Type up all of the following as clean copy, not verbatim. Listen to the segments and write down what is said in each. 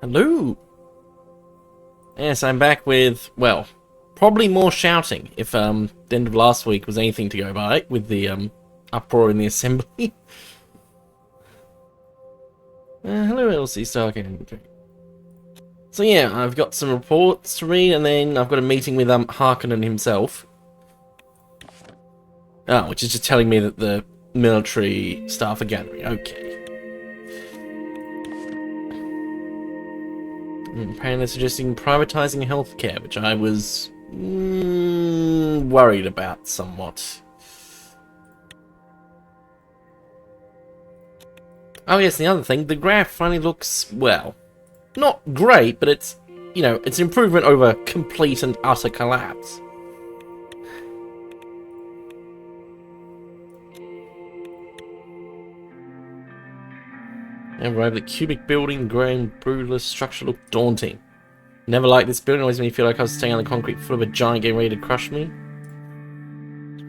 Hello! Yes, I'm back with, well, probably more shouting, if the end of last week was anything to go by, with the uproar in the assembly. Hello, LC Stargate. So yeah, I've got some reports to read, and then I've got a meeting with Harkonnen himself. Oh, which is just telling me that the military staff are gathering. Okay. Apparently they're suggesting privatising healthcare, which I was worried about somewhat. Oh yes, the other thing, the graph finally looks, well, not great, but it's, you know, it's an improvement over complete and utter collapse. And arrived at the cubic building, grey and brutalist structure looked daunting. Never liked this building, always made me feel like I was staying on the concrete foot of a giant getting ready to crush me.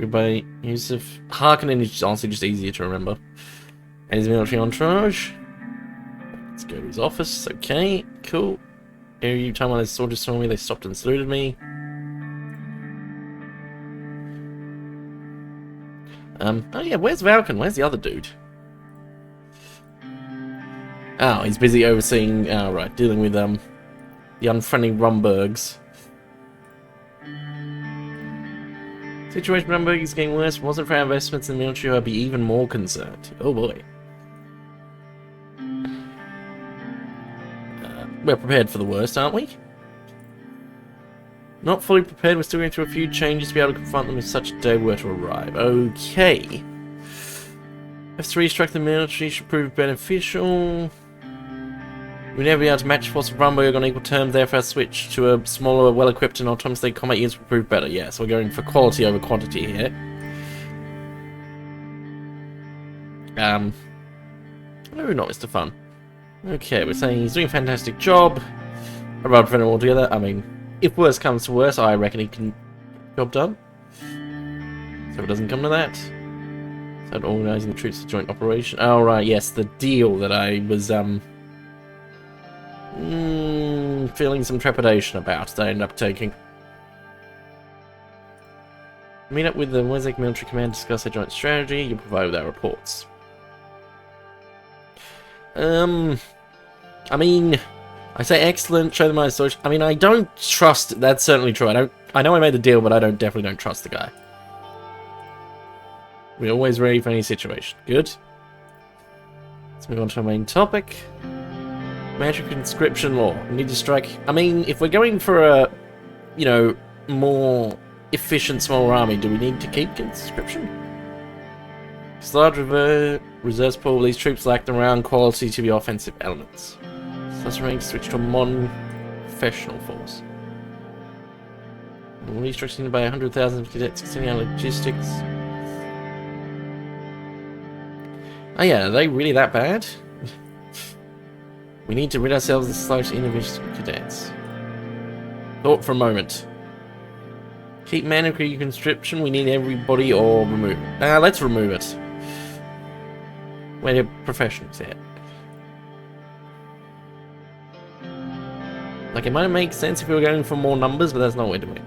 By use of Harkonnen is honestly just easier to remember. And his military entourage. Let's go to his office. Okay, cool. Every time I soldiers saw me, they stopped and saluted me. Oh yeah, where's Valken? Where's the other dude? Oh, he's busy overseeing, right, dealing with, the unfriendly Rumbergs. Situation with Rumberg is getting worse. If it wasn't for our investments in the military, I'd be even more concerned. Oh boy. We're prepared for the worst, aren't we? Not fully prepared, we're still going through a few changes to be able to confront them if such a day were to arrive. Okay. F3 struck the military should prove beneficial. We'll never be able to match force of Rumberg on equal terms, therefore our switch to a smaller, well-equipped and autonomously combat units will prove better. Yeah, so we're going for quality over quantity here. No, not Mr. Fun. Okay, we're saying he's doing a fantastic job. I'd rather prevent him altogether. I mean, if worse comes to worse, I reckon he can get the job done. So it doesn't come to that. So organising the troops for joint operation. Oh, right, yes, the deal that I was, feeling some trepidation about that I ended up taking. Meet up with the Wesek military command, discuss their joint strategy, you provide with our reports. I mean, I say excellent, show them my storage. I mean, I don't trust, that's certainly true. I know I made the deal, but I definitely don't trust the guy. We're always ready for any situation. Good. Let's move on to our main topic. Magic conscription law. We need to strike. I mean, if we're going for a, you know, more efficient, smaller army, do we need to keep conscription? This large reserves pool, these troops lack the round quality to be offensive elements. So let's remain switch to a modern, professional force. Restructuring by 100,000 cadets, extending our logistics. Oh yeah, are they really that bad? We need to rid ourselves of the slow individual cadets. Thought for a moment. Keep mandatory conscription, we need everybody or remove it. Let's remove it. Where the professionals at? Like, it might make sense if we were going for more numbers, but that's not what we're doing.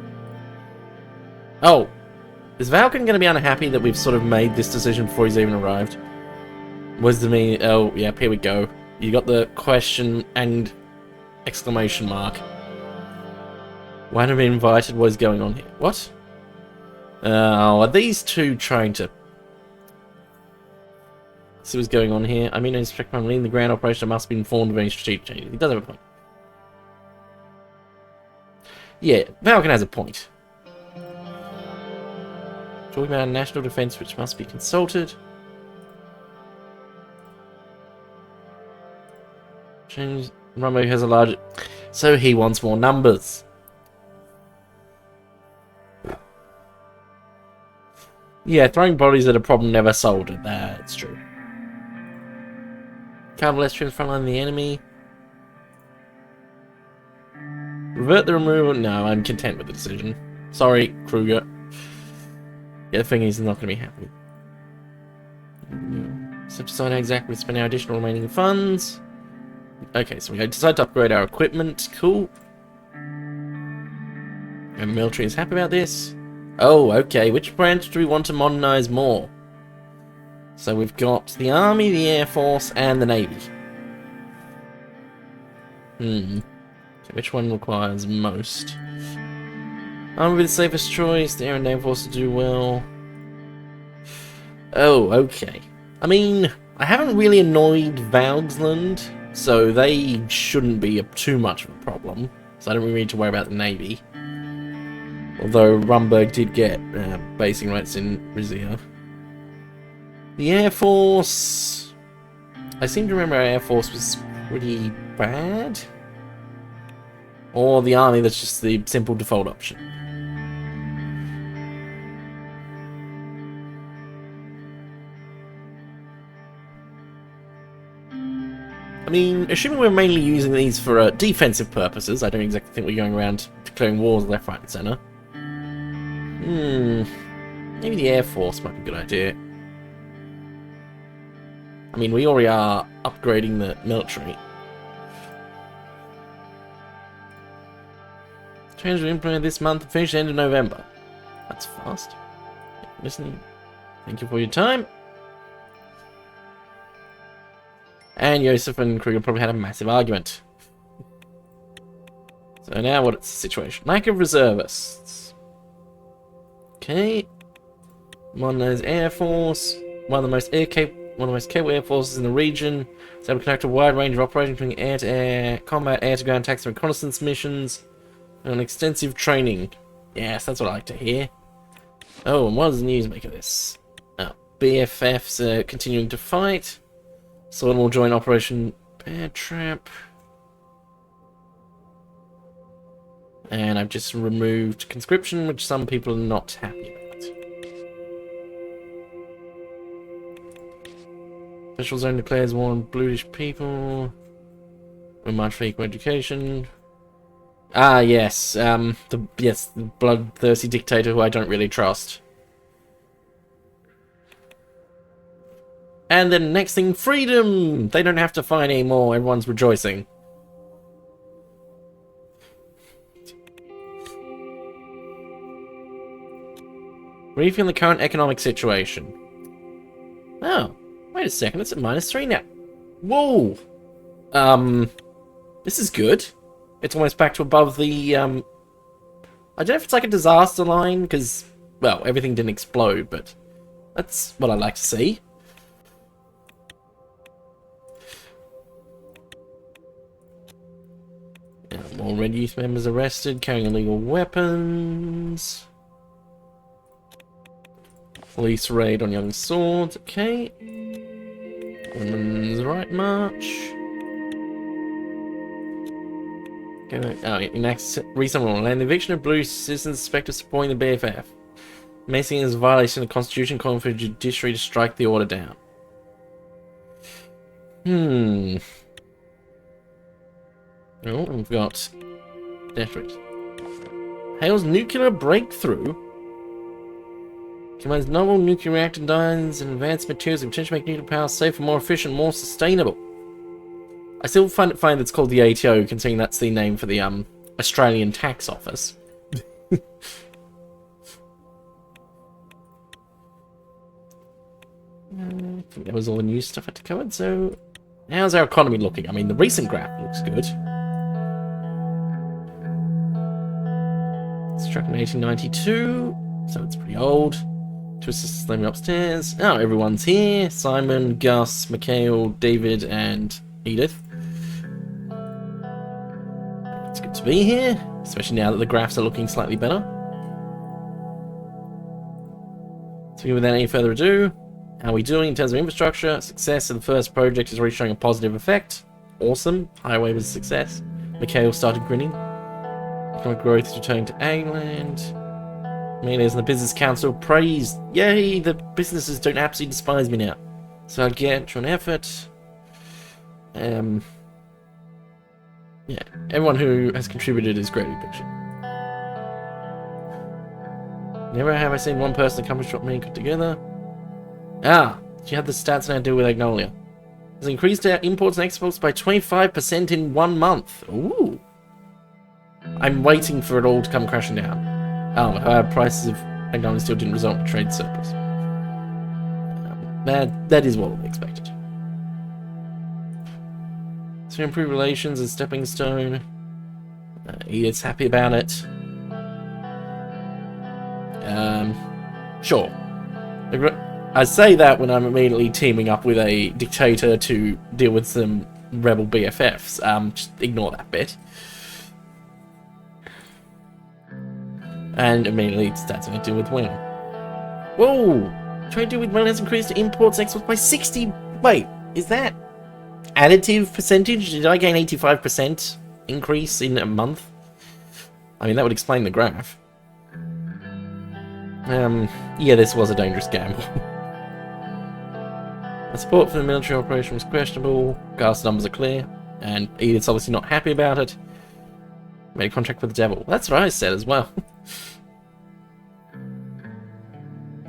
Oh! Is Valken going to be unhappy that we've sort of made this decision before he's even arrived? Was the me? Oh, yeah, here we go. You got the question and exclamation mark. Why haven't we been invited? What is going on here? What? Oh, are these two trying to see what's going on here? I mean, I expect I'm leading the ground operation. I must be informed of any strategic changes. He does have a point. Yeah, Valken has a point. Talking about national defense, which must be consulted. Rumbo has a large... So he wants more numbers. Yeah, throwing bodies at a problem never solved it. That's true. Cover less troops frontline of the enemy. Revert the removal. No, I'm content with the decision. Sorry, Kruger. Yeah, the thing is, he's not going to be happy. So decide how exactly we spend our additional remaining funds. Okay, so we decide to upgrade our equipment. Cool. And the military is happy about this. Oh, okay. Which branch do we want to modernize more? So we've got the Army, the Air Force, and the Navy. So which one requires most? Army will be the safest choice. The Air and Naval Force do well. Oh, okay. I mean, I haven't really annoyed Valdsland, so they shouldn't be too much of a problem. So I don't really need to worry about the Navy. Although Rumberg did get basing rights in Rizia. The Air Force... I seem to remember our Air Force was pretty bad. Or the Army, that's just the simple default option. I mean, assuming we're mainly using these for defensive purposes, I don't exactly think we're going around declaring wars left, right, and centre. Maybe the Air Force might be a good idea. I mean, we already are upgrading the military. Change will implement this month and finish the end of November. That's fast. Listening. Thank you for your time. And Joseph and Kruger probably had a massive argument. So now what's the situation? Lack of reservists. Okay. Modernize Air Force. One of the most capable air forces in the region. So able to conduct a wide range of operations including air-to-air, combat, air-to-ground attacks, and reconnaissance missions. And extensive training. Yes, that's what I like to hear. Oh, and what does the news make of this? Oh, BFFs are continuing to fight. Someone will join Operation Bear Trap. And I've just removed conscription, which some people are not happy about. Special Zone declares war on Bluish people. We march for equal education. Ah, yes. The bloodthirsty dictator who I don't really trust. And then next thing, freedom! They don't have to fight anymore. Everyone's rejoicing. Briefing on the current economic situation. Oh, wait a second. It's at -3 now. Whoa! This is good. It's almost back to above the, I don't know if it's like a disaster line, because, well, everything didn't explode, but that's what I like to see. More Red Youth members arrested, carrying illegal weapons. Police raid on young swords, okay. Women's right march. Oh, enacts recent rule. And the eviction of blue citizens suspected of supporting the BFF. Making is a violation of the Constitution, calling for the judiciary to strike the order down. Oh, we've got Desperate. Hails nuclear breakthrough. Combines novel nuclear reactor designs and advanced materials that potentially make nuclear power safer, more efficient, more sustainable. I still find it funny that it's called the ATO, considering that's the name for the Australian Tax Office. I think that was all the new stuff I had to cover. So, how's our economy looking? I mean, the recent graph looks good. Struck in 1892, so it's pretty old. Two assistants let me upstairs. Oh, everyone's here. Simon, Gus, Mikhail, David, and Edith. It's good to be here, especially now that the graphs are looking slightly better. So without any further ado, how are we doing in terms of infrastructure? Success of the first project is already showing a positive effect. Awesome. Highway was a success. Mikhail started grinning. Economic growth is returning to England. Millionaires in the business council praised. Yay, the businesses don't absolutely despise me now. So I'll get to an effort. Yeah, everyone who has contributed is greatly appreciated. Never have I seen one person accomplish what many put together. Ah, she had the stats now deal with Agnolia. This has increased our imports and exports by 25% in 1 month. Ooh. I'm waiting for it all to come crashing down. Prices of economic steel didn't result in trade surplus. That is what we expected. So improve relations as stepping stone. Edith's happy about it. Sure. I say that when I'm immediately teaming up with a dictator to deal with some rebel BFFs. Just ignore that bit. And immediately starts to deal with Wing. Whoa! Trade deal with Wing has increased imports and exports by 60. Wait, is that additive percentage? Did I gain 85% increase in a month? I mean, that would explain the graph. Yeah, this was a dangerous gamble. The support for the military operation was questionable. Gas numbers are clear, and Edith's obviously not happy about it. Made a contract with the devil. That's what I said as well.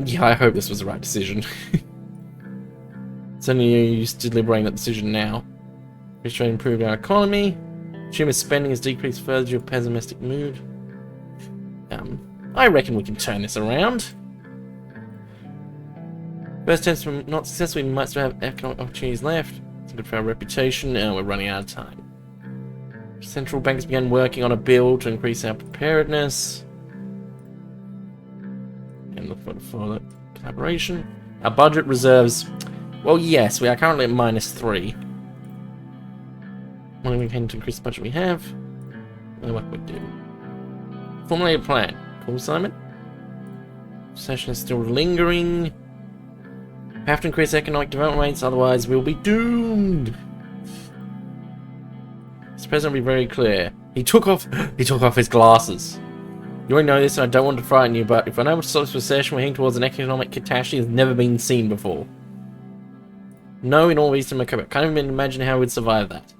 Yeah, I hope this was the right decision. It's only no use deliberating that decision now. We're trying to improve our economy. Consumer spending has decreased further due to a pessimistic mood. I reckon we can turn this around. First attempts were not successful. We might still have economic opportunities left. It's good for our reputation, and we're running out of time. Central banks began working on a bill to increase our preparedness. And look for the collaboration. Our budget reserves. Well, yes, we are currently at -3. When we can to increase the budget we have. And what we do. Formulate a plan. Cool, Simon. Recession is still lingering. We have to increase economic development rates, otherwise we'll be doomed. This president will be very clear. He took off his glasses. You already know this, and I don't want to frighten you, but if we're unable to stop this recession, we're heading towards an economic catastrophe that's never been seen before. No, in all Eastern America, can't even imagine how we'd survive that.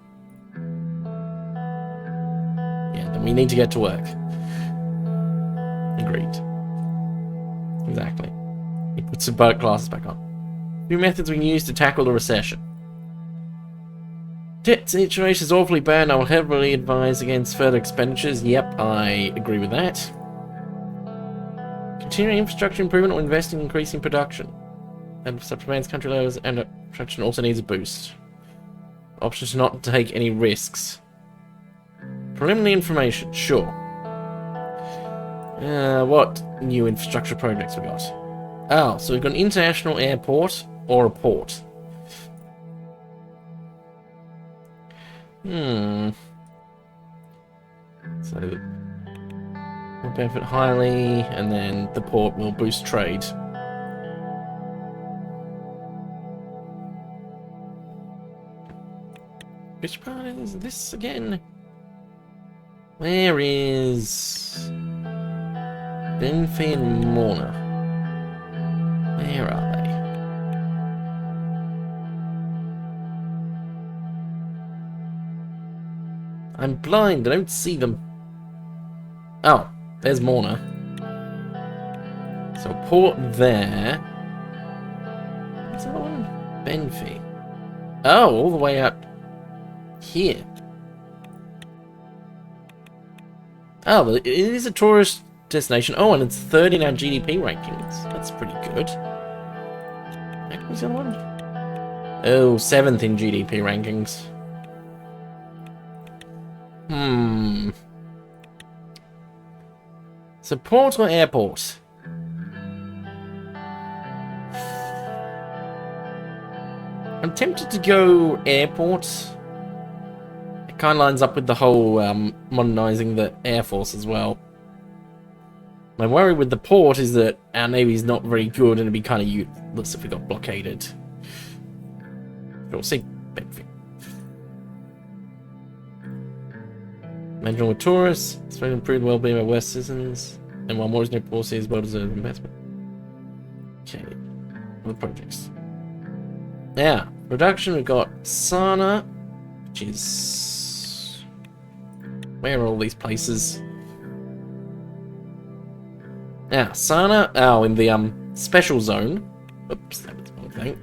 Yeah, then we need to get to work. Agreed. Exactly. He puts the boat glasses back on. New methods we can use to tackle the recession. Debt situation is awfully bad. I will heavily advise against further expenditures. Yep, I agree with that. Continuing infrastructure improvement or investing in increasing production. And supplements country levels and production also needs a boost. Options to not take any risks. Preliminary information, sure. What new infrastructure projects we got? Oh, so we've got an international airport or a port. So will benefit highly, and then the port will boost trade. Which part is this again? Where is Benfi and Morna? Where are they? I'm blind, I don't see them. Oh, there's Morna. So port there. What's that one? Benfi. Oh, all the way out here. Oh, it is a tourist destination. Oh, and it's third in our GDP rankings. That's pretty good. What's the other one? Oh, 7th in GDP rankings. So port or airport? I'm tempted to go airport. It kind of lines up with the whole modernizing the Air Force as well. My worry with the port is that our Navy's not very good and it'd be kind of useless if we got blockaded. We'll see. Managing with tourists, it's to improve the well-being of our West citizens, and while more is no policy is well-deserved investment. Okay, other projects. Now, production, we've got Sana, which is... Where are all these places? Now, Sana, in the special zone. Oops, that was the wrong thing.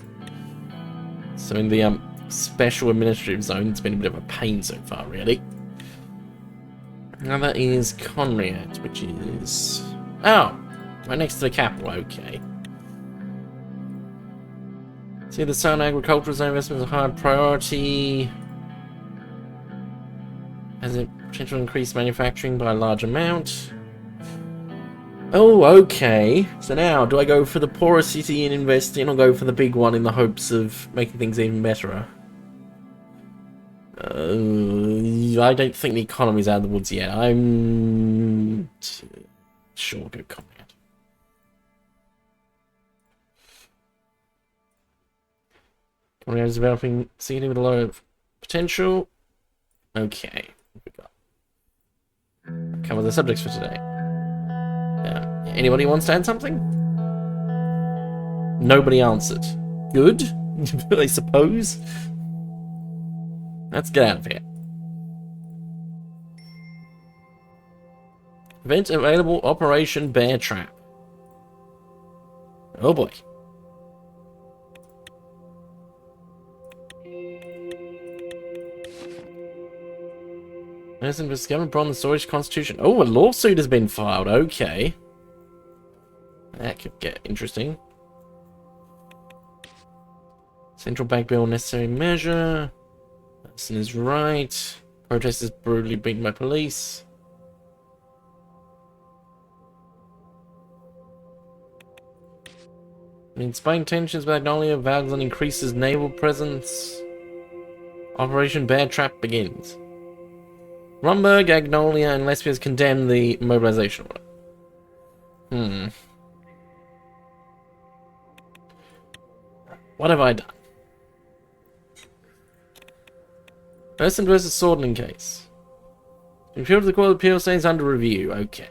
So in the special administrative zone. It's been a bit of a pain so far, really. Another is Conriat, which is... Oh! Right next to the capital, okay. See, the Southern Agricultural Zone investment is a high priority. Has it potential to increase manufacturing by a large amount? Oh, okay. So now, do I go for the poorer city and invest in, or go for the big one in the hopes of making things even better? I don't think the economy's out of the woods yet. I'm... sure, go Conrad. Conrad is developing city with a lot of potential. Okay. What we got? Cover the subjects for today. Anybody wants to add something? Nobody answered. Good, I suppose. Let's get out of here. Event available, Operation Bear Trap. Oh boy. Medicine discovered bronze storage constitution. Oh, a lawsuit has been filed. Okay. That could get interesting. Central bank bill necessary measure. Person is right. Protesters brutally beaten by police. Spying tensions with Agnolia, Valgland increases naval presence. Operation Bear Trap begins. Rumberg, Agnolia, and Lesbia's condemn the mobilization order. What have I done? Person versus Swordling case. The appeal to the Court of Appeal stays under review. Okay.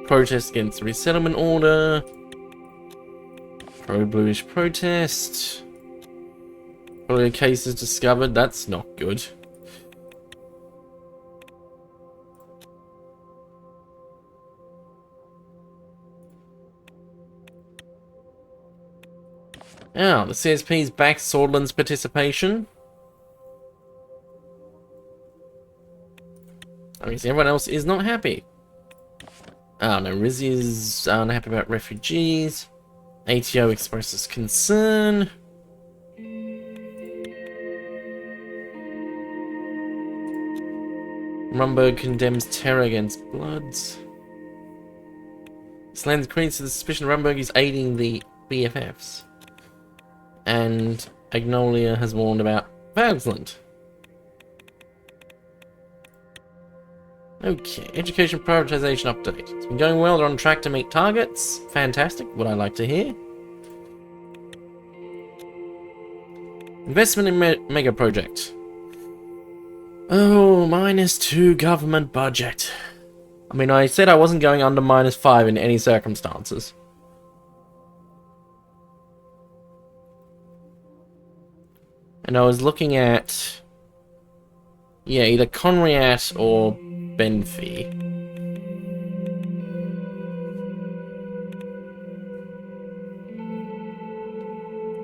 Protest against the resettlement order. Pro-bluish protest. Probably a case is discovered. That's not good. Now, the CSP's backed Swordland's participation. Obviously, everyone else is not happy. Oh no, Rizzy is unhappy about refugees. ATO expresses concern. Rumberg condemns terror against Bloods. This lends credence to the suspicion Rumberg is aiding the BFFs. And Agnolia has warned about Valsland. Okay, education privatization update. It's been going well, they're on track to meet targets. Fantastic, what I like to hear. Investment in mega project. Oh, -2 government budget. I mean, I said I wasn't going under -5 in any circumstances. And I was looking at... yeah, either Conriat or Benfi.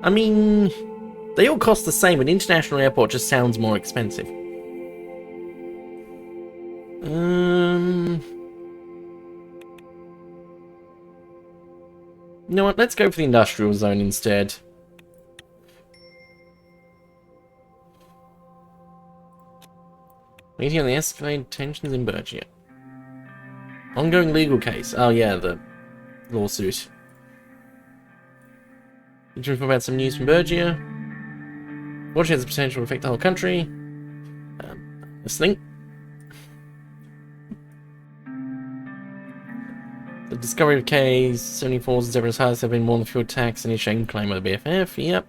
I mean, they all cost the same, an international airport just sounds more expensive. You know what, let's go for the industrial zone instead. Meeting on the escalated tensions in Bergia. Ongoing legal case. Oh yeah, the lawsuit. Did you inform about some news from Bergia? Watch has the potential to affect the whole country. Listening. The discovery of K-74s and Zebra's highest have been more than fuel tax and initiating claim by the BFF. Yep.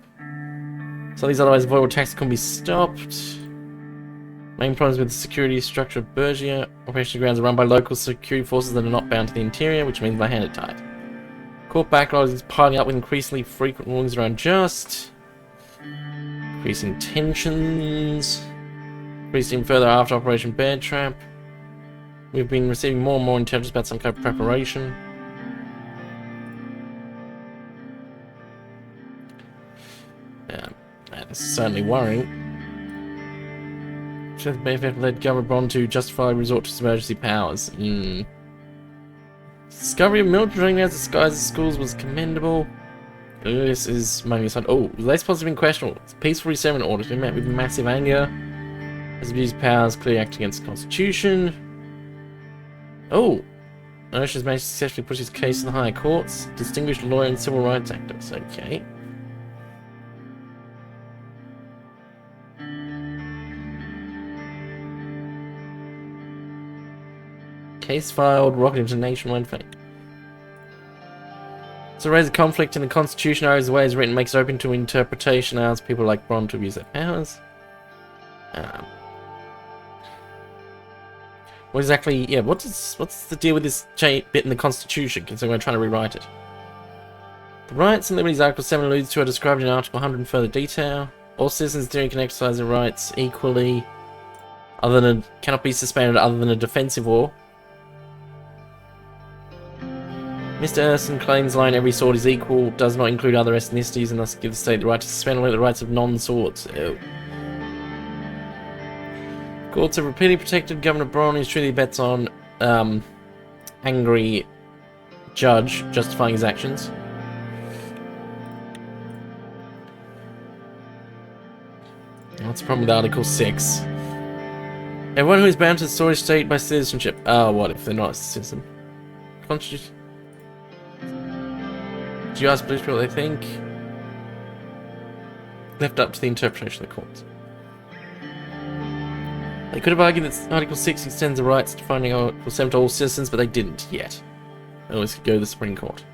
So these otherwise avoidable taxes can be stopped. Main problems with the security structure of Bergia. Operational grounds are run by local security forces that are not bound to the interior, which means my hand are tied. Court backlog is piling up with increasingly frequent rulings around just. Increasing tensions. Increasing further after Operation Bear Trap. We've been receiving more and more intelligence about some kind of preparation. certainly worrying. Chef Bayford led Governor Bond to justify resort to emergency powers. Discovery of military training as disguised as schools was commendable. This is money aside. Oh, less positive and questionable. It's peaceful resettlement order to be met with massive anger. Has abused powers, clearly acting against the Constitution. Oh! Ocean's managed to successfully push his case in the higher courts. Distinguished lawyer and civil rights activist. Okay. Case filed, rocket into nationwide fame. So raise a conflict in the Constitution, as the way it's written makes it open to interpretation, allows people like Bond to abuse their powers. What exactly, yeah, what's the deal with this bit in the Constitution, considering we're trying to rewrite it? The rights and liberties Article 7 alludes to are described in Article 100 in further detail. All citizens theory can exercise their rights equally, other than cannot be suspended other than a defensive war. Mr. Erson claims line every sword is equal, does not include other ethnicities, and thus give the state the right to suspend only the rights of non-swords. Oh. Courts have repeatedly protected Governor Braun, who truly bets on angry judge justifying his actions. What's the problem with Article 6? Everyone who is bound to the Swedish state by citizenship. Oh, what if they're not a citizen? Constitution. Do you ask police people what they think? Left up to the interpretation of the courts. They could have argued that Article 6 extends the rights to finding Article 7 to all citizens, but they didn't yet. They always could go to the Supreme Court.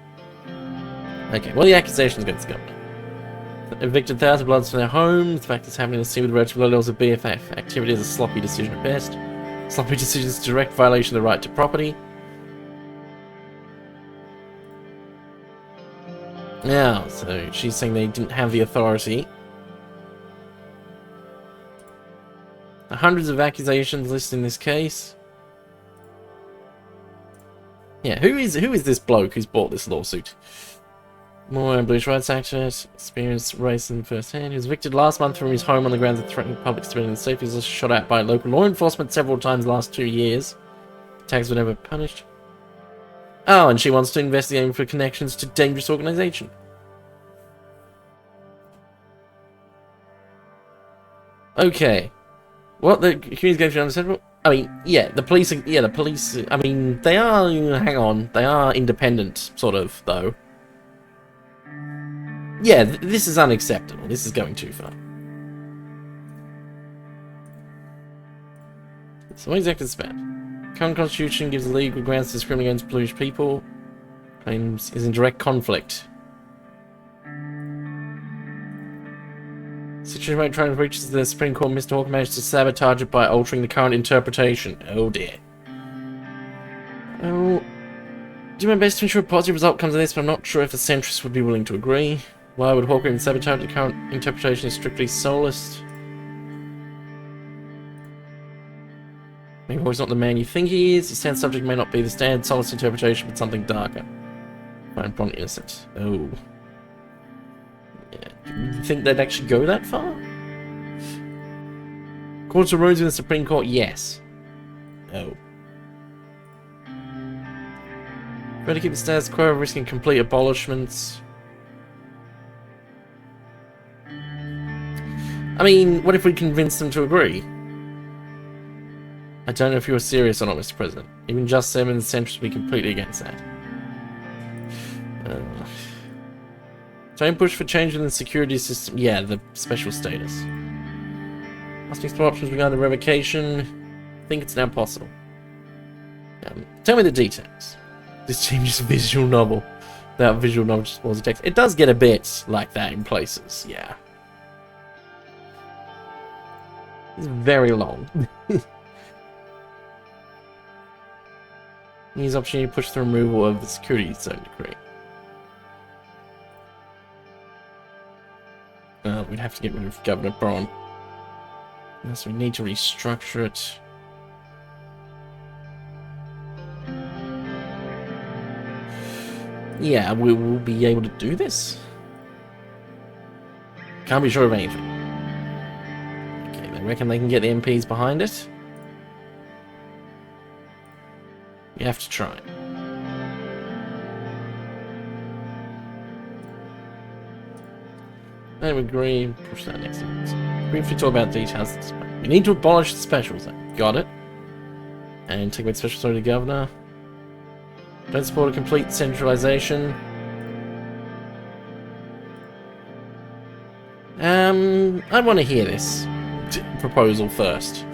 Okay, well, the accusations against the government. Evicted thousands of bloods from their homes. The fact it's happening in the sea with relatively low levels of BFF activity is a sloppy decision at best. Sloppy decisions direct violation of the right to property. Now, so she's saying they didn't have the authority. Hundreds of accusations listed in this case. Yeah, who is this bloke who's bought this lawsuit? More British rights activist, experienced racism firsthand. He was evicted last month from his home on the grounds of threatening public stability and safety. He was also shot at by local law enforcement several times in the last 2 years. Attacks were never punished. Oh, and she wants to investigate him for connections to dangerous organisation. Okay. What the communication understandable? I mean, yeah, the police. Yeah, the police. I mean, they are. Hang on, they are independent, sort of, though. Yeah, this is unacceptable. This is going too far. So what exactly is this about? Current Constitution gives the legal grounds to discriminate against Polish people. Claims is in direct conflict. Situation where trying to reach the Supreme Court, Mr. Hawke managed to sabotage it by altering the current interpretation. Oh dear. Oh, do my best to ensure a positive result comes of this, but I'm not sure if the centrists would be willing to agree. Why would Hawke even sabotage the current interpretation is strictly solist? Maybe Hawke's not the man you think he is. His stand subject may not be the standard solist interpretation, but something darker. Find Bond innocent. Oh. You think they'd actually go that far? Courts arose in the Supreme Court, yes. Oh. Better keep the status quo, risking complete abolishments. I mean, what if we convince them to agree? I don't know if you're serious or not, Mr. President. Even Just 7 centrists would be completely against that. Don't push for change in the security system. Yeah, the special status. Must be explore options regarding revocation. I think it's now possible. Tell me the details. This changes visual novel. That visual novel just spoils the text. It does get a bit like that in places, yeah. It's very long. Use opportunity to push the removal of the security zone decree. We'd have to get rid of Governor Braun. Unless we need to restructure it. Yeah, we will be able to do this. Can't be sure of anything. Okay, they reckon they can get the MPs behind it. You have to try. I would agree. Push that next one. Briefly talk about details. We need to abolish the specials. Got it. And take away the special authority to the governor. Don't support a complete centralization. I want to hear this proposal first.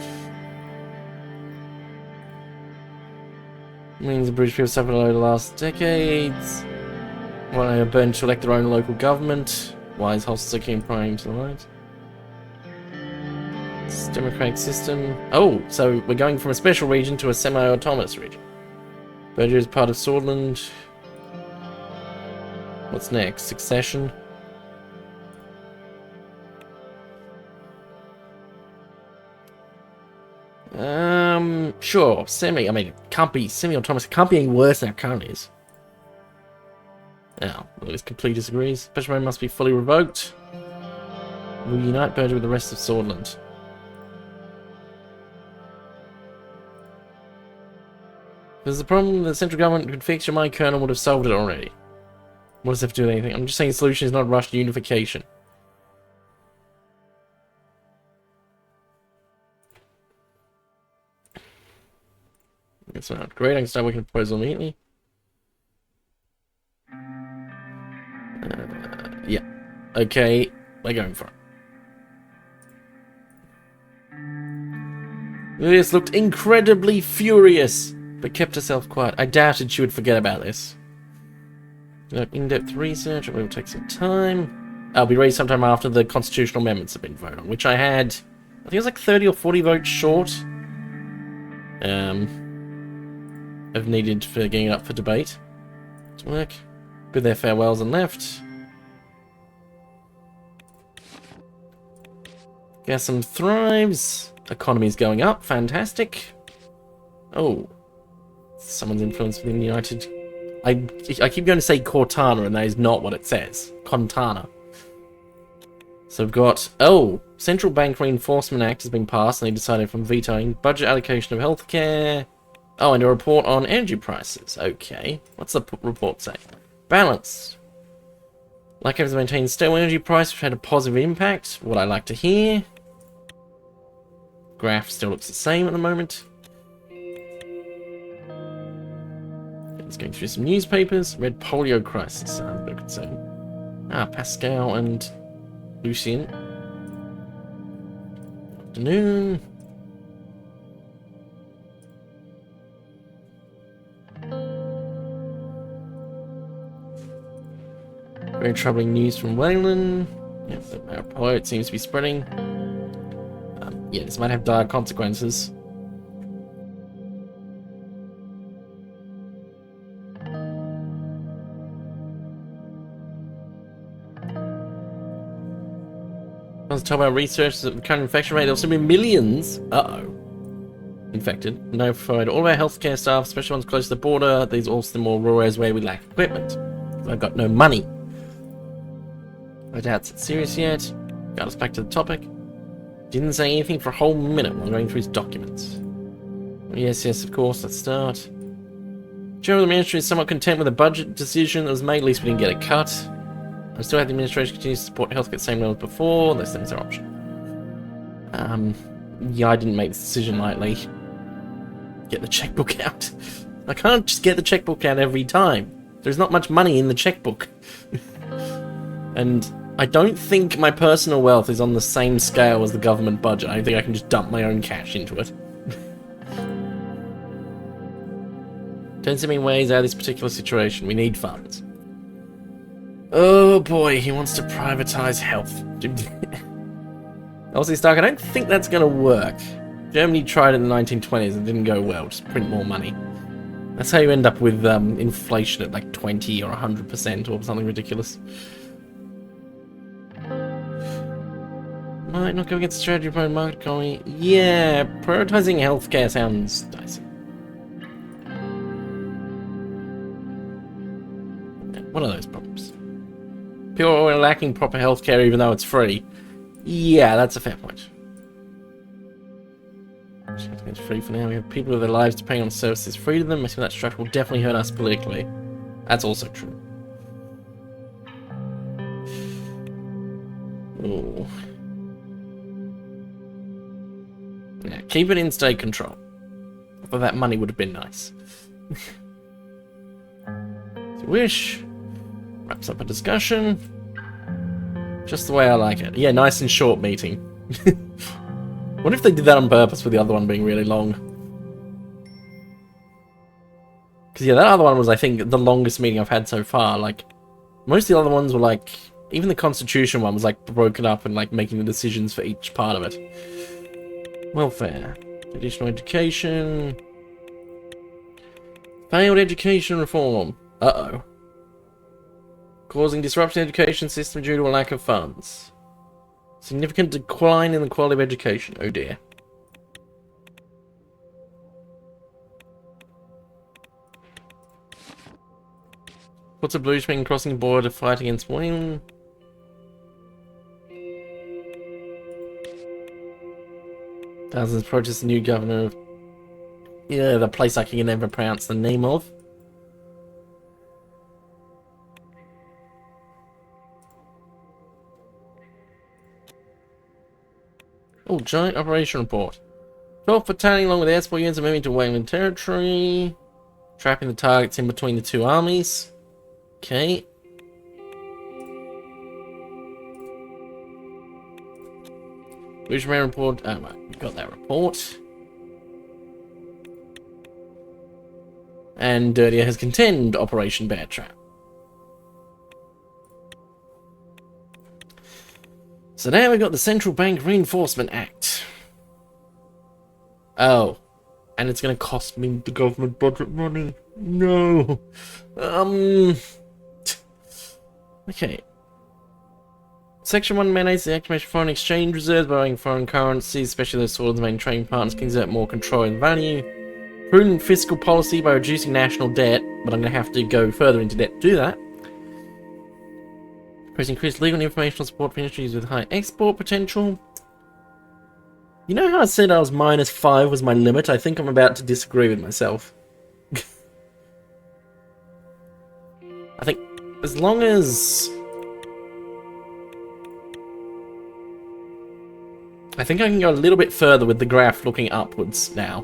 It means the British people suffered over the last decades. Want to burn to elect their own local government. Wise hostile king prime to the right. It's a democratic system. Oh, so we're going from a special region to a semi-autonomous region. Berger is part of Swordland. What's next? Succession. Sure. I mean, it can't be semi-autonomous. It can't be any worse than it currently is. Now, Lewis completely disagrees. Special mode must be fully revoked. We'll unite Berger with the rest of Swordland. There's a problem the central government could fix. My colonel would have solved it already. What does that have to do with anything? I'm just saying the solution is not rushed unification. That's not great. I can start working on a proposal immediately. Yeah. Okay, we're going for it. Lilius looked incredibly furious, but kept herself quiet. I doubted she would forget about this. In-depth research, it will take some time. I'll be ready sometime after the constitutional amendments have been voted on, which I had, I think it was like 30 or 40 votes short. Of needed for getting it up for debate. To work. Bid their farewells and left. Gasm thrives. Economy's going up. Fantastic. Oh. Someone's influence within the United... I keep going to say Cortana, and that is not what it says. Contana. So we've got... Oh! Central Bank Reinforcement Act has been passed, and they decided from vetoing budget allocation of healthcare... Oh, and a report on energy prices. Okay. What's the report say? Balance. Like has maintained stable energy price, which had a positive impact. What I like to hear. Graph still looks the same at the moment. Let's go through some newspapers. Red polio crisis. I'm a bit concerned. Ah, Pascal and Lucien. Afternoon. Very troubling news from Wayland. Yeah, the polio, it seems to be spreading. Yeah, this might have dire consequences. I was talking about research that the current infection rate, there'll still be millions. Infected. Notified all of our healthcare staff, especially ones close to the border. These are also the more rural areas where we lack equipment. I've got no money. I doubt it's serious yet. Got us back to the topic. Didn't say anything for a whole minute while going through his documents. Yes, of course, let's start. Chair of the Ministry is somewhat content with the budget decision that was made, at least we didn't get a cut. I'm still happy the administration continues to support healthcare at the same level as before. Those things are optional. Yeah, I didn't make this decision lightly. Get the checkbook out. I can't just get the checkbook out every time. There's not much money in the checkbook. And I don't think my personal wealth is on the same scale as the government budget. I don't think I can just dump my own cash into it. Don't see many ways out of this particular situation. We need funds. Oh boy, he wants to privatize health. Obviously, Stark, I don't think that's going to work. Germany tried it in the 1920s and didn't go well. Just print more money. That's how you end up with inflation at like 20 or 100% or something ridiculous. Might not go against the strategy of market economy. Yeah, prioritizing healthcare sounds dicey. What are those problems? People are lacking proper healthcare even though it's free. Yeah, that's a fair point. It's free for now. We have people with their lives depending on services free to them. Messing with that structure will definitely hurt us politically. That's also true. Ooh. Yeah, keep it in state control. But that money would have been nice. As you wish. Wraps up a discussion. Just the way I like it. Yeah, nice and short meeting. What if they did that on purpose with the other one being really long? Because yeah, that other one was, I think, the longest meeting I've had so far. Like, most of the other ones were like, even the Constitution one was like broken up and like making the decisions for each part of it. Welfare. Additional education. Failed education reform. Uh-oh. Causing disruption in the education system due to a lack of funds. Significant decline in the quality of education. Oh dear. What's a blue screen crossing the border to fight against Wayne? Thousands protest the new governor of... Yeah, the place I can never pronounce the name of. Oh, giant operation report. 12 battalion along with air support units are moving to Wayland territory. Trapping the targets in between the two armies. Okay. Lucian report. Oh, right. We've got that report. And Dirtier has contend Operation Bear Trap. So now we've got the Central Bank Reinforcement Act. Oh. And it's going to cost me the government budget money. No. Okay. Section 1 mandates the activation of foreign exchange reserves, buying foreign currencies, especially those swords main trading partners can exert more control and value. Prudent fiscal policy by reducing national debt, but I'm going to have to go further into debt to do that. Increased legal and informational support for industries with high export potential. You know how I said I was -5 was my limit? I think I'm about to disagree with myself. I think as long as... I think I can go a little bit further with the graph looking upwards now.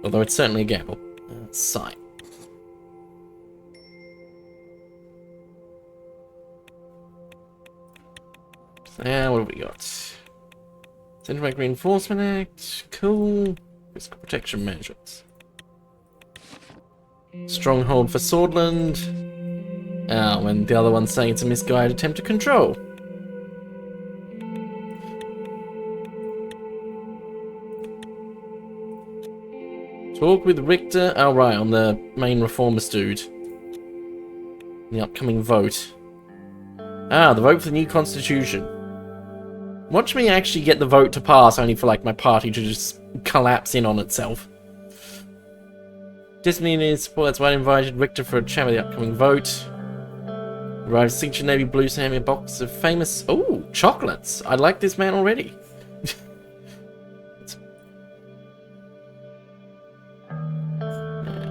Although it's certainly a gamble. Sign. So now, what have we got? Central Bank Reinforcement Act. Cool. Fiscal protection measures. Stronghold for Swordland. Oh, and the other one's saying it's a misguided attempt to control. Talk with Richter. Oh, right, on the main reformist dude. The upcoming vote. Ah, the vote for the new constitution. Watch me actually get the vote to pass, only for like my party to just collapse in on itself. Disney needs support, that's why I invited Richter for a chat with the upcoming vote. Arrived signature navy blue Sammy, a box of famous... Oh, chocolates! I like this man already.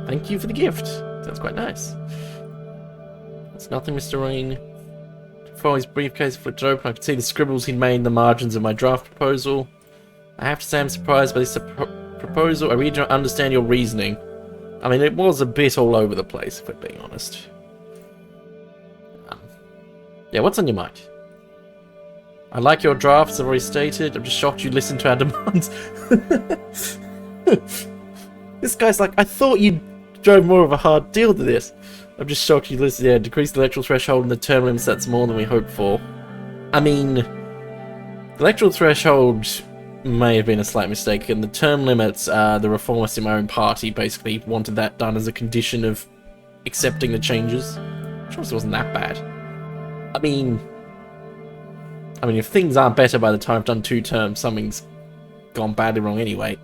Thank you for the gift. That's quite nice. That's nothing, Mr. Rain. Before his briefcase flipped open, I could see the scribbles he'd made in the margins of my draft proposal. I have to say I'm surprised by this proposal. I really don't understand your reasoning. I mean, it was a bit all over the place, if we're being honest. Yeah, what's on your mind? I like your drafts, I've already stated. I'm just shocked you listened to our demands. This guy's like, I thought you drove more of a hard deal to this. I'm just shocked you listened. Yeah, decrease the electoral threshold and the term limits, that's more than we hoped for. I mean, the electoral threshold may have been a slight mistake, and the term limits, the reformists in my own party basically wanted that done as a condition of accepting the changes. Which obviously wasn't that bad. I mean, if things aren't better by the time I've done 2 terms, something's gone badly wrong anyway.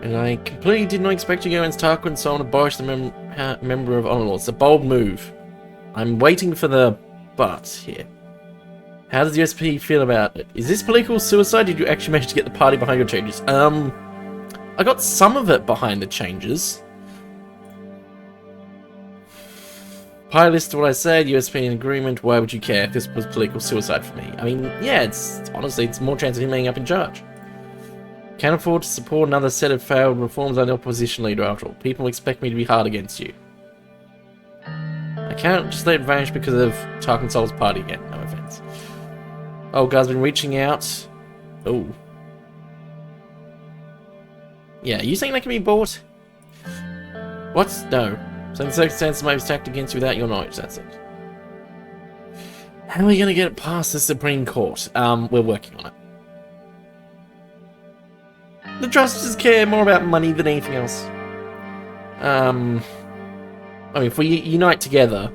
And I completely did not expect to go against Tarquin and so on to abolish the member of Honor Law. It's a bold move. I'm waiting for the but here. How does the USP feel about it? Is this political suicide? Did you actually manage to get the party behind your changes? I got some of it behind the changes. Party list to what I said, USP in agreement, why would you care if this was political suicide for me? I mean, yeah, honestly, it's more chance of him being up in charge. Can't afford to support another set of failed reforms. I'm the opposition leader after all. People expect me to be hard against you. I can't just let it vanish because of Tarkin Soul's party again, no offense. Old guy's been reaching out. Oh. Yeah, are you saying that can be bought? What? No. So in circumstances may be stacked against you without your knowledge, that's it. How are we going to get it past the Supreme Court? We're working on it. The Justices care more about money than anything else. I mean, if we unite together...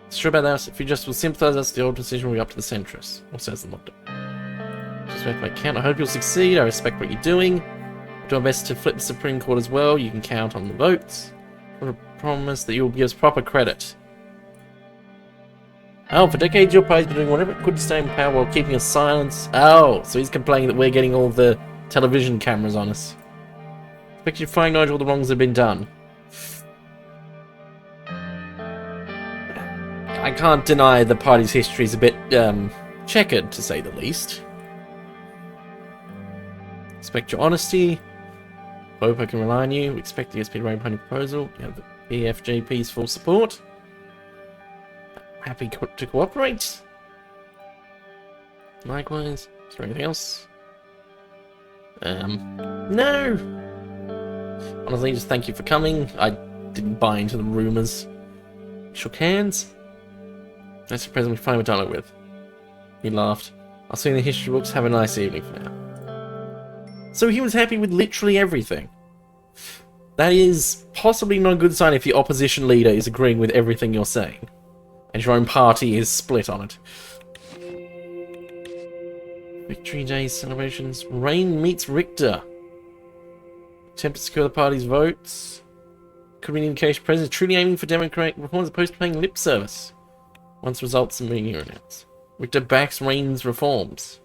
It's true about that. If you just will sympathise us, the old decision will be up to the centrists. Or says them looked at. Just make my count. I hope you'll succeed. I respect what you're doing. Do our best to flip the Supreme Court as well. You can count on the votes. I promise that you'll give us proper credit. Oh, for decades your party's been doing whatever it could to stay in power while keeping us silent. Oh, so he's complaining that we're getting all the television cameras on us. Expect you to finally acknowledge all the wrongs that have been done. I can't deny the party's history is a bit, checkered, to say the least. Expect your honesty. Hope I can rely on you. Expect the USP to run behind your proposal. You have the PFJP's full support. Happy to cooperate. Likewise. Is there anything else? No! Honestly, just thank you for coming. I didn't buy into the rumours. Shook hands. That's the present we finally done it with. He laughed. I'll see you in the history books. Have a nice evening for now. So he was happy with literally everything. That is possibly not a good sign if your opposition leader is agreeing with everything you're saying. And your own party is split on it. Victory Day celebrations. Rain meets Richter. Attempt to secure the party's votes. Could be an indication President is truly aiming for democratic reforms as opposed to paying lip service. Once results in meeting are announced. Richter backs Rain's reforms.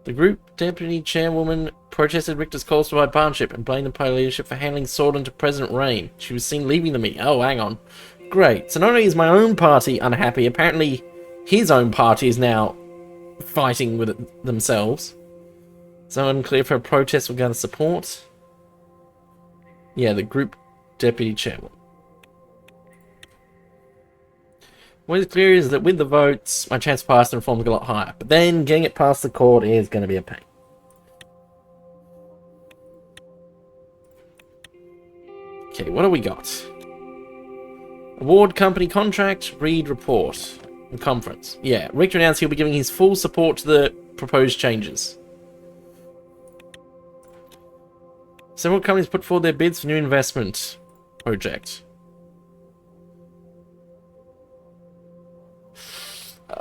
The group deputy chairwoman protested Richter's calls to provide partnership and blamed the party leadership for handing Sword to President Rain. She was seen leaving the meeting. Oh, hang on. Great. So not only is my own party unhappy, apparently his own party is now fighting with it themselves. So unclear if her protests will gather support. Yeah, the group deputy chairwoman. What is clear is that with the votes, my chance of passing the reform is a lot higher. But then, getting it past the court is going to be a pain. Okay, what do we got? Award company contract, read report, and conference. Yeah, Richter announced he'll be giving his full support to the proposed changes. Several companies put forward their bids for new investment project.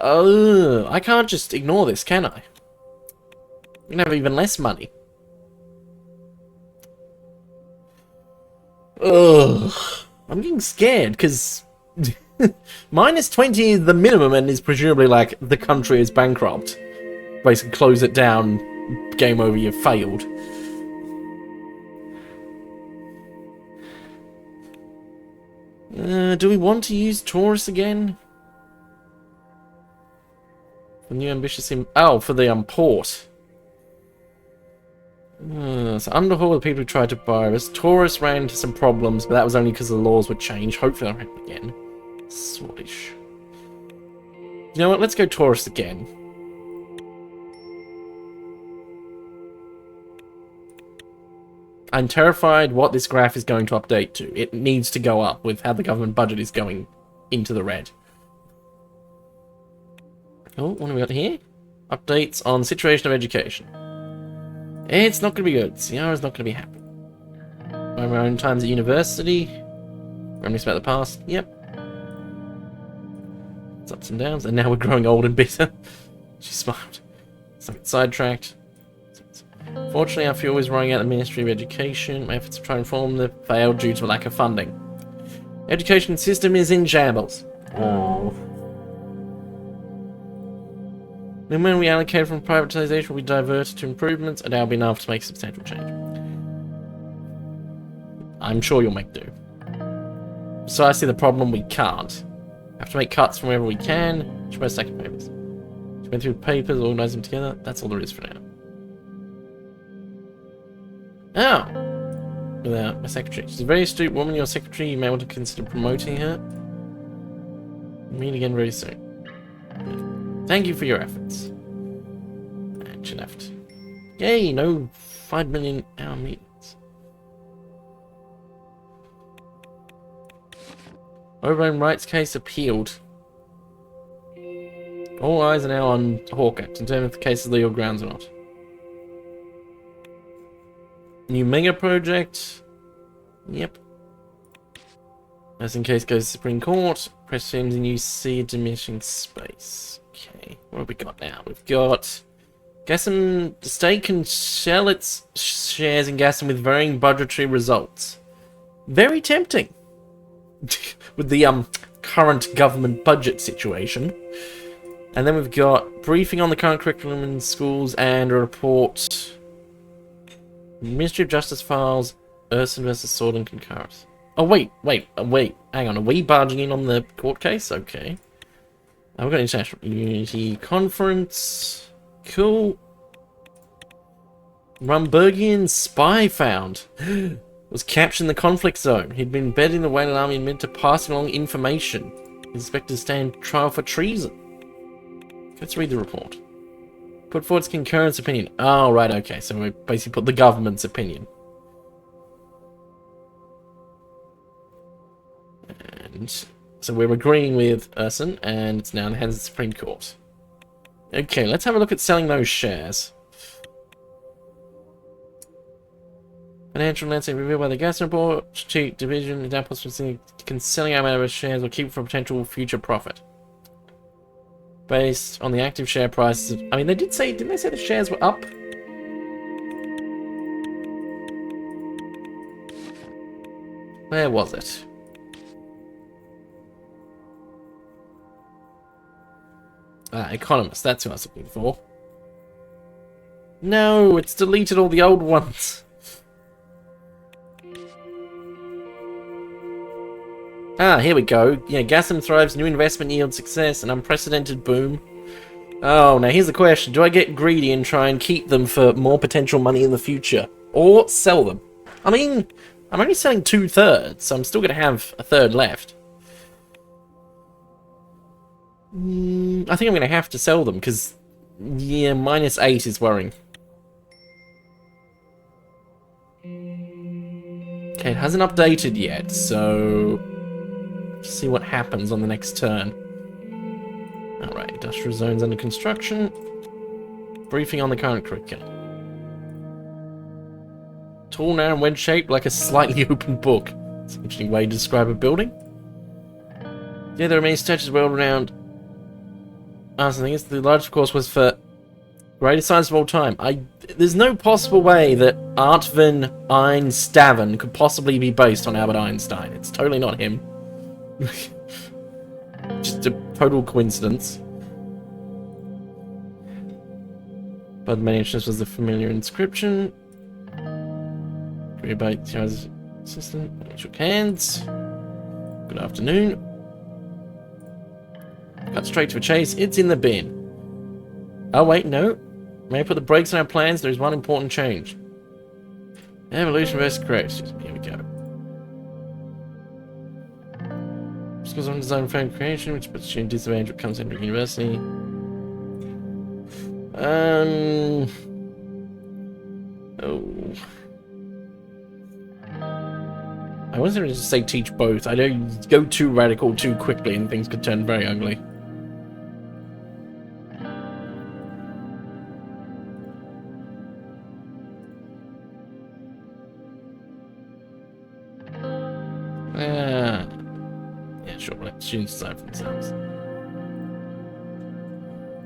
Oh, I can't just ignore this, can I? I'm gonna have even less money. Ugh. I'm getting scared, because minus 20 is the minimum and is presumably like, the country is bankrupt. Basically, close it down, game over, you've failed. Do we want to use Taurus again? The new ambitious for the port. So Underhaul, the people who tried to buy us. Taurus ran into some problems, but that was only because the laws would change. Hopefully that'll happen again. Swartish. You know what? Let's go Taurus again. I'm terrified what this graph is going to update to. It needs to go up with how the government budget is going into the red. Oh, what have we got here? Updates on situation of education. It's not going to be good. Ciara's not going to be happy. Our own times at university. Reminisce about the past. Yep. It's ups and downs. And now we're growing old and bitter. She's smart. Something sidetracked. Fortunately, our fuel is running out of the Ministry of Education. My efforts to try and reform them failed due to a lack of funding. Education system is in shambles. Oh. Then when we allocate from privatization will be diverted to improvements, and that'll be enough to make substantial change. I'm sure you'll make do. Precisely the problem we can't. Have to make cuts from wherever we can. Should I stack of papers? Just went through the papers, organize them together. That's all there is for now. Oh! Without my secretary. She's a very astute woman, your secretary. You may want to consider promoting her. We'll meet again very soon. Thank you for your efforts. And she left. Yay, no 5 million hour meetings. Overblown rights case appealed. All eyes are now on Hawker to determine if the case is legal grounds or not. New mega project. Yep. As in case goes to Supreme Court. Press films and you see a diminishing space. Okay, what have we got now? We've got Gassam. The state can sell its shares in Gassam with varying budgetary results. Very tempting. With the current government budget situation. And then we've got briefing on the current curriculum in schools and a report. Ministry of Justice files Urson versus Sword and Concurrence. Oh wait, hang on, are we barging in on the court case? Okay. We've got International Unity Conference. Cool. Rumburgian spy found. Was captured in the conflict zone. He'd been embedded in the Wayland army and meant to pass along information. He's expected to stand trial for treason. Let's read the report. Put forward its concurrence opinion. Oh, right, okay. So we basically put the government's opinion. And so we're agreeing with Urson, and it's now in the hands of the Supreme Court. Okay, let's have a look at selling those shares. Financial landscape revealed by the gas report. Strategic division. Can selling out of shares or keep for potential future profit. Based on the active share prices. I mean, they did say, didn't they say the shares were up? Where was it? Economist, that's who I was looking for. No, it's deleted all the old ones. Ah, here we go. Yeah, Gassam thrives, new investment yield success, an unprecedented boom. Oh, now here's the question. Do I get greedy and try and keep them for more potential money in the future? Or sell them? I mean, I'm only selling 2/3, so I'm still going to have a third left. I think I'm going to have to sell them, because, yeah, -8 is worrying. Okay, it hasn't updated yet, so... see what happens on the next turn. Alright, industrial zones under construction. Briefing on the current curriculum. Tall, narrow, and wedge-shaped like a slightly open book. It's an interesting way to describe a building. Yeah, there are many statues well-renowned. I think the largest, of course, was for greatest science of all time. There's no possible way that Artvin Einstaven could possibly be based on Albert Einstein. It's totally not him. Just a total coincidence. But the main interest was the familiar inscription. By Tiara's assistant. Shook hands. Good afternoon. Cut straight to a chase. It's in the bin. Oh wait, no. May I put the brakes on our plans? There is one important change. Evolution versus creation. Here we go. Schools on design and fan creation, which puts you in disadvantage when it comes into university. Oh. I wasn't going to say teach both. I don't go too radical too quickly and things could turn very ugly. Yeah, sure, let students decide for themselves.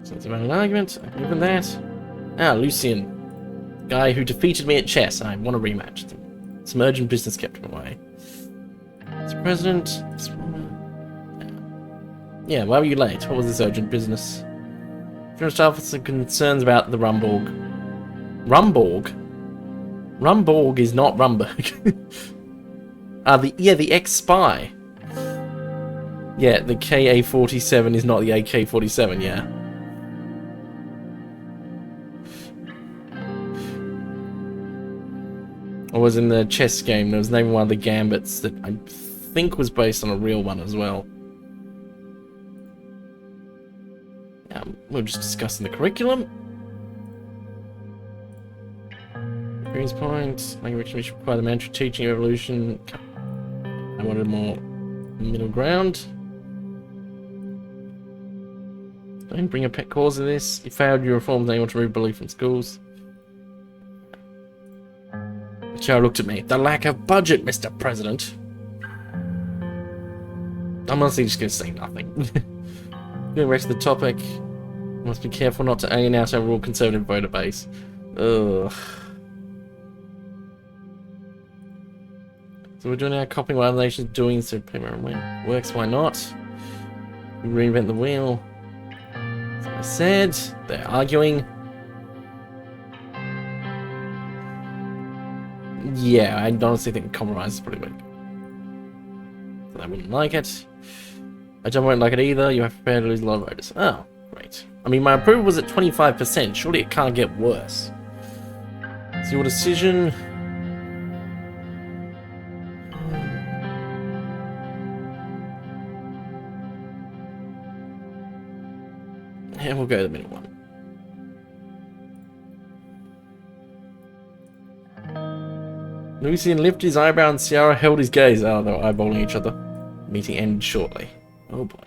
So it's about an argument. I can live with that. Ah, Lucian. Guy who defeated me at chess. I want a rematch. Some urgent business kept him away. Mr. President. Yeah, why were you late? What was this urgent business? First off, some concerns about the Rumborg. Rumborg? Rumborg is not Rumberg. The ex-spy. Yeah, the KA-47 is not the AK-47, yeah. I was in the chess game, there was named one of the gambits that I think was based on a real one as well. We're just discussing the curriculum. Experience point, language which require the mandatory teaching evolution. I wanted more middle ground. Don't bring a pet cause of this. You failed your reforms and you want to remove belief from schools. The chair looked at me. The lack of budget, Mr. President. I'm honestly just going to say nothing. Going back to the topic. Must be careful not to alienate out our overall conservative voter base. Ugh. So we're doing our copying what other nations doing, so when works, why not? We reinvent the wheel. As I said, they're arguing. Yeah, I honestly think compromise is pretty weak. So I wouldn't like it. I won't like it either. You have to prepare to lose a lot of voters. Oh, great. I mean, my approval was at 25%. Surely it can't get worse. It's your decision. And we'll go to the middle one. Lucian lifted his eyebrow and Ciara held his gaze. Oh, they were eyeballing each other. Meeting ended shortly. Oh boy.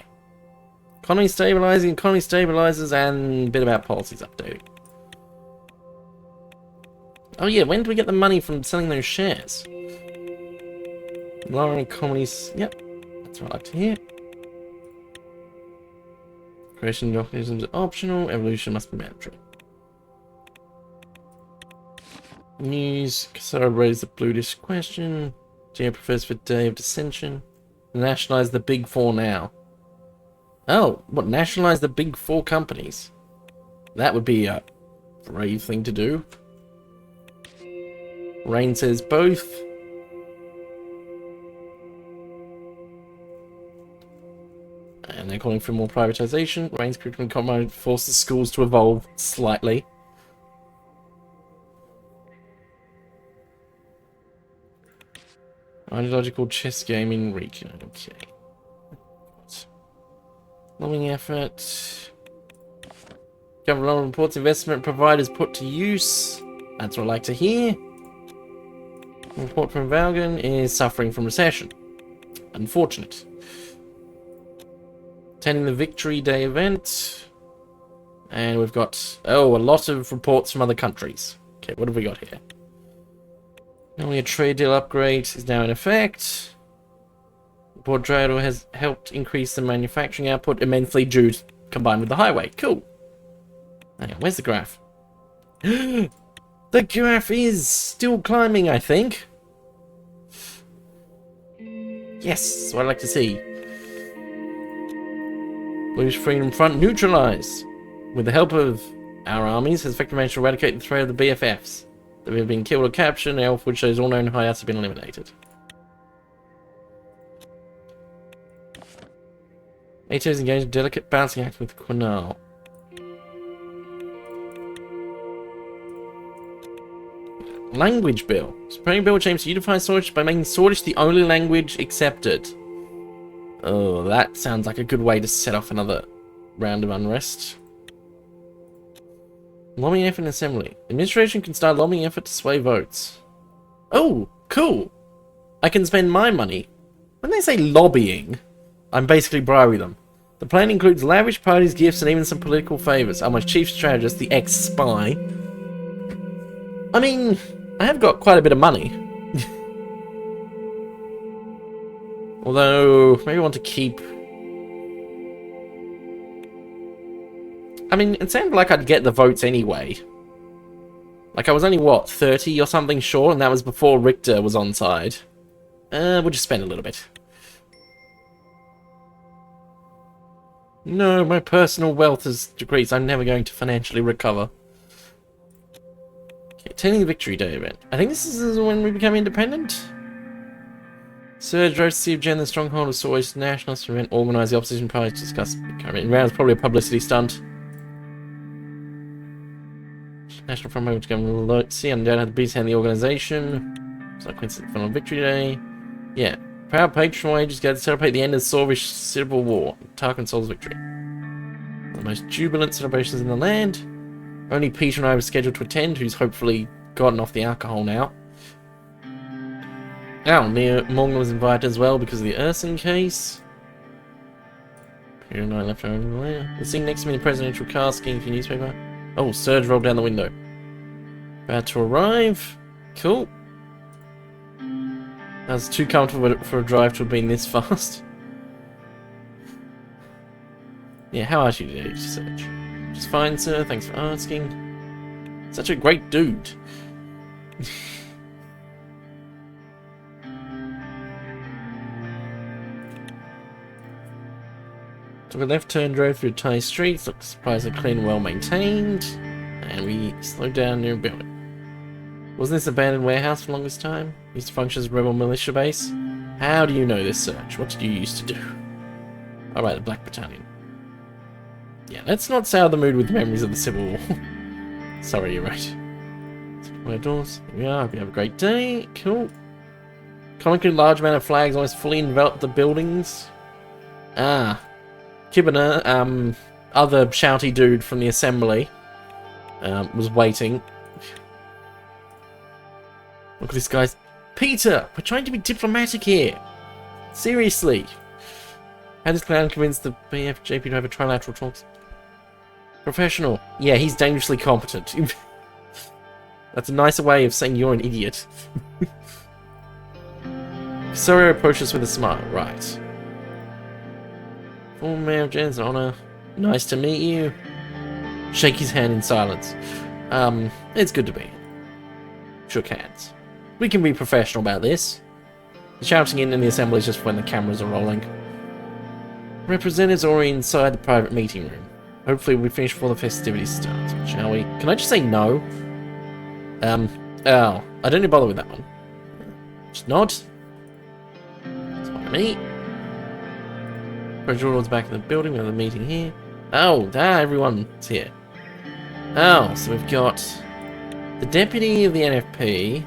Economy stabilizing, economy stabilizes, and a bit about policies updating. Oh yeah, when do we get the money from selling those shares? Lowering economies. Yep, that's what I like to hear. Creation of organisms is optional, evolution must be mandatory. News, Casara raised the blue disk question. Geo prefers for day of dissension. Nationalize the big four now. Oh, what, nationalize the big four companies? That would be a brave thing to do. Rain says both. And they're calling for more privatization. Rain's curriculum compromise forces schools to evolve slightly. Ideological chess game in Recon. Okay. Lobbying effort. Government reports investment providers put to use. That's what I like to hear. Report from Valgan is suffering from recession. Unfortunate. Attending the Victory Day event. And we've got, oh, a lot of reports from other countries. Okay, what have we got here? Only a trade deal upgrade is now in effect. Bordrado has helped increase the manufacturing output immensely due to, combined with the highway. Cool. Hang on, where's the graph? The graph is still climbing, I think. Yes, that's what I'd like to see. Blues Freedom Front neutralized. With the help of our armies, has effectively managed to eradicate the threat of the BFFs. They have been killed or captured, and elf which shows all known hideouts have been eliminated. ATO is engaged in a delicate balancing act with Quinal. Language bill. Supreme bill aims to unify Swedish by making Swedish the only language accepted. Oh, that sounds like a good way to set off another round of unrest. Lobbying effort in assembly. Administration can start lobbying effort to sway votes. Oh, cool. I can spend my money. When they say lobbying, I'm basically bribing them. The plan includes lavish parties, gifts, and even some political favors. I'm my chief strategist, the ex-spy. I mean, I have got quite a bit of money. Although, maybe I want to keep... I mean, it sounded like I'd get the votes anyway. Like, I was only, what, 30 or something short, and that was before Richter was on side. We'll just spend a little bit. No, my personal wealth has decreased. I'm never going to financially recover. Okay, attending the Victory Day event. I think this is when we become independent. Surge rose to see the stronghold of Soy's nationalists to event organise the opposition party to discuss becoming rounds. Probably a publicity stunt. National Front Movement to government see and don't have to beat hand the organisation. It's not coincident for Victory Day. Yeah. Proud patronage go to celebrate the end of the Sorbish Civil War. Tarkin Sol's victory. One of the most jubilant celebrations in the land. Only Peter and I were scheduled to attend, who's hopefully gotten off the alcohol now. Morgan was invited as well because of the Urson case. Peter and I left her over there. The scene next to me in the presidential car skiing for your newspaper. Oh, Surge rolled down the window. About to arrive. Cool. That was too comfortable for a drive to have been this fast. Yeah, how are you today, Surge? Just fine, sir. Thanks for asking. Such a great dude. Took a left turn, drove through tight streets, looked surprisingly clean and well maintained, and we slowed down near a building. Wasn't this abandoned warehouse for the longest time? Used to function as a rebel militia base? How do you know this, Surge? What did you used to do? Alright, the Black Battalion. Yeah, let's not sour the mood with memories of the Civil War. Sorry, you're right. Doors. Here we are. Hope you have a great day. Cool. Comically large amount of flags almost fully enveloped the buildings. Ah. Kibana, other shouty dude from the assembly, was waiting. Look at this guy's... Peter! We're trying to be diplomatic here! Seriously! How does Clown convince the BFJP to have a trilateral talks? Professional. Yeah, he's dangerously competent. That's a nicer way of saying you're an idiot. Sorry, approach us with a smile. Right. Former Mayor of Jen's honor. Nice to meet you. Shake his hand in silence. It's good to be. Shook hands. We can be professional about this. The shouting in the assembly is just when the cameras are rolling. Representatives are already inside the private meeting room. Hopefully we'll be finished before the festivities start, shall we? Can I just say no? Oh, I don't need to bother with that one. Just nod. That's fine with me. Towards the back of the building, we have a meeting here. Oh, everyone's here. Oh, so we've got the deputy of the NFP,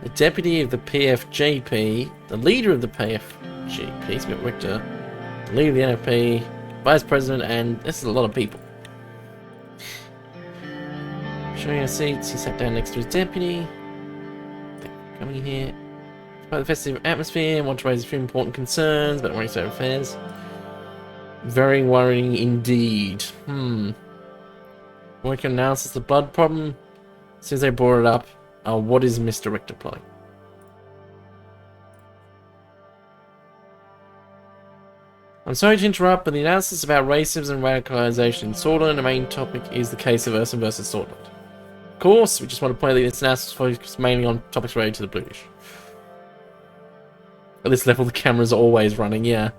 the deputy of the PFJP, the leader of the PFGP, Smith Richter, the leader of the NFP, vice president, and this is a lot of people. Showing our seats, he sat down next to his deputy. Coming here. Despite the festive atmosphere, want to raise a few important concerns about race affairs. Very worrying indeed. Working analysis of the blood problem. As soon as they brought it up, what is Mr. Richter playing? I'm sorry to interrupt, but the analysis about racism and radicalization in Swordland, the main topic is the case of Urson versus Swordland. Of course, we just want to point out that this analysis focuses mainly on topics related to the British. At this level, the camera's always running, yeah.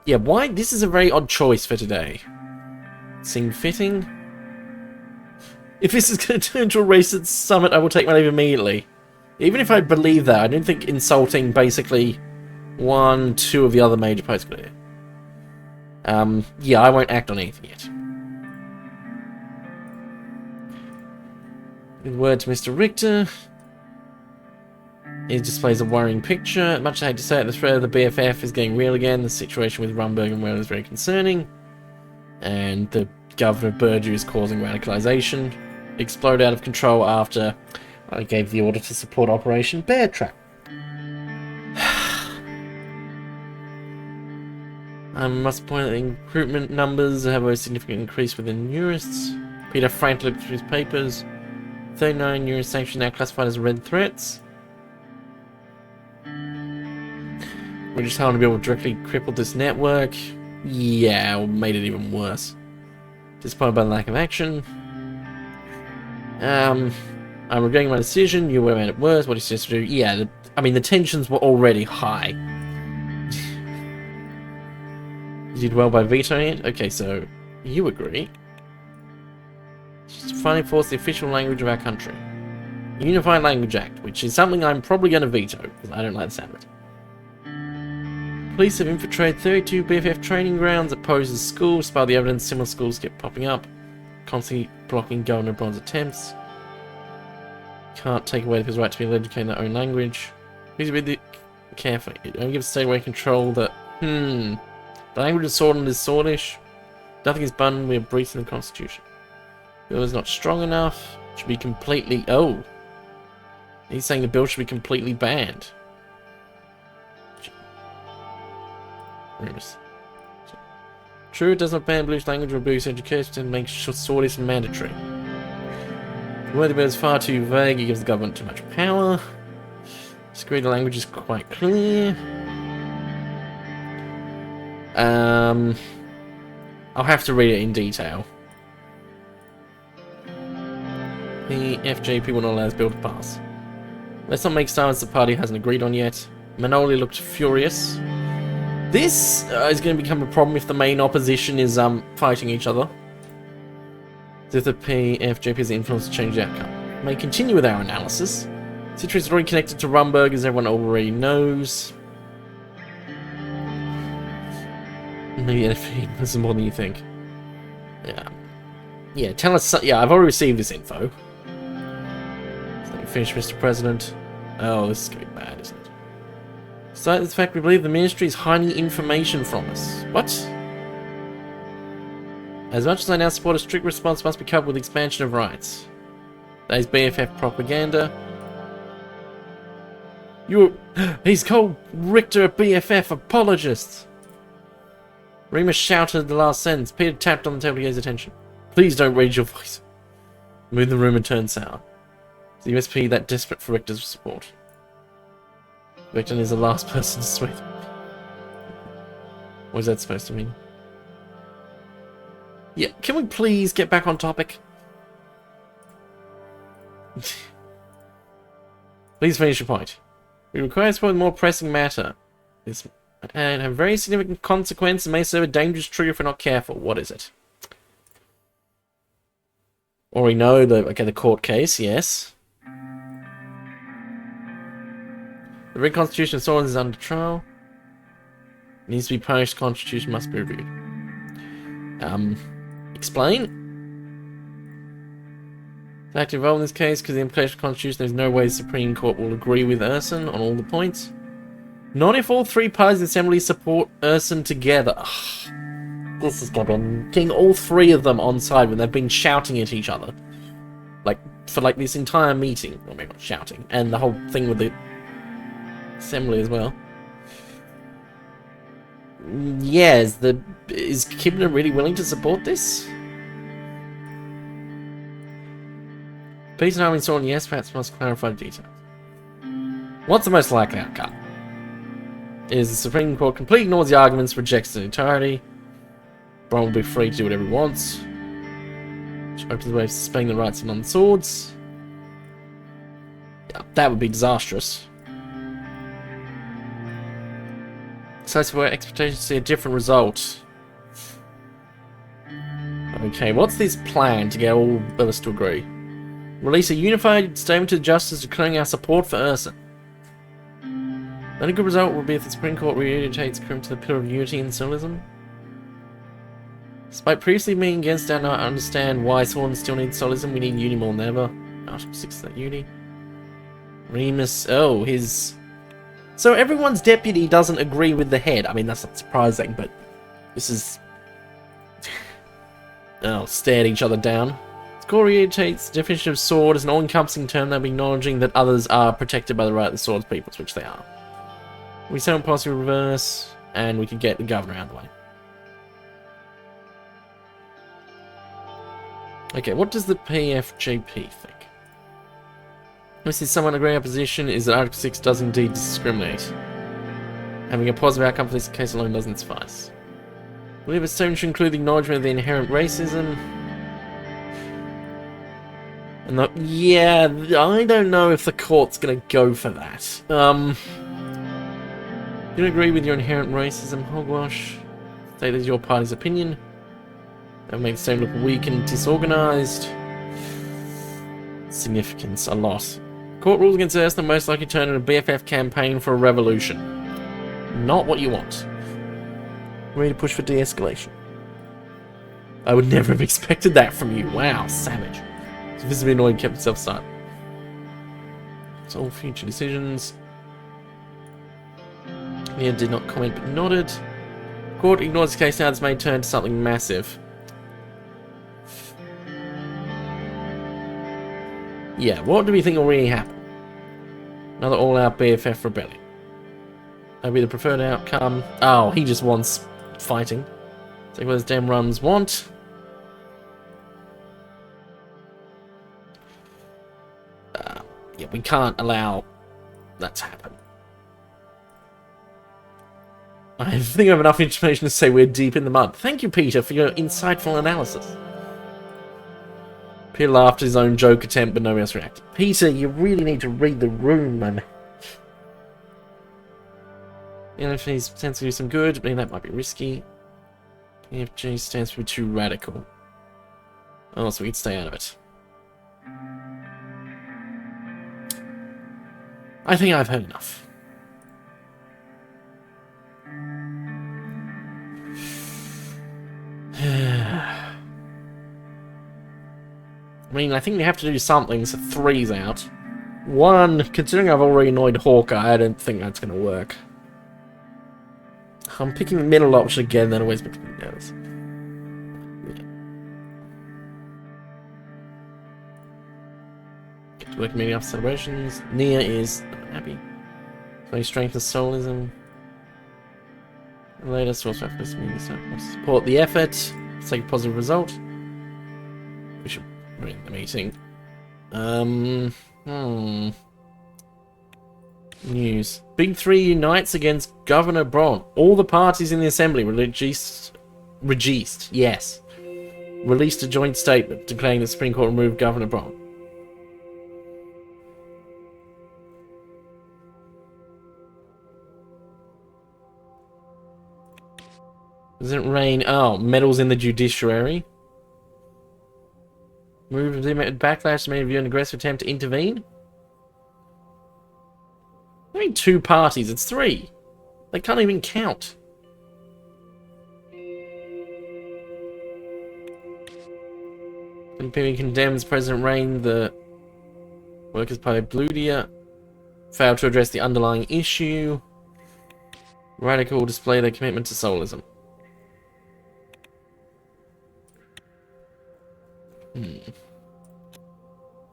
Yeah, why? This is a very odd choice for today. Seem fitting? If this is going to turn into a racist summit, I will take my leave immediately. Even if I believe that, I don't think insulting basically 1, 2 of the other major posts could do. Yeah, I won't act on anything yet. Good word to Mr. Richter. He displays a worrying picture. Much as I hate to say it, the threat of the BFF is getting real again. The situation with Rumberg and Well is very concerning. And the Governor of Burju is causing radicalization. Explode out of control after I gave the order to support Operation Bear Trap. I must point out that recruitment numbers have a significant increase within Neurists. Peter frankly looked through his papers. 39 Neurist sanctions now classified as red threats. We're just hoping to be able to directly cripple this network. Yeah, or made it even worse. Disappointed by the lack of action. I'm regretting my decision. You would have made it worse. What do you suggest to do? Yeah, I mean, the tensions were already high. You did well by vetoing it? Okay, so you agree. Just to finally force the official language of our country. Unified Language Act, which is something I'm probably going to veto, because I don't like the sound of it. Police have infiltrated 32 BFF training grounds, opposes schools, despite the evidence similar schools keep popping up, constantly blocking Governor Bond's attempts. Can't take away his right to be educated in their own language. Please read it carefully. It only gives state away control that, the language of Sword is Swordish. Nothing is banned, we are breaching the Constitution. The bill is not strong enough. It should be completely... Oh! He's saying the bill should be completely banned. Rumors. True, it does not ban Bluish language or abuse education and makes Swordish mandatory. The word of the bill is far too vague, it gives the government too much power. Disagree, the language is quite clear. I'll have to read it in detail. The FJP will not allow this bill to pass. Let's not make silence the party hasn't agreed on yet. Manoli looked furious. This is going to become a problem if the main opposition is fighting each other. If the PFJP has the influence to change the outcome. May continue with our analysis. Situation is already connected to Rumberg, as everyone already knows. Maybe anything. This is more than you think. Yeah. Yeah, tell us... Yeah, I've already received this info. So let me finish, Mr. President. Oh, this is going to be bad, isn't it? Despite the fact we believe the Ministry is hiding information from us. What? As much as I now support a strict response must be coupled with expansion of rights. That is BFF propaganda. He's called Richter a BFF apologist. Remus shouted the last sentence. Peter tapped on the table to get his attention. Please don't raise your voice. Move the room and turn sour. Is the USP that desperate for Richter's support? Richter is the last person to sway them. What is that supposed to mean? Yeah, can we please get back on topic? Please finish your point. We require support with more pressing matter. This and have very significant consequences and may serve a dangerous trigger if we're not careful. What is it? Or we know the court case, yes. The reconstitution of Swords is under trial. It needs to be punished. Constitution must be reviewed. Explain? The fact involved in this case, because the implication of the Constitution, there's no way the Supreme Court will agree with Urson on all the points. Not if all three parties in the Assembly support Urson together. Ugh. This is going to be getting all three of them on side when they've been shouting at each other. For this entire meeting. Well, maybe not shouting. And the whole thing with the Assembly as well. Yes, is Kibner really willing to support this? Peace and harmony sworn, yes, perhaps must clarify the details. What's the most likely outcome? Is the Supreme Court completely ignores the arguments, rejects the entirety. Brian will be free to do whatever he wants. Which opens the way of suspending the rights of non-swords. Yeah, that would be disastrous. So for expectations to see a different result. Okay, what's this plan to get all of us to agree? Release a unified statement to the justice declaring our support for Urson. The only good result will be if the Supreme Court reunites Krim to the pillar of unity and symbolism. Despite previously being against our not understand why Sworn still needs symbolism, we need unity more than ever. Article 6 of that unity. Remus, oh, his... So everyone's deputy doesn't agree with the head. I mean, that's not surprising, but this is... Oh, stared each other down. The court reiterates the definition of sword as an all-encompassing term that acknowledging that others are protected by the right of the swords peoples, which they are. We set on policy reverse, and we can get the governor out of the way. Okay, what does the PFJP think? This is someone agreeing our position is that Article 6 does indeed discriminate. Having a positive outcome for this case alone doesn't suffice. We believe a statement should include the acknowledgement of the inherent racism. And yeah, I don't know if the court's gonna go for that. You agree with your inherent racism, hogwash. Say that is your party's opinion. That makes the state look weak and disorganized. Significance, a lot. Court rules against us, the most likely turn in a BFF campaign for a revolution. Not what you want. Ready to push for de-escalation. I would never have expected that from you. Wow, savage. He's visibly annoyed and kept himself silent. It's all future decisions. Nia did not comment but nodded. Court ignores the case now. This may turn to something massive. Yeah, what do we think will really happen? Another all-out BFF rebellion. That'd be the preferred outcome. Oh, he just wants fighting. Take what those damn runs want. Yeah, we can't allow that to happen. I think I have enough information to say we're deep in the mud. Thank you, Peter, for your insightful analysis. Peter laughed at his own joke attempt, but nobody else reacted. Peter, you really need to read the room, man. ENFG stands to do some good, but that might be risky. ENFG stands to be too radical. Oh, so we can stay out of it. I think I've heard enough. I mean, I think we have to do something, so 3's out. 1, considering I've already annoyed Hawkeye, I don't think that's going to work. I'm picking the middle option again, that always makes me nervous. Get to work meeting after celebrations. Nia is happy. So strength of soulism. Later, source reference meeting support the effort. Let's take a positive result. We should read the meeting. News. Big 3 unites against Governor Braun. All the parties in the assembly released a joint statement declaring the Supreme Court removed Governor Braun. Doesn't rain. Oh, medals in the judiciary. Move backlash may view an aggressive attempt to intervene. I mean 2 parties, it's 3. They can't even count. NPV condemns President Rain, the Workers' Party Bludia. Failed to address the underlying issue. Radical display their commitment to soulism.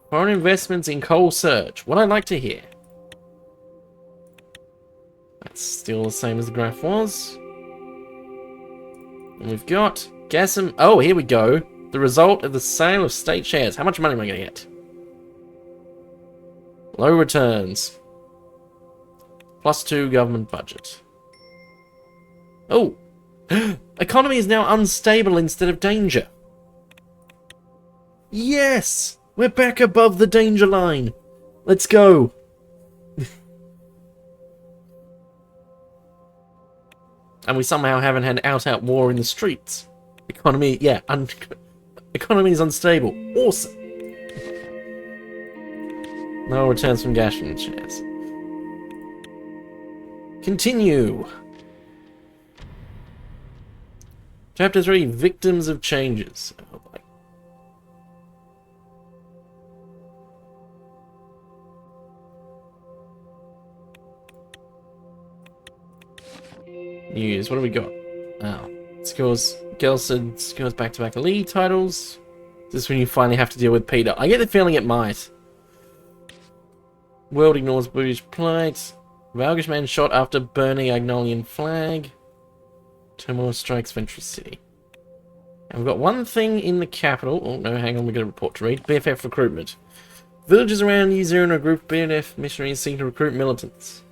Foreign investments in coal surge. What I'd like to hear. That's still the same as the graph was. And we've got gas and... Oh, here we go. The result of the sale of state shares. How much money am I going to get? Low returns. +2 government budget. Oh! Economy is now unstable instead of danger. Yes! We're back above the danger line. Let's go. And we somehow haven't had out-out war in the streets. Economy, yeah, economy is unstable. Awesome. No returns from gas and shares. Continue. Chapter 3, Victims of Changes. Oh, boy. News, what do we got? Oh, scores. Gelson scores back-to-back league titles. This is when you finally have to deal with Peter. I get the feeling it might. World ignores British plight. Valgish man shot after burning Agnolian flag. Turmoil strikes Ventry City. And we've got one thing in the capital. Oh no, hang on, we've got a report to read. BFF recruitment. Villages around New Zealand are a group of BFF missionaries seeking to recruit militants.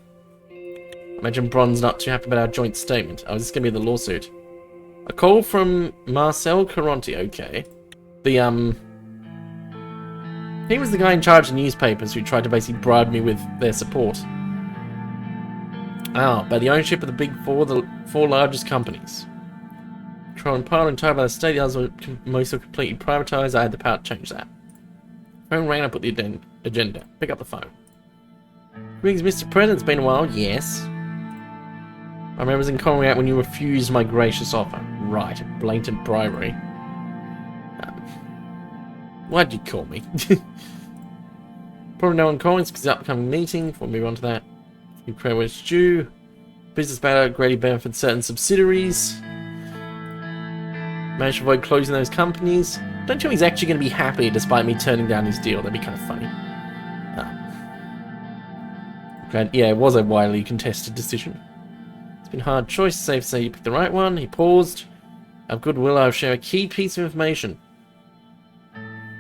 Imagine Bron's not too happy about our joint statement. Oh, is this going to be the lawsuit? A call from Marcel Caronti. Okay. The, He was the guy in charge of newspapers who tried to basically bribe me with their support. By the ownership of the big four, the four largest companies. Controlled in part entirely by the state, the others were mostly completely privatized. I had the power to change that. Phone rang up with the agenda. Pick up the phone. Greetings, Mr. President. It's been a while. Yes. I remember in calling out when you refused my gracious offer. Right, blatant bribery. Why'd you call me? Probably no one calling because the upcoming meeting. We'll move on to that. You credit where it's due. Business matter greatly benefits certain subsidiaries. Managed to avoid closing those companies. Don't you know he's actually going to be happy despite me turning down his deal? That'd be kind of funny. Yeah, it was a widely contested decision. It's been a hard choice. Safe to say you picked the right one. He paused. Of goodwill, I'll share a key piece of information.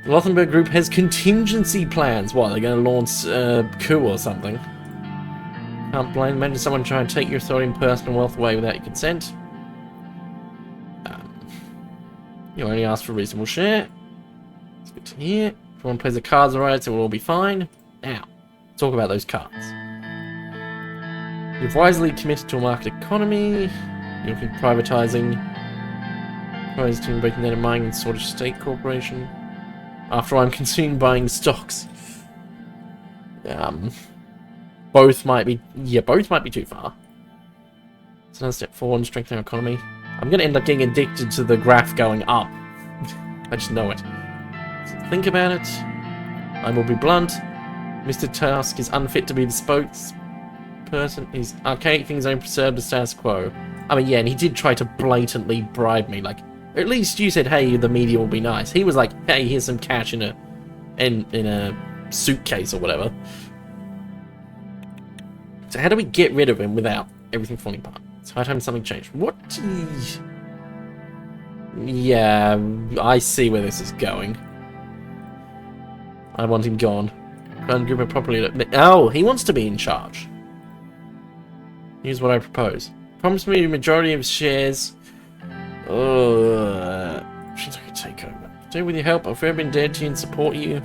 The Lothenberg Group has contingency plans. What, they're going to launch a coup or something? Can't blame. Imagine someone trying to take your authority and personal wealth away without your consent. You only asked for a reasonable share. It's good to hear. If everyone plays the cards right, it will all be fine. Now, talk about those cards. You've wisely committed to a market economy. You're looking at privatizing. Privatizing, breaking down a mining and sort of state corporation. After all, I'm consumed buying stocks. Both might be too far. It's another step forward in strengthening our economy. I'm going to end up getting addicted to the graph going up. I just know it. So think about it. I will be blunt. Mr. Tusk is unfit to be the spokesperson. His archaic things don't preserve the status quo. I mean, yeah, and he did try to blatantly bribe me. Like, at least you said, hey, the media will be nice. He was like, hey, here's some cash in a suitcase or whatever. So how do we get rid of him without everything falling apart? It's high time something changed. What? Yeah, I see where this is going. I want him gone. Run group properly. Oh, he wants to be in charge. Here's what I propose. Promise me a majority of shares. Should I take over? Do with your help. I've ever been dead to you and support you.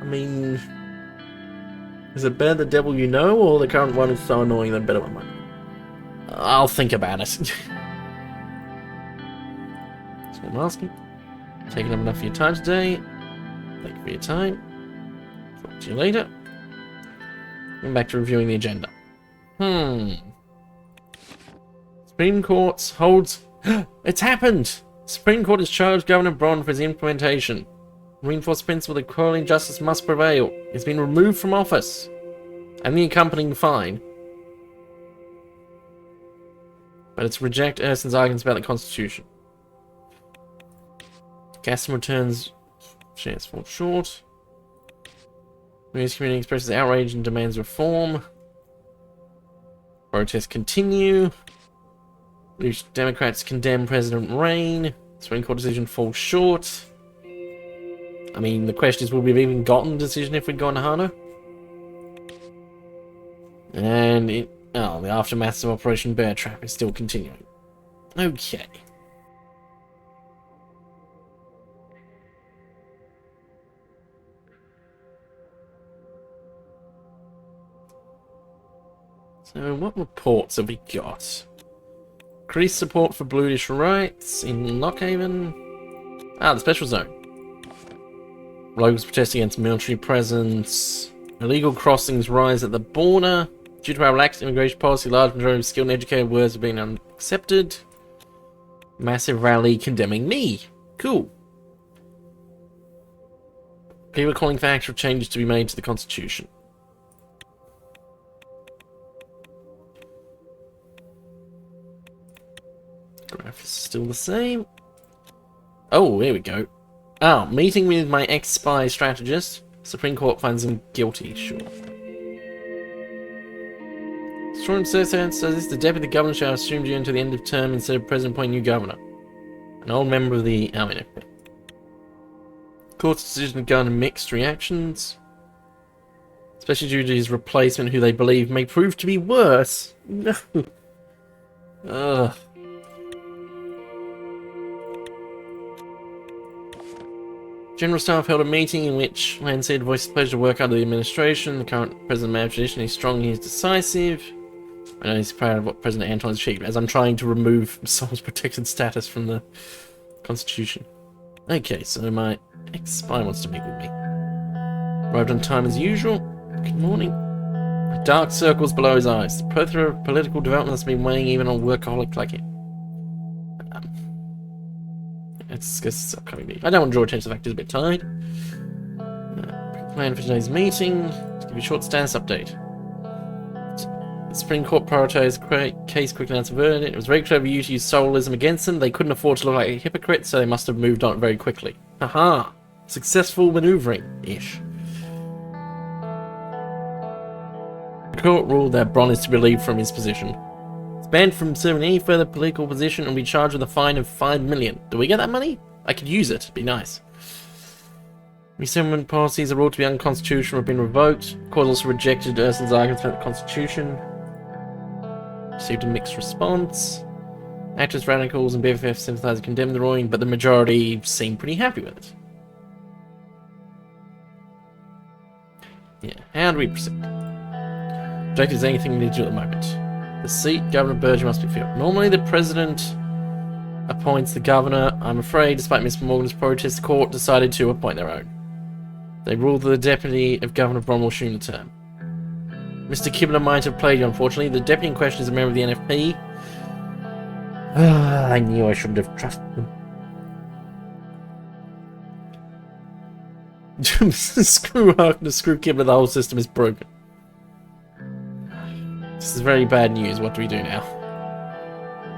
I mean, is it better the devil you know, or the current one is so annoying that better one might? I'll think about it. That's what I'm asking. Taking up enough of your time today. Thank you for your time. Talk to you later. I'm back to reviewing the agenda. Supreme Court holds... It's happened! Supreme Court has charged Governor Braun for his implementation. Reinforced principle that equality and justice must prevail. He's been removed from office. And the accompanying fine. But it's reject Urson's arguments about the Constitution. Gaston returns... Shares fall short. The news community expresses outrage and demands reform. Protests continue. Loose Democrats condemn President Rain. Supreme Court decision falls short. I mean, the question is, would we have even gotten a decision if we'd gone to Hano? And the aftermath of Operation Bear Trap is still continuing. Okay. So, what reports have we got? Increased support for Bluish rights in Lockhaven. The Special Zone. Locals protest against military presence. Illegal crossings rise at the border. Due to our lax immigration policy, large majority of skilled and educated workers have been unaccepted. Massive rally condemning me. Cool. People are calling for actual changes to be made to the Constitution. Graph is still the same. Oh, here we go. Meeting with my ex-spy strategist. Supreme Court finds him guilty, sure. Strong Suzerain says this: the deputy governor shall assume you until the end of term instead of president appointing new governor. An old member of the army. Court's decision garnered mixed reactions, especially due to his replacement, who they believe may prove to be worse. No. Ugh. General Staff held a meeting in which Lancet voiced his pleasure to work under the administration. The current President may have traditionally strong, he is decisive. I know he's proud of what President Anton has achieved, as I'm trying to remove someone's protected status from the Constitution. Okay, so my ex-spy wants to meet with me. Arrived on time as usual. Good morning. Dark circles below his eyes. The plethora of political development has been weighing even on a workaholic like him. It's upcoming meeting. I don't want to draw attention to the fact he's a bit tired. Plan for today's meeting. To give you a short status update. The Supreme Court prioritized the case quickly announced a verdict. It was very clever of you to use soloism against them. They couldn't afford to look like a hypocrite, so they must have moved on very quickly. Haha! Successful maneuvering-ish. The court ruled that Bron is to be relieved from his position. He's banned from serving any further political position and will be charged with a fine of 5 million. Do we get that money? I could use it. It'd be nice. Resettlement policies are ruled to be unconstitutional have been revoked. The court also rejected Ursula's arguments about the Constitution. Received a mixed response. Activists, radicals, and BFF sympathizers condemned the ruling, but the majority seemed pretty happy with it. Yeah, how do we proceed? Objective is anything we need to do at the moment. The seat, Governor Berger must be filled. Normally the President appoints the Governor. I'm afraid, despite Mr. Morgan's protest, the court decided to appoint their own. They ruled that the Deputy of Governor Bron will assume the term. Mr. Kibler might have played you, unfortunately. The Deputy in question is a member of the NFP. I knew I shouldn't have trusted them. Screw Harkness, screw Kibler, the whole system is broken. This is very bad news. What do we do now?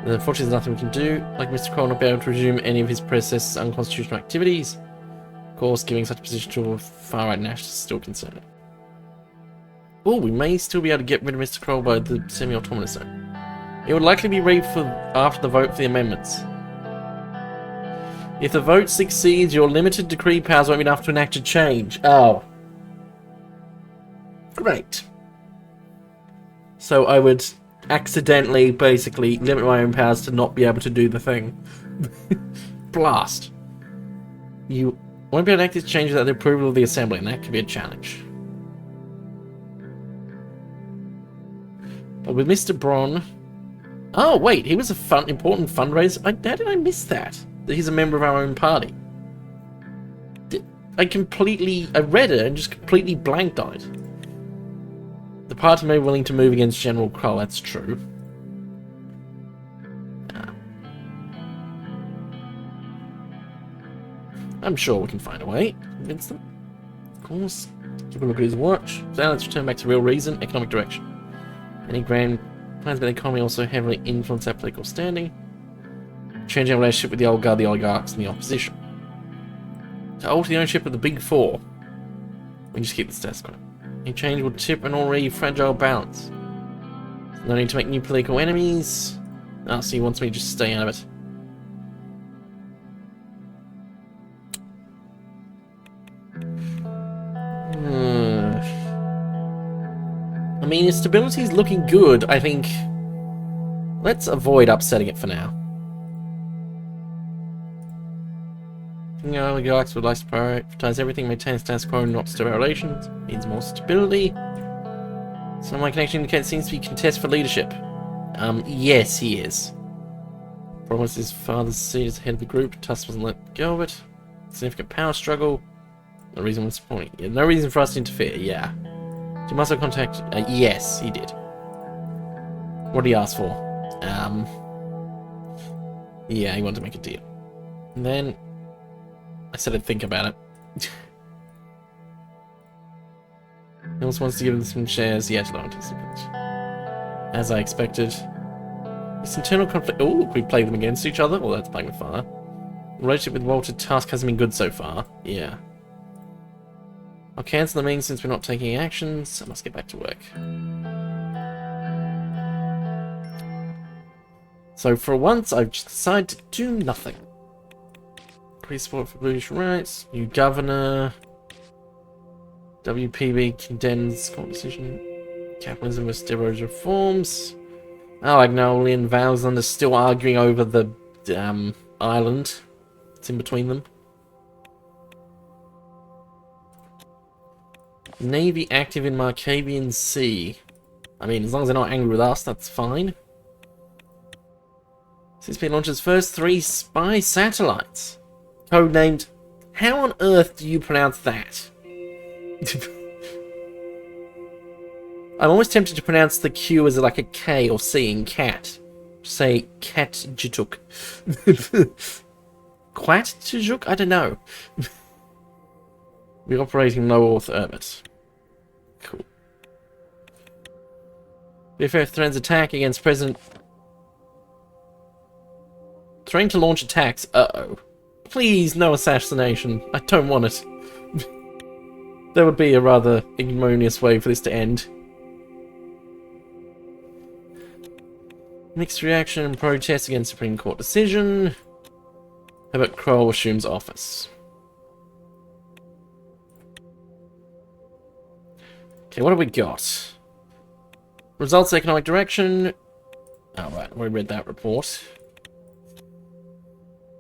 Unfortunately, there's nothing we can do. Like Mr. Kroll not be able to resume any of his predecessor's unconstitutional activities. Of course, giving such a position to a far-right nationalist is still concerning. Oh, we may still be able to get rid of Mr. Kroll by the semi-autonomous zone. It would likely be ready after the vote for the amendments. If the vote succeeds, your limited decree powers won't be enough to enact a change. Oh. Great. So I would accidentally, basically, limit my own powers to not be able to do the thing. Blast. You won't be able to enact this change without the approval of the Assembly, and that could be a challenge. But with Mr. Bron... Oh, wait, he was a important fundraiser? How did I miss that? That he's a member of our own party. I read it and just completely blanked on it. The party may be willing to move against General Kroll, that's true. I'm sure we can find a way to convince them. Of course. Keep a look at his watch. So now let's return back to real reason, economic direction. Any grand plans about the economy also heavily influence our political standing. Change our relationship with the old guard, the oligarchs, and the opposition. To alter the ownership of the Big Four, we just keep the status quo. Any change will tip an already fragile balance. No need to make new political enemies. Ah, so he wants me to just stay out of it. I mean, his stability is looking good, I think. Let's avoid upsetting it for now. The oligarchs would like to prioritize everything, maintain status quo, and not disturb our relations. Needs more stability. So my connection indicates seems to be contest for leadership. Yes, he is. Promised his father's seat as head of the group. Tusk wasn't let go of it. Significant power struggle. No reason was disappointing. Yeah, no reason for us to interfere. Yeah. You must have contact. Yes, he did. What did he ask for? Yeah, he wanted to make a deal. And then I said I'd think about it. He also wants to give them some shares. Yeah, to low anticipate. As I expected. This internal conflict. Oh, we play them against each other. Well, that's playing with fire. The relationship with Walter Tusk hasn't been good so far. Yeah. I'll cancel the meeting since we're not taking actions. I must get back to work. So for once, I've just decided to do nothing. Increase support for British rights. New governor. WPB condemns court decision. Capitalism with steroids reforms. Oh, Agnoli and Valsland are still arguing over the island. It's in between them. Navy active in Markavian Sea. I mean, as long as they're not angry with us, that's fine. CSP launches first 3 spy satellites. Codenamed... How on earth do you pronounce that? I'm always tempted to pronounce the Q as like a K or C in cat. Say cat jituk. Quat jituk? I don't know. We're operating low Earth orbit. Cool. BFF threatens attack against President... Threatening to launch attacks. Uh-oh. Please, no assassination. I don't want it. That would be a rather ignominious way for this to end. Mixed reaction and protest against Supreme Court decision. Herbert Kroll assumes office. Okay, what have we got? Results economic direction. Oh, right, we read that report.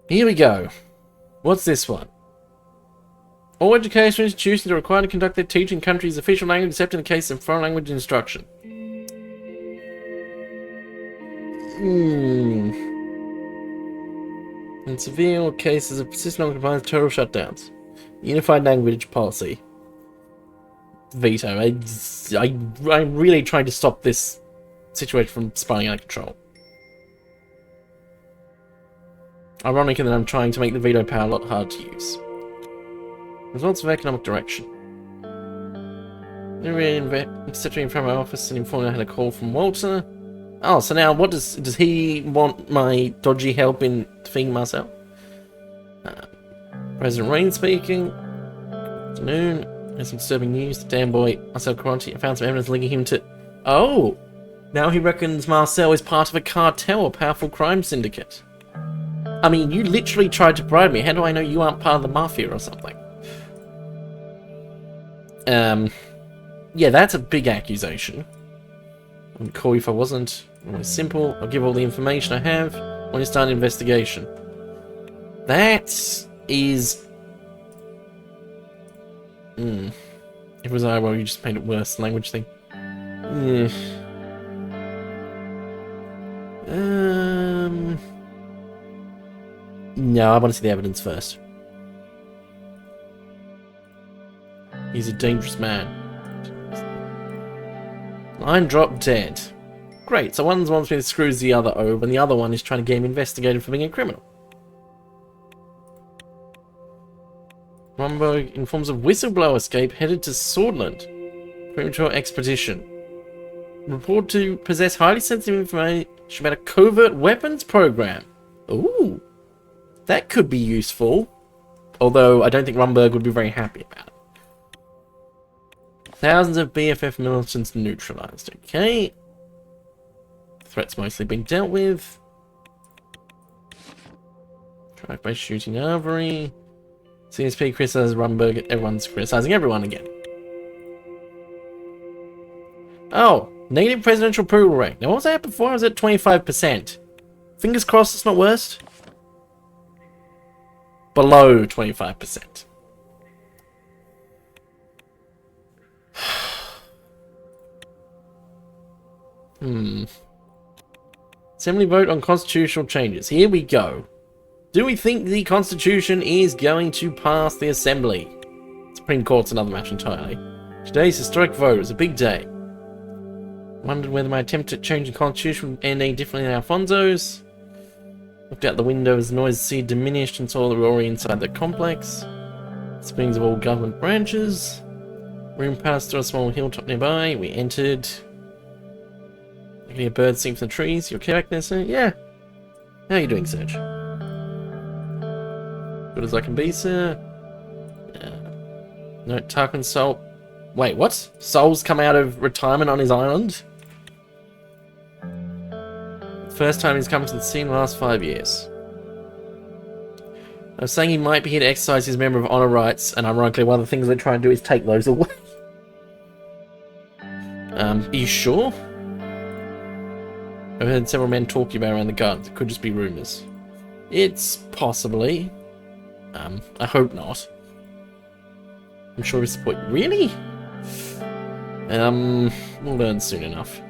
Here we go. What's this one? All educational institutions are required to conduct their teaching in country's official language except in the case of foreign language instruction. In severe cases of persistent non-compliance, total shutdowns. Unified language policy. Veto. I'm really trying to stop this situation from spiraling out of control. Ironically, that I'm trying to make the veto power a lot harder to use. Results of economic direction. Secretary in front of my office and informed I had a call from Walter. Oh, so now what does he want my dodgy help in defeating Marcel? President Rain speaking. Afternoon. There's some disturbing news. The damn boy Marcel Caronti found some evidence linking him to... Oh! Now he reckons Marcel is part of a cartel or powerful crime syndicate. I mean, you literally tried to bribe me. How do I know you aren't part of the mafia or something? Yeah, that's a big accusation. I would call you if I wasn't. Always simple. I'll give all the information I have when you start an investigation. That is... If it was I, well, you just made it worse. Language thing. Yeah. No, I want to see the evidence first. He's a dangerous man. Line dropped dead. Great, so one wants me to screw the other over, and the other one is trying to get him investigated for being a criminal. Rumbo informs of whistleblower escape headed to Swordland. Premature expedition. Report to possess highly sensitive information about a covert weapons program. Ooh. That could be useful. Although I don't think Rumberg would be very happy about it. Thousands of BFF militants neutralized. Okay. Threats mostly being dealt with. Drive-by shooting armory. CSP criticizes Rumberg. Everyone's criticizing everyone again. Oh, negative presidential approval rate. Now, what was that before? I was at 25%. Fingers crossed it's not worse. Below 25%. Assembly vote on constitutional changes. Here we go. Do we think the Constitution is going to pass the Assembly? Supreme Court's another match entirely. Today's historic vote is a big day. Wondered whether my attempt at changing the Constitution would end any differently than Alfonso's. Looked out the window as the noise seemed diminished and saw the roaring inside the complex. Springs of all government branches. Room passed through a small hilltop nearby. We entered. I can hear birds sing from the trees. You okay back there, sir? Yeah. How are you doing, Serge? Good as I can be, sir. No, Tarquin Soul. Wait, what? Soul's come out of retirement on his island? First time he's come to the scene in the last 5 years. I was saying he might be here to exercise his Member of Honor rights, and ironically one of the things they try and do is take those away. Are you sure? I've heard several men talking about around the gardens. It could just be rumours. It's possibly. I hope not. I'm sure we support. Really? We'll learn soon enough.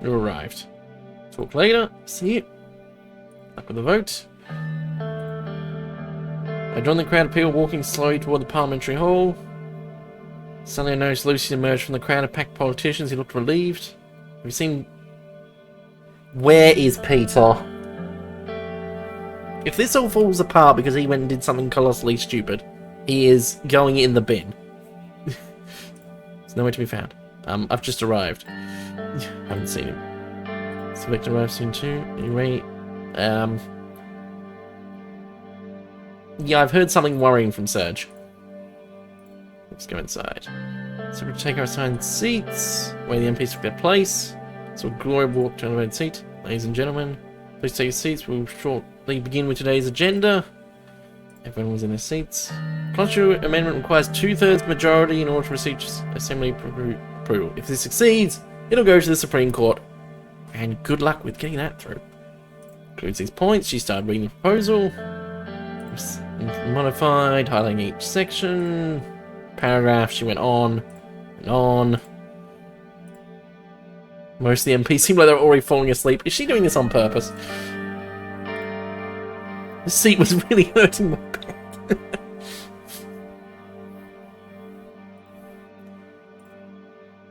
You arrived. Talk later. See you. Luck with the vote. I joined the crowd of people walking slowly toward the parliamentary hall. Suddenly I noticed Lucy emerge from the crowd of packed politicians. He looked relieved. Have you seen... Where is Peter? If this all falls apart because he went and did something colossally stupid, he is going in the bin. There's nowhere to be found. I've just arrived. Haven't seen him. Select arrive soon too. Anyway, yeah, I've heard something worrying from Serge. Let's go inside. So we'll take our assigned seats, where the MPs took their place. So Glory walked to an elevated seat. Ladies and gentlemen, please take your seats. We'll shortly begin with today's agenda. Everyone was in their seats. Constitutional amendment requires 2/3 majority in order to receive Assembly approval. If this succeeds, it'll go to the Supreme Court. And good luck with getting that through. Includes these points. She started reading the proposal. Modified, highlighting each section. Paragraph, she went on and on. Most of the MPs seem like they're already falling asleep. Is she doing this on purpose? The seat was really hurting my back.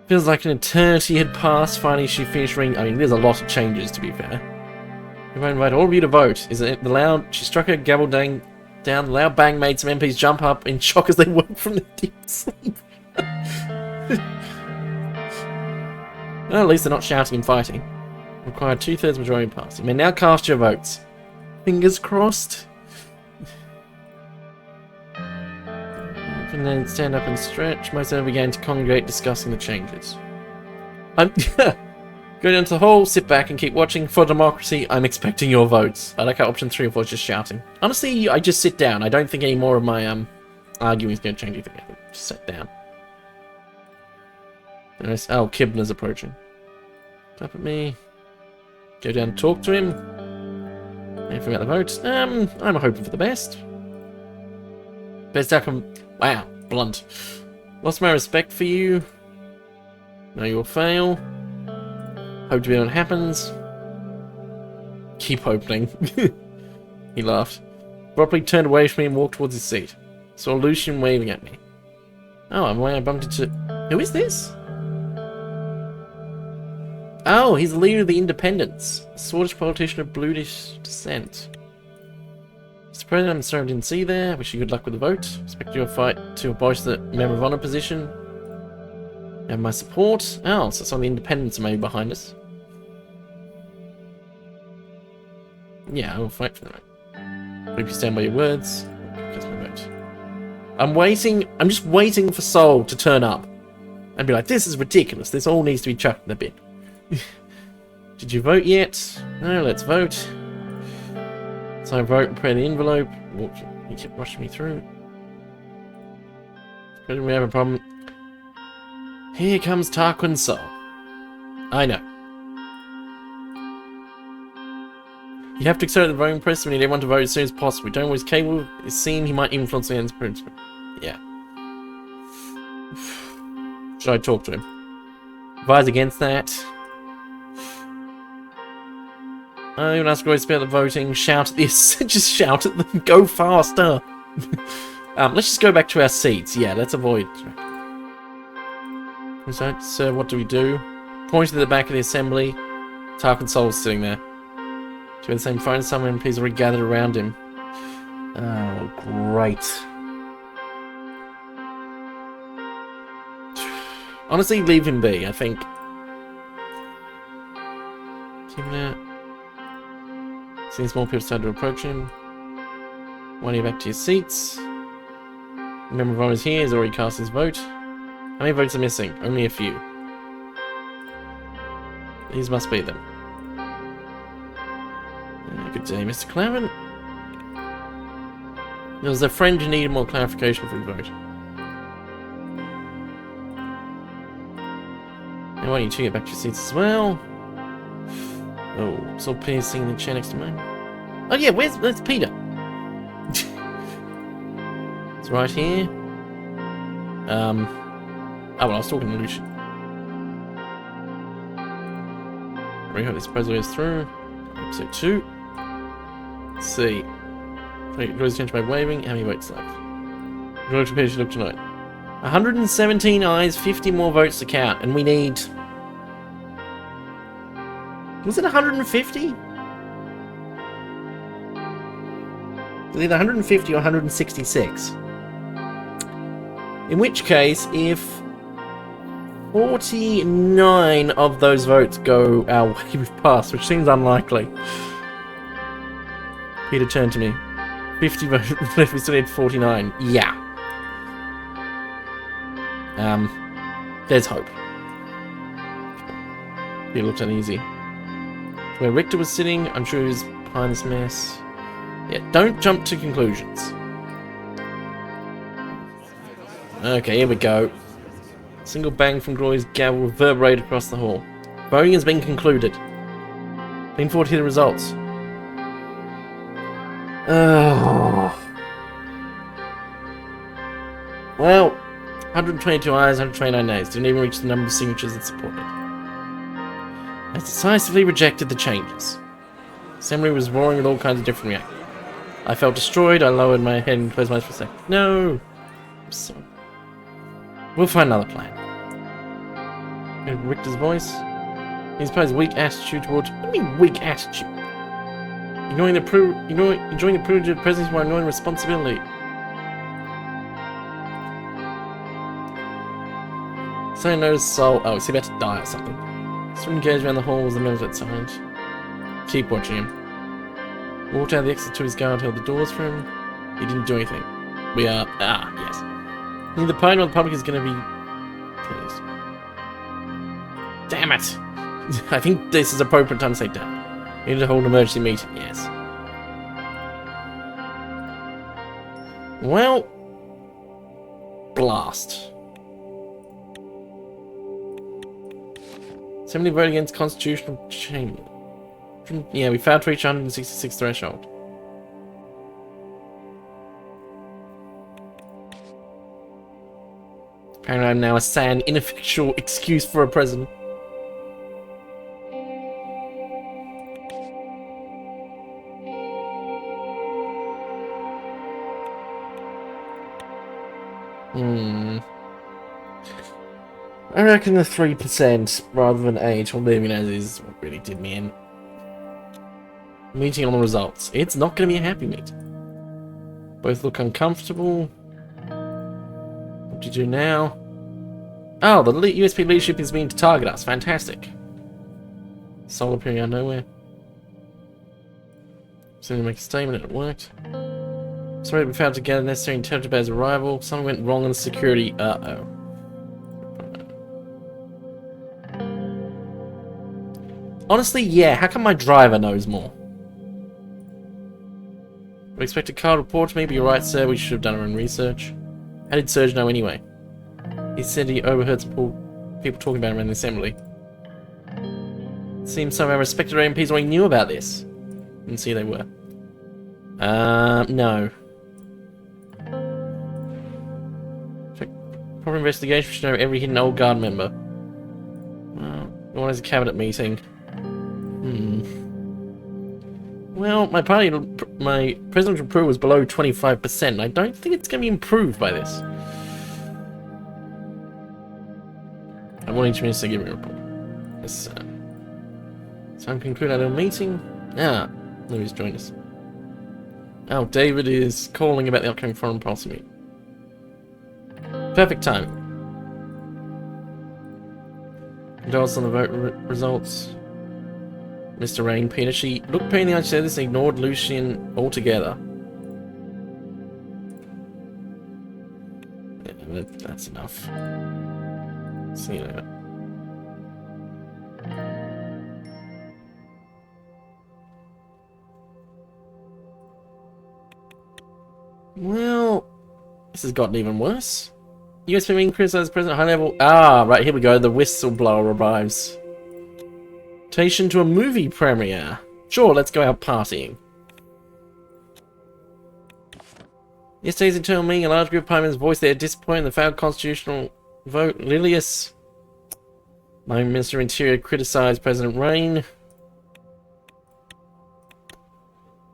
Feels like an eternity had passed. Finally, she finished reading. I mean, there's a lot of changes, to be fair. If I invite all of you to vote, is it the loud? She struck her gavel down. The loud bang made some MPs jump up in shock as they woke from their deep sleep. Well, at least they're not shouting and fighting. Required 2/3 majority pass. You may now cast your votes. Fingers crossed. And then stand up and stretch. Most of them began to congregate, discussing the changes. I'm go down to the hall, sit back and keep watching. For democracy, I'm expecting your votes. I like how option 3 or 4 is just shouting. Honestly, I just sit down. I don't think any more of my arguing is going to change anything. I think just sit down. Nice. Oh, Kibner's approaching. Tap at me. Go down and talk to him. Anything about the vote? I'm hoping for the best. Best outcome. Wow, blunt. Lost my respect for you. Know you'll fail. Hope to be what happens. Keep hoping. He laughed. Abruptly turned away from me and walked towards his seat. Saw Lucian waving at me. Oh, I bumped into... Who is this? Oh, he's the leader of the Independents. A Swedish politician of Bluish descent. Mr. President, I'm sorry I didn't see you there. Wish you good luck with the vote. Expect your fight to abolish the Member of Honor position. You have my support. Oh, so some of the Independents are maybe behind us. Yeah, I will fight for them. Hope you stand by your words. Cast my vote. I'm just waiting for Sol to turn up. And be like, this is ridiculous. This all needs to be chucked in the bin. Did you vote yet? No, let's vote. So I vote and prepare the envelope. You kept rushing me through. We have a problem. Here comes Tarquin Sol. I know. You have to accelerate the voting process. We need everyone to vote as soon as possible. We don't always capable. It seems he might influence the end's principle. Yeah. Should I talk to him? Advise against that. Anyone ask always about the voting? Shout at this. Just shout at them. Go faster. Let's just go back to our seats. Yeah, let's avoid. Sir, what do we do? Pointing to the back of the assembly. Tarquin Sol is sitting there. To the same phone, some MPs already gathered around him. Oh, great. Honestly, leave him be, I think. Keeping it. Seeing more people start to approach him. Why don't you back to your seats? Member of Honor's here, has already cast his vote. How many votes are missing? Only a few. These must be them. Good day, Mr. Clavin. There was a friend who needed more clarification for his vote. And why don't you two get back to your seats as well? Oh, saw Peter singing in the chair next to mine. Oh yeah, where's Peter? It's right here. Oh, well, I was talking to Lucian. We hope this proposal goes through. Episode 2. Let's see. Draws attention by waving. How many votes left? George appears to look tonight. 117 ayes, 50 more votes to count, and we need... Was it 150? It was either 150 or 166. In which case, if 49 of those votes go our way, we've passed, which seems unlikely. Peter turned to me. 50 votes left, we still need 49. Yeah. There's hope. He looked uneasy. Where Richter was sitting, I'm sure he was behind this mess. Yeah, don't jump to conclusions. Okay, here we go. Single bang from Glory's gavel reverberated across the hall. Voting has been concluded. Looking forward to hear the results. Well, 122 ayes, 129 nays. Didn't even reach the number of signatures that supported. I decisively rejected the changes. The assembly was roaring with all kinds of different reactions. I felt destroyed. I lowered my head and closed my eyes for a second. No! I'm sorry. We'll find another plan. Richter's voice. He supposed weak attitude towards... What do you mean, weak attitude? Enjoying the privilege of presence while ignoring responsibility. So I noticed Soul... Oh, is he about to die or something? Someone engaged around the hall was the members at silent. Keep watching him. Walked out of the exit to his guard, held the doors for him. He didn't do anything. We are... Ah, yes. Neither the party nor the public is going to be pleased. Damn it! I think this is appropriate time to say damn. We need to hold an emergency meeting, yes. Well... Blast. Somebody voted against constitutional change. Yeah, we failed to reach 166 threshold. Apparently I'm now a sad, ineffectual excuse for a president. I reckon the 3% rather than 8, or leaving as is, what really did me in. Meeting on the results. It's not going to be a happy meeting. Both look uncomfortable. What do you do now? Oh, the USP leadership is being to target us. Fantastic. Soul appearing out of nowhere. Someone make a statement and it worked. Sorry, we failed to gather necessary intelligence about his arrival. Something went wrong in the security. Uh-oh. Honestly, yeah, how come my driver knows more? We expect a card report to me, but you're right, sir, we should have done our own research. How did Serge know anyway? He said he overheard some people talking about him in the assembly. It seems some of our respected MPs already knew about this. Didn't see they were. No. Proper investigation should know every hidden old guard member. Well, no one has a cabinet meeting. Well, my presidential approval was below 25%. I don't think it's going to be improved by this. I want each minister to give me a report. Yes, sir. Time to conclude our little meeting. Ah, Louis joined us. Oh, David is calling about the upcoming foreign policy meeting. Perfect time. Condolences on the vote results. Mr. Rain, Peter, she looked Peter in the eye, said this, and ignored Lucian altogether. Yeah, that's enough. See you later. Well, this has gotten even worse. US being criticized President high level. Ah, right, here we go. The whistleblower arrives. Invitation to a movie premiere. Sure, let's go out partying. Yesterday's internal meeting, a large group of parliamenters voiced their disappointment in the failed constitutional vote. Lilius, my Minister of Interior, criticised President Rain.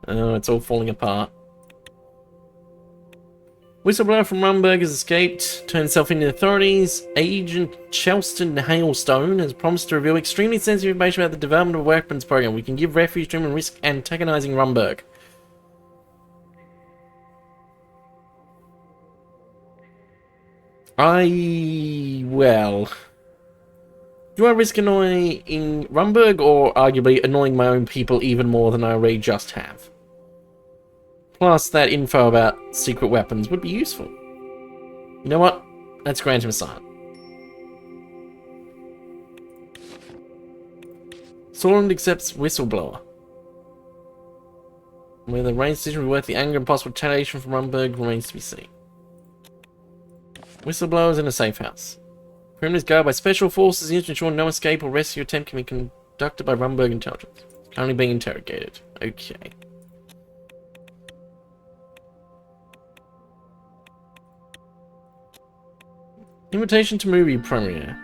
Oh, it's all falling apart. Whistleblower from Rumberg has escaped, turned himself into the authorities. Agent Chelston Hailstone has promised to reveal extremely sensitive information about the development of a weapons program. We can give refuge to him and risk antagonizing Rumberg. Well... Do I risk annoying Rumberg, or arguably annoying my own people even more than I already just have? Plus, that info about secret weapons would be useful. You know what? Let's grant him asylum. Sorland accepts whistleblower. Whether Rain's decision will be worth the anger and possible retaliation from Rumberg remains to be seen. Whistleblowers in a safe house. Perimeters guarded by special forces used to ensure no escape or rescue attempt can be conducted by Rumberg intelligence. Currently being interrogated. Okay. Invitation to movie premiere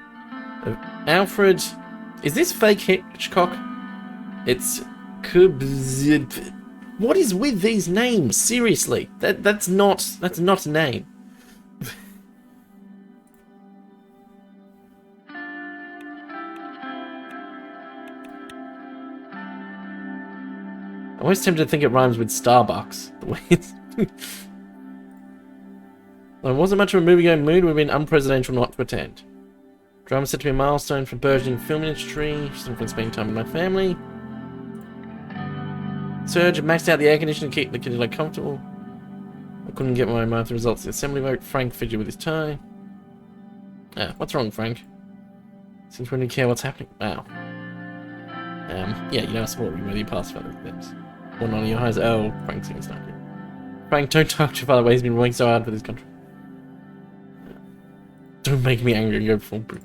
of Alfred. Is this fake Hitchcock? It's What is with these names? Seriously, that's not a name. I'm always tempted to think it rhymes with Starbucks. The way it's Though it wasn't much of a movie-going mood, it would have been unpresidential not to attend. Drama said to be a milestone for burgeoning film industry, something spending time with my family. Surge maxed out the air conditioning to keep the kids like comfortable. I couldn't get my mind the results of the assembly vote. Frank fidgeted with his tie. What's wrong, Frank? Seems we don't care what's happening. Wow. Yeah, you know, it's more whether you pass for those things. One on your eyes. Oh, Frank seems like it. Frank, don't talk to your father. He's been working so hard for this country. Don't make me angry and go full brute.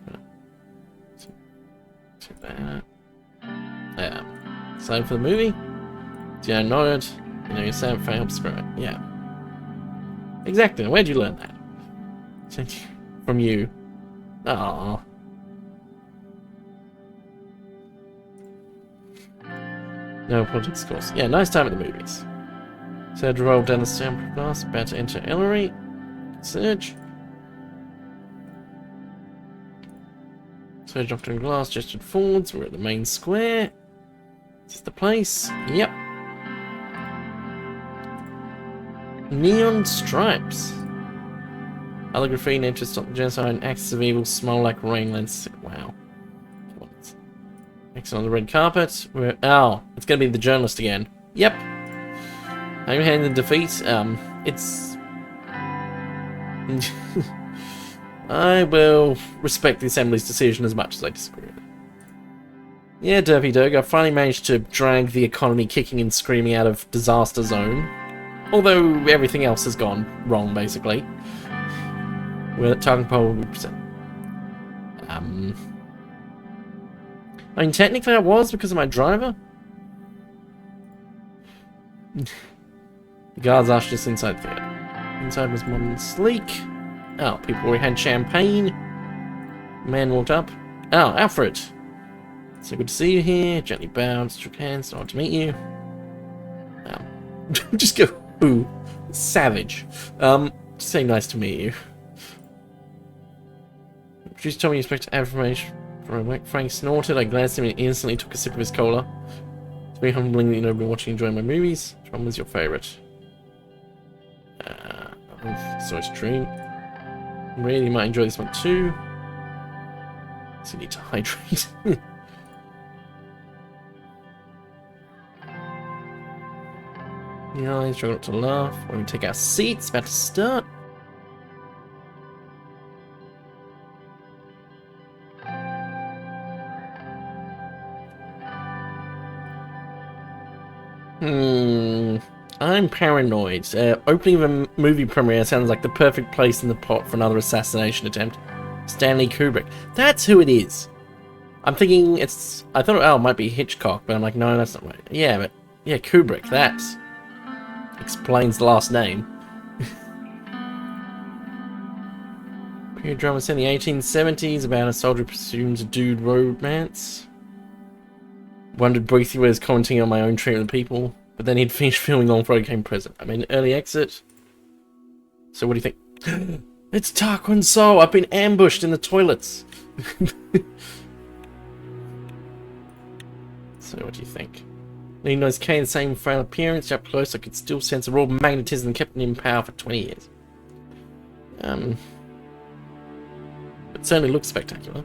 Excited for the movie? Yeah, nodded. You know, you're saying for help screw it. Yeah. Exactly. Where'd you learn that? From you. Aww. No politics, of course. Yeah, nice time at the movies. Serge rolled down the soundproof glass, about to enter Ellery. Serge. Serge knocked on glass, gestured forwards. We're at the main square. Is this the place? Yep. Neon stripes. Other graffiti named to stop the genocide and acts of evil smell like rain. Wow. Next on the red carpet. Oh, it's gonna be the journalist again. Yep. I'm handing the defeat. It's. I will respect the Assembly's decision as much as I disagree with it. Yeah, Derpy Doug, I finally managed to drag the economy kicking and screaming out of disaster zone. Although everything else has gone wrong, basically. We're at target poll percent. I mean, technically I was because of my driver. The guards ushered us inside the theatre. Inside was modern and sleek. Oh, people already had champagne. Man walked up. Oh, Alfred. So good to see you here. Gently bowed, shook hands, nice to meet you. Just go, ooh, savage. Just say nice to meet you. Just told me you expect information from a Frank snorted. I glanced at him and instantly took a sip of his cola. It's very humbling that you've been watching and enjoying my movies. Which one was your favourite? So it's true. Really might enjoy this one too. So you need to hydrate. Yeah, he's trying not to laugh. When we take our seats, about to start. I'm paranoid. Opening of a movie premiere sounds like the perfect place in the pot for another assassination attempt. Stanley Kubrick. That's who it is. I'm thinking it's... I thought, oh, it might be Hitchcock, but I'm like, no, that's not right. Yeah, but... Yeah, Kubrick. That explains the last name. Period drama set in the 1870s about a soldier pursuing a dude romance. Wondered briefly where I was commenting on my own treatment of people, but then he'd finished filming long before I became president. I mean, early exit. So what do you think? It's Tarquin Sol! I've been ambushed in the toilets! So what do you think? Even though it's Kane, the same frail appearance, up close I could still sense a raw magnetism that kept him in power for 20 years. It certainly looks spectacular.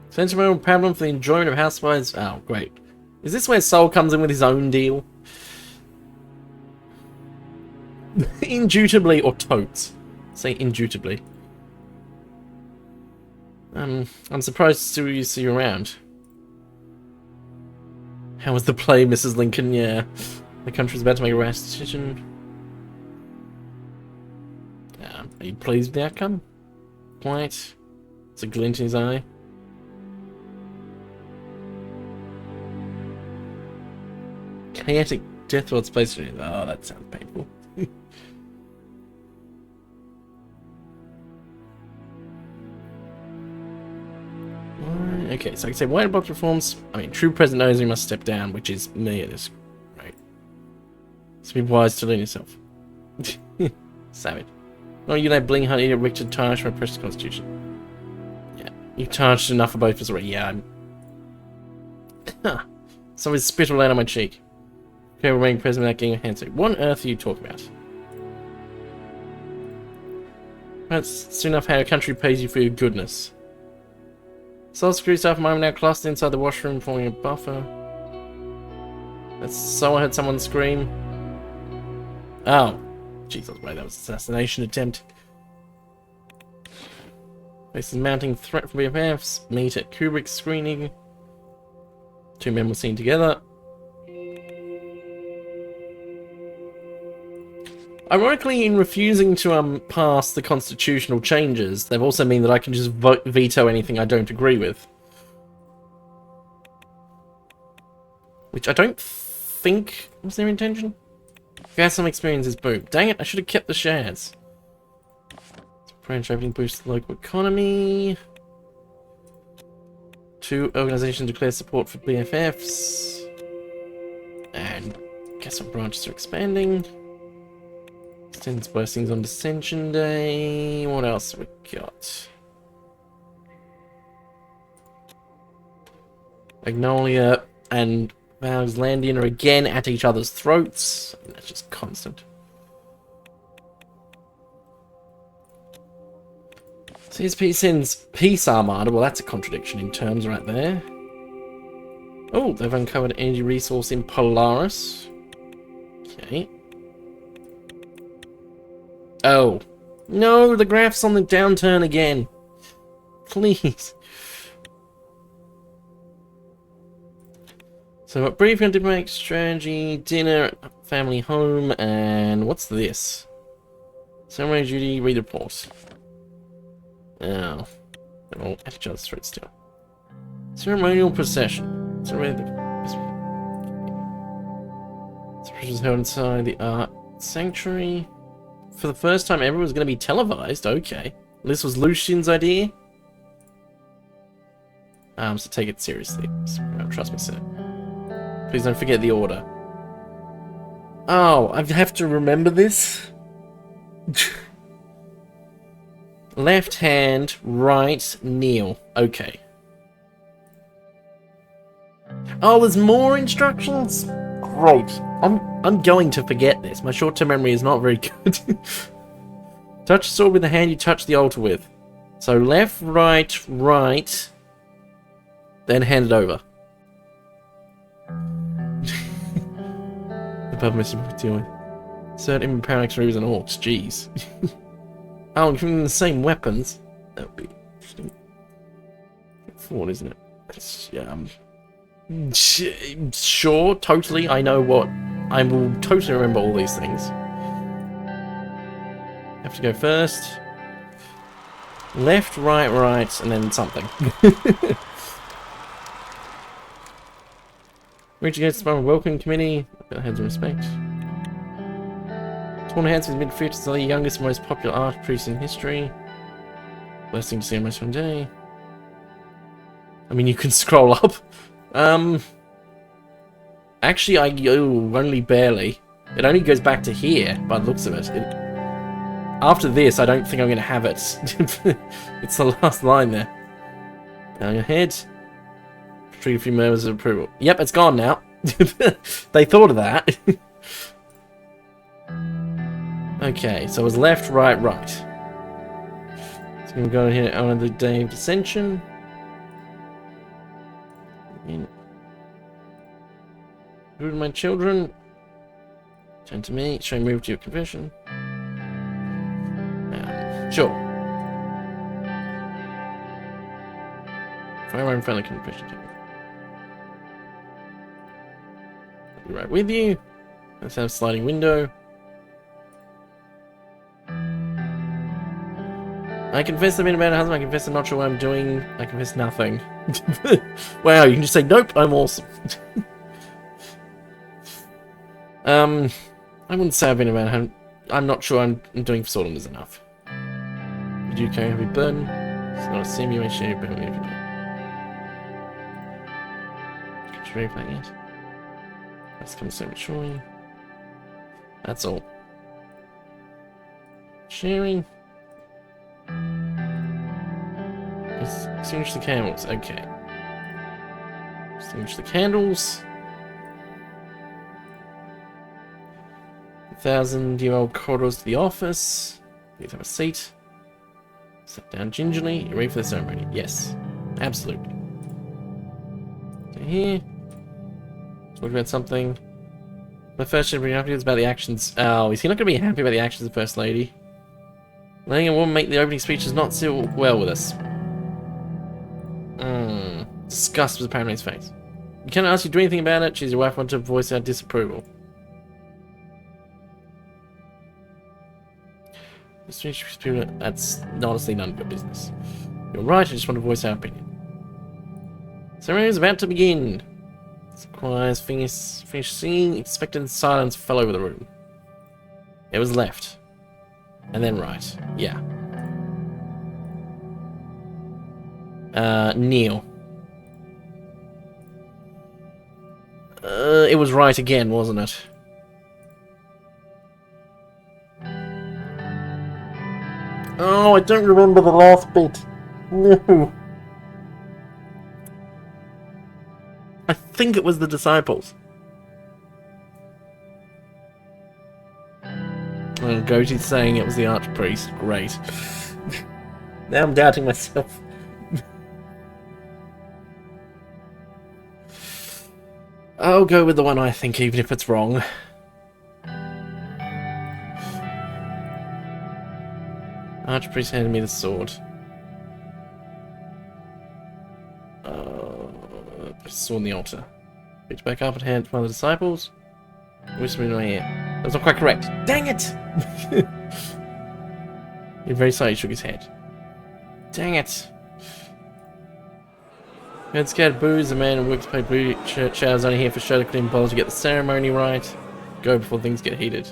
Sentimental problem for the enjoyment of housewives. Oh, great. Is this where Sol comes in with his own deal? Indubitably or totes? Say indubitably. I'm surprised to still see you around. How was the play, Mrs. Lincoln? Yeah. The country's about to make a rash decision. Are you pleased with the outcome? Quite. It's a glint in his eye. Chaotic death world space. Oh, that sounds painful. Okay, so I can say white box reforms. I mean, true president knows he must step down, which is me at this rate. So be wise to learn yourself. Savage. Oh, you know, bling honey, Richard tarnish my precious constitution. Yeah, you've tarnished enough of both of us already. Yeah, I'm. Somebody spit all out on my cheek. Okay, remaining president without getting a handshake. What on earth are you talking about? That's soon enough how a country pays you for your goodness. So screw stuff, I'm now clustered inside the washroom, forming a buffer. That's so I heard someone scream. Oh. Jesus, wait, that was an assassination attempt. Faces mounting threat from BFFs. Meet at Kubrick's screening. Two men were seen together. Ironically, in refusing to pass the constitutional changes, they've also mean that I can just veto anything I don't agree with. Which I don't think was their intention. If you have some experiences, boom. Dang it, I should have kept the shares. Branch opening boosts the local economy. 2 organizations declare support for BFFs. And guess what branches are expanding. Extends blessings on Dissension Day. What else have we got? Magnolia and Valslandian are again at each other's throats. That's just constant. CSP sends Peace Armada. Well, that's a contradiction in terms right there. Oh, they've uncovered energy resource in Polaris. Okay. Oh. No, the graph's on the downturn again. Please. So, a briefing on diplomatic strategy, dinner, family home, and what's this? Ceremony duty, read report. Oh. They're all at each other's throats still. Ceremonial procession. So, is held inside the art sanctuary. For the first time ever, it was going to be televised. Okay. This was Lucian's idea. So take it seriously. Trust me, sir. Please don't forget the order. Oh, I have to remember this? Left hand, right, kneel. Okay. Oh, there's more instructions? Great. I'm going to forget this. My short-term memory is not very good. Touch the sword with the hand you touch the altar with. So left, right, right. Then hand it over. The pub Mr. dealing. Insert in Parallax Reavers and Orcs. Jeez. Oh, giving them the same weapons. That would be interesting. Forward, isn't it? It's, sure, totally. I know what. I will totally remember all these things. Have to go first. Left, right, right, and then something. Reach against the welcome committee. Heads of respect. Torn Hands was mid-50s, the youngest and most popular art piece in history. Blessing to see you one day. I mean, you can scroll up. Actually, only barely. It only goes back to here, by the looks of it. After this, I don't think I'm going to have it. It's the last line there. Down your head. Trigger a few murmurs of approval. Yep, it's gone now. They thought of that. Okay, so it was left, right, right. So I'm going here on the day of dissension. Who are my children? Turn to me. Should I move to your confession? Sure. Fire in friendly confession. I'll be right with you. Let's have a sliding window. I confess I've been a bad husband. I confess I'm not sure what I'm doing. I confess nothing. Wow, you can just say, nope, I'm awesome. I wouldn't say I've been a bad husband. I'm not sure I'm doing for Sodom is enough. You do carry a heavy burden. It's not a simulation, but every day. Can't you read that yet? That's come so maturely. That's all. Sharing. Extinguish the candles. Okay. Extinguish the candles. 1,000-year-old corridors to the office. Please have a seat. Sit down gingerly. You're ready for the ceremony. Yes. Absolutely. So here. Talk about something. My first should be happy is about the actions. Oh, is he not going to be happy about the actions of the First Lady? Letting a woman make the opening speech does not sit well with us. Disgust was apparent in his face. You can't ask you to do anything about it. She's your wife, want to voice our disapproval. That's honestly none of your business. You're right, I just want to voice our opinion. Ceremony is about to begin. The choir's finished singing. Expectant silence fell over the room. It was left. And then right. Yeah. Kneel. It was right again, wasn't it? Oh, I don't remember the last bit. No. I think it was the disciples. Oh, Goaty's saying it was the archpriest. Great. Now I'm doubting myself. I'll go with the one I think, even if it's wrong. Archpriest handed me the sword. Sword on the altar. Picked back up and handed to one of the disciples. Whispering in my ear. That's not quite correct. Dang it! You're very sorry, he shook his head. Dang it! Heard scared boos, the man who works to pay church hours only here for show that couldn't bother to get the ceremony right. Go before things get heated.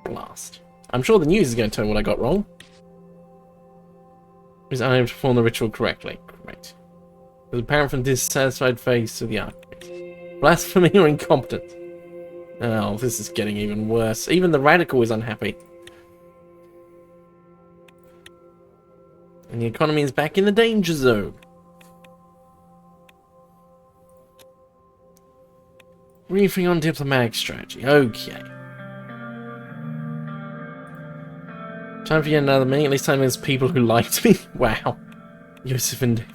Blast. I'm sure the news is going to tell me what I got wrong. He was unable to perform the ritual correctly. Great. It was apparent from the dissatisfied face of the archpriest. Blasphemy or incompetence? Oh, this is getting even worse. Even the radical is unhappy. And the economy is back in the danger zone. Briefing on diplomatic strategy. Okay. Time for yet another meeting. At least time there's people who liked me. Wow. Joseph and David.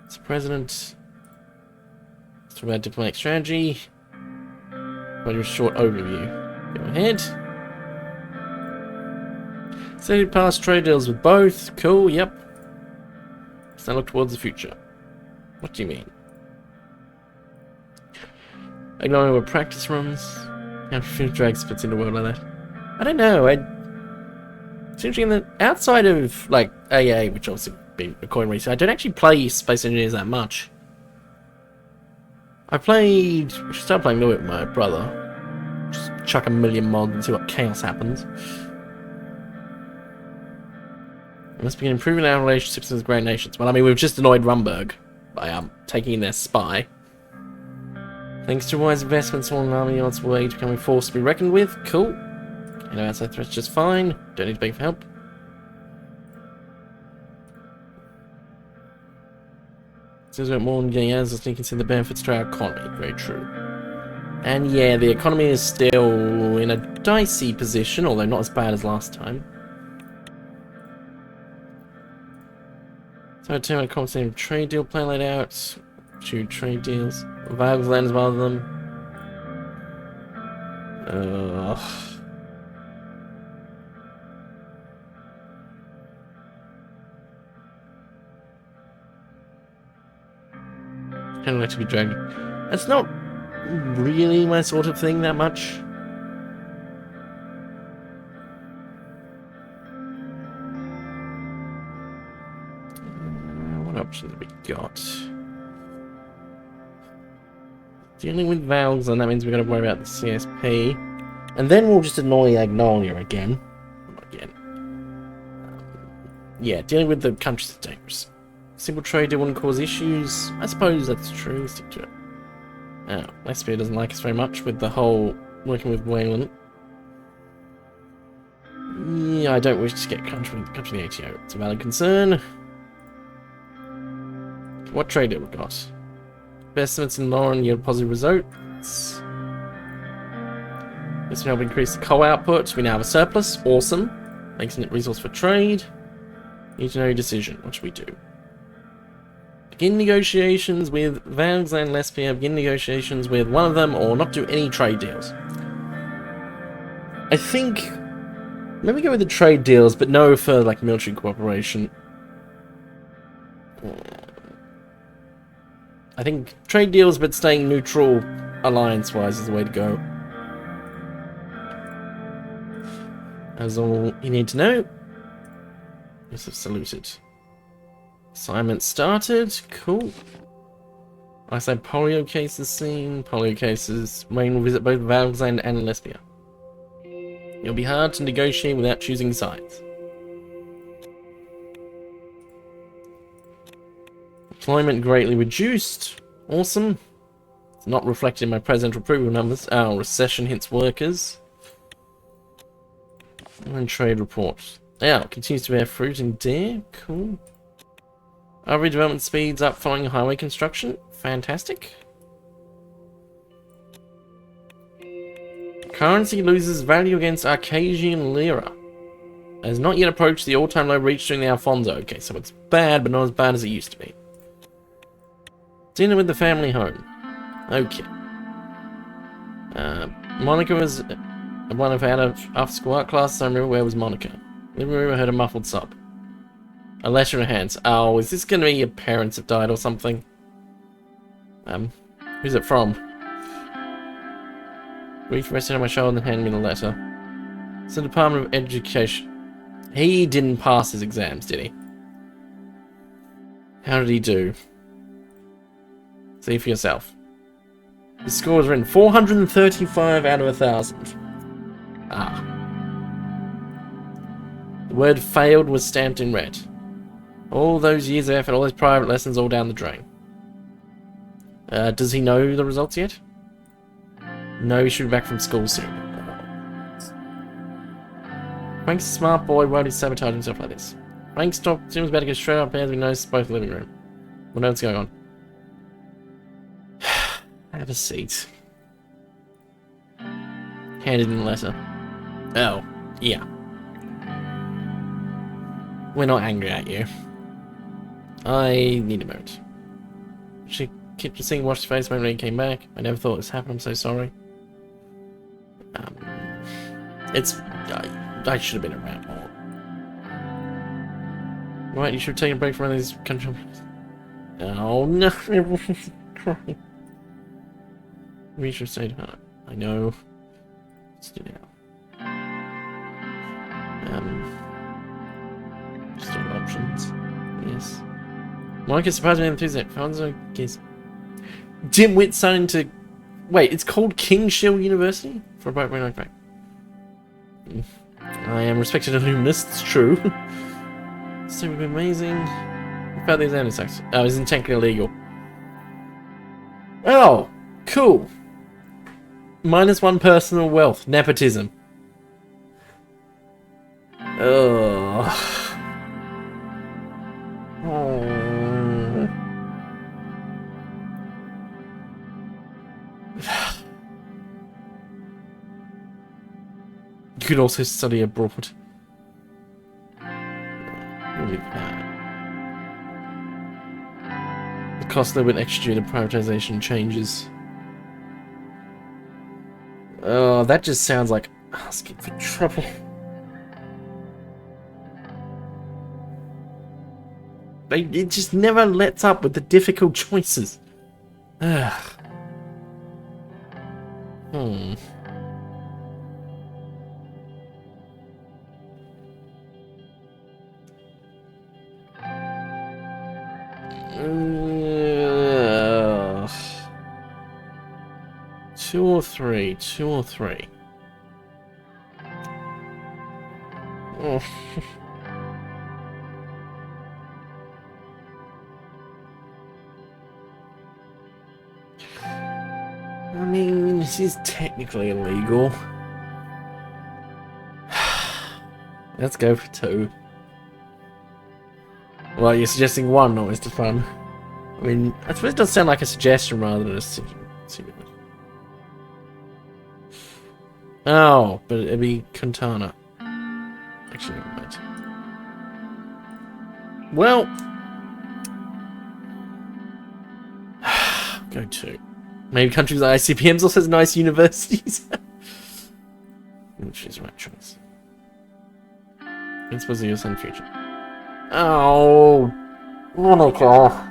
Mr. President. Let's talk about diplomatic strategy. I'll do a short overview. Go ahead. Stated past trade deals with both. Cool, yep. Let's now look towards the future. What do you mean? Ignoring what practice runs. How food drag splits into a world like that. I don't know. It's interesting that outside of like AA, which obviously been recording recently, I don't actually play Space Engineers that much. I should start playing a little bit with my brother. Just chuck a million mods and see what chaos happens. We must begin improving our relationships with great nations. Well, I mean, we've just annoyed Rumburg by taking their spy. Thanks to wise investments, all an army on its way to becoming a force to be reckoned with. Cool. You know, outside threats just fine. Don't need to beg for help. Seems like more than getting out, so you can see the benefits to our economy. Very true. And yeah, the economy is still in a dicey position, although not as bad as last time. So, a compensating trade deal plan laid out. 2 trade deals. Valve's land is one of them. Kind of like to be dragged. That's not really my sort of thing that much. What options have we got? Dealing with Valves, and that means we've got to worry about the CSP. And then we'll just annoy Agnolia again. Yeah, dealing with the countries is dangerous. Simple trade deal wouldn't cause issues. I suppose that's true. Stick to it. Oh, Lesbia doesn't like us very much with the whole working with Wayland. Yeah, I don't wish to get country in the ATO. It's a valid concern. What trade deal we got? Investments in Lauren yield positive results. This will help increase the coal output. We now have a surplus. Awesome. Makes a resource for trade. Need to know your decision. What should we do? Begin negotiations with Valves and Lesbia. Begin negotiations with one of them, or not do any trade deals. I think maybe go with the trade deals, but no further like military cooperation. I think trade deals, but staying neutral alliance-wise is the way to go. That's all you need to know. Yes, I've saluted. Assignment started. Cool. I say polio cases seen. Polio cases. Wayne will visit both Valves and Lesbia. It'll be hard to negotiate without choosing sides. Employment greatly reduced. Awesome. It's not reflected in my presidential approval numbers. Oh, recession hits workers. And trade report. Yeah, continues to bear fruit in Deer. Cool. Our redevelopment speeds up following highway construction. Fantastic. Currency loses value against Arcasian lira. Has not yet approached the all-time low reached during the Alfonso. Okay, so it's bad, but not as bad as it used to be. Dinner with the family home. Okay. Monica was one of our after-school art classes. I remember where was Monica. Living room, I heard a muffled sob. A letter in her hands. Oh, is this going to be your parents have died or something? Who's it from? Grief rested on my shoulder and handed me the letter. It's the Department of Education. He didn't pass his exams, did he? How did he do? See for yourself. His score was written 435 out of 1,000. Ah. The word failed was stamped in red. All those years of effort, all those private lessons, all down the drain. Does he know the results yet? No, he should be back from school soon. Frank's a smart boy. Why would he sabotage himself like this? Frank stopped. Jim's about to go straight upstairs. We noticed both in the living room. We'll know what's going on. Have a seat. Handed in the letter. Oh, yeah. We're not angry at you. I need a moment. She kept just seeing washed his face when he came back. I never thought this happened. I'm so sorry. I should have been around more. Right, you should take a break from these countries. Oh no, everyone's crying. We should stay home. I know. Let's do now. Just all options. Yes. Monica surprised me enthusiastic. Fonzo kiss. Dimwit starting to. Wait, it's called Kingshill University? For a boat like that. I am respected alumnus, it's true. So would be amazing. What about these antisects? Oh, isn't technically illegal. Oh, cool. -1 personal wealth. Nepotism. Ugh. Oh. You could also study abroad. Really bad. The cost of living extra due to privatization changes. Oh, that just sounds like asking for trouble. It just never lets up with the difficult choices. Hmm. Two or three. Oh. I mean, this is technically illegal. Let's go for 2. Well, you're suggesting 1, not Mr. Fun. I mean, I suppose it does sound like a suggestion rather than a decision. Oh, but it'd be Quintana. Actually, right. Well, go 2. Maybe countries like ICPMs also has nice universities. Which is the right choice. It's supposed to be your son future. Oh, Monica. Oh.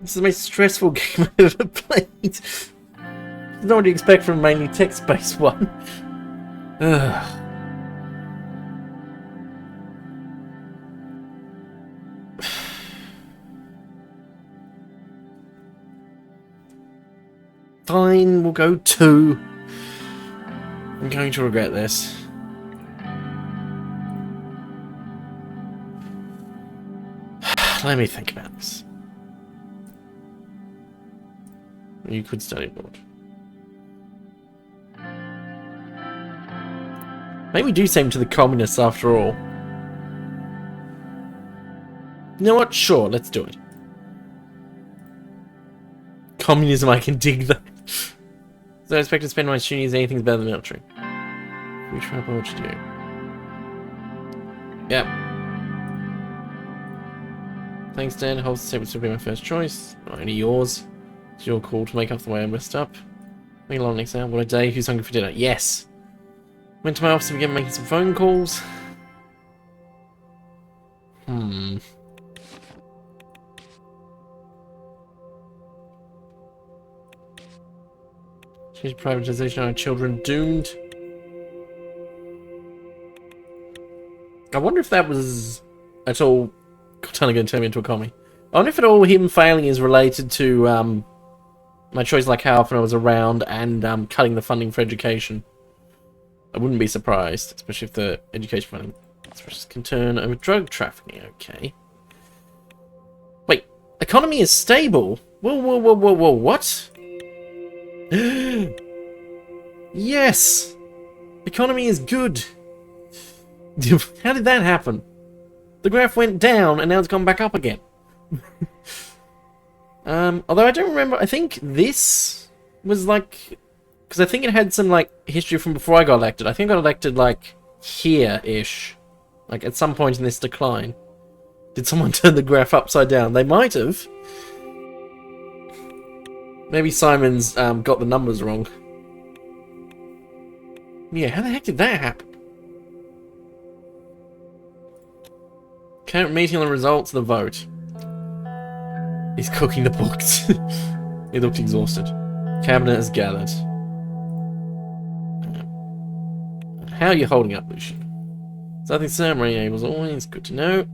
This is the most stressful game I've ever played. It's not what you expect from a mainly text-based one. Ugh. Fine, we'll go 2. I'm going to regret this. Let me think about this. You could study abroad. Maybe we do send to the communists after all. You know what? Sure, let's do it. Communism, I can dig that. So I expect to spend my students anything's better than the military. We try what to do. Yep. Thanks, Dan. Holds the table to be my first choice. Not only yours. It's your call to make up the way I messed up. Make a long exam. What a day. Who's hungry for dinner? Yes. Went to my office and began making some phone calls. Change privatization, our children doomed. I wonder if that was at all Cortana going to turn me into a commie. I wonder if at all him failing is related to my choice like how often I was around and cutting the funding for education. I wouldn't be surprised, especially if the education funding can turn over drug trafficking. Okay. Wait, economy is stable? Whoa, what? Yes! Economy is good. How did that happen? The graph went down and now it's gone back up again. Although I don't remember, I think this was like, because I think it had some like history from before I got elected. I think I got elected like here-ish, like at some point in this decline. Did someone turn the graph upside down? They might have. Maybe Simon's got the numbers wrong. Yeah, how the heck did that happen? Current meeting on the results of the vote. He's cooking the books. He looked exhausted. Cabinet has gathered. How are you holding up, Lucian? Something ceremony was always good to know.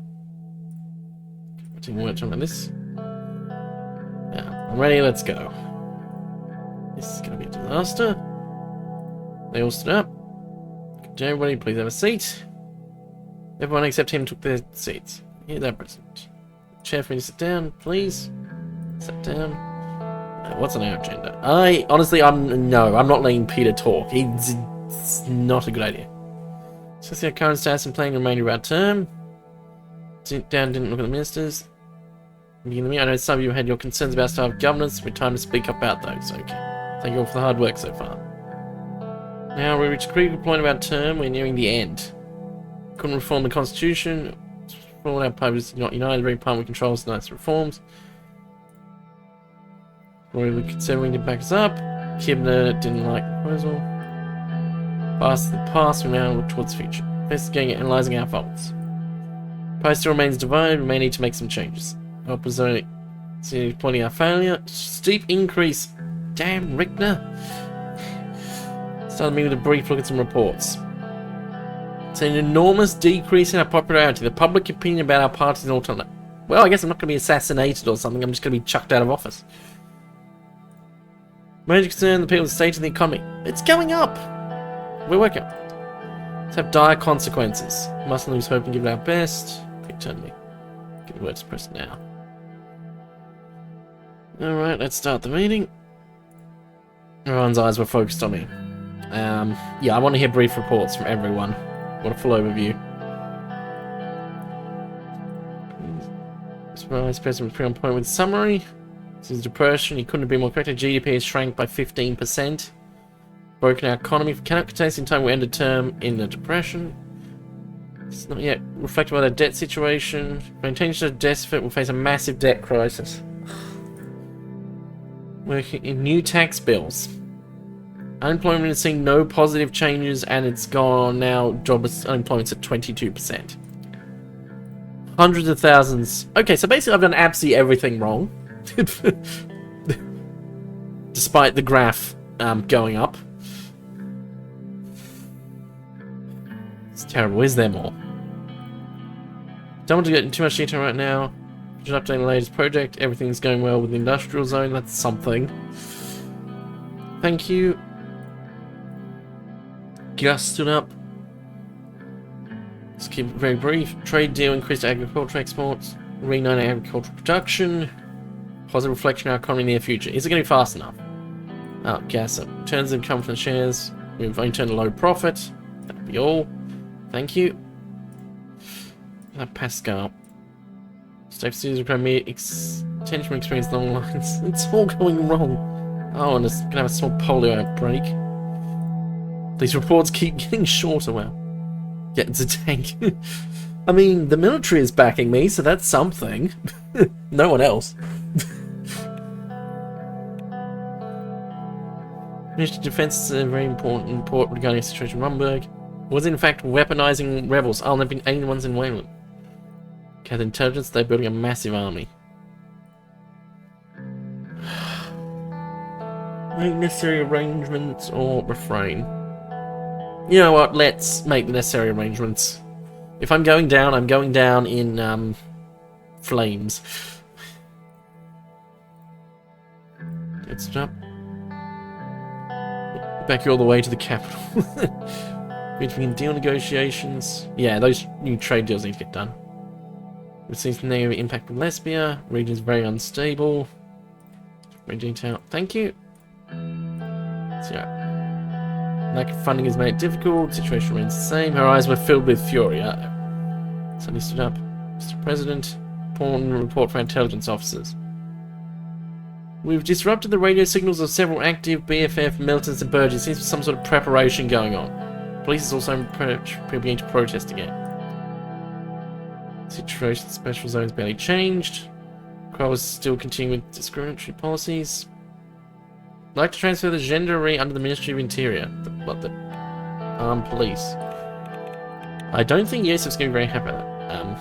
Taking more time on this. Yeah, I'm ready, let's go. This is gonna be a disaster. They all stood up. Good day, everybody, please have a seat. Everyone except him took their seats. Here's our president. Chair for you to sit down, please. Sit down. What's on our agenda? I'm not letting Peter talk. It's not a good idea. So see our current status and playing the remainder of our term. Sit down, didn't look at the ministers. I know some of you had your concerns about staff governance. We're time to speak up about those. Okay. Thank you all for the hard work so far. Now we reached a critical point of our term. We're nearing the end. Couldn't reform the constitution. For all our parties not united, very parliament controls tonight's reforms. Royal considering to back us up. Kibner didn't like the proposal. Past the past, we now look towards the future. Investigating and analysing our faults. Party still remains divided, we may need to make some changes. Opposition pointing our failure. Steep increase. Damn, Rickner. Started me with a brief look at some reports. It's an enormous decrease in our popularity. The public opinion about our party is an alternate. Well, I guess I'm not going to be assassinated or something. I'm just going to be chucked out of office. Major concern, the people's state and the economy. It's going up. We're working. Let's have dire consequences. Mustn't lose hope and give it our best. Quick turn me. Get the words pressed now. Alright, let's start the meeting. Everyone's eyes were focused on me. Yeah, I want to hear brief reports from everyone. I want a full overview. Vice President was pretty on point with summary. Since depression, he couldn't have been more correct. GDP has shrank by 15%. Broken our economy. Cannot contain in time we end a term in the depression. It's not yet reflected by the debt situation. Maintain the deficit will face a massive debt crisis. Working in new tax bills. Unemployment is seeing no positive changes, and it's gone now. Unemployment's at 22%. Hundreds of thousands. Okay, so basically I've done absolutely everything wrong. Despite the graph going up. It's terrible. Is there more? Don't want to get into too much detail right now. Just updating the latest project. Everything's going well with the industrial zone. That's something. Thank you. Gus stood up. Let's keep it very brief. Trade deal increased agricultural exports. Reigniting agricultural production. Positive reflection on our economy in the near future. Is it going to be fast enough? Oh, gas up. Returns income from the shares. We've only turned a low profit. That'll be all. Thank you. Pascal. State Caesar Premier extension from experience long lines. It's all going wrong. Oh, and it's going to have a small polio outbreak. These reports keep getting shorter. Well, yeah, it's a tank. I mean, the military is backing me, so that's something. No one else. Ministry of Defense is a very important report regarding the situation in Rumberg. Was in fact weaponizing rebels. Oh, there have been alien ones in Wayland. Gather intelligence, they're building a massive army. Make necessary arrangements or refrain. You know what? Let's make the necessary arrangements. If I'm going down, I'm going down in flames. Let's stop. Back you all the way to the capital. Between deal negotiations. Yeah, those new trade deals need to get done. We've seen some negative impact with Lesbia. Region is very unstable. Very detailed. Thank you. So, lack of funding has made it difficult. Situation remains the same. Her eyes were filled with fury. Suddenly stood up. Mr. President, important report for intelligence officers. We've disrupted the radio signals of several active BFF militants and burgess. Seems some sort of preparation going on. Police is also beginning to protest again. Situation special zones barely changed. Crow is still continuing with discriminatory policies. I'd like to transfer the gendarmerie under the Ministry of Interior. The armed police. I don't think Yosef's going to be very happy with that.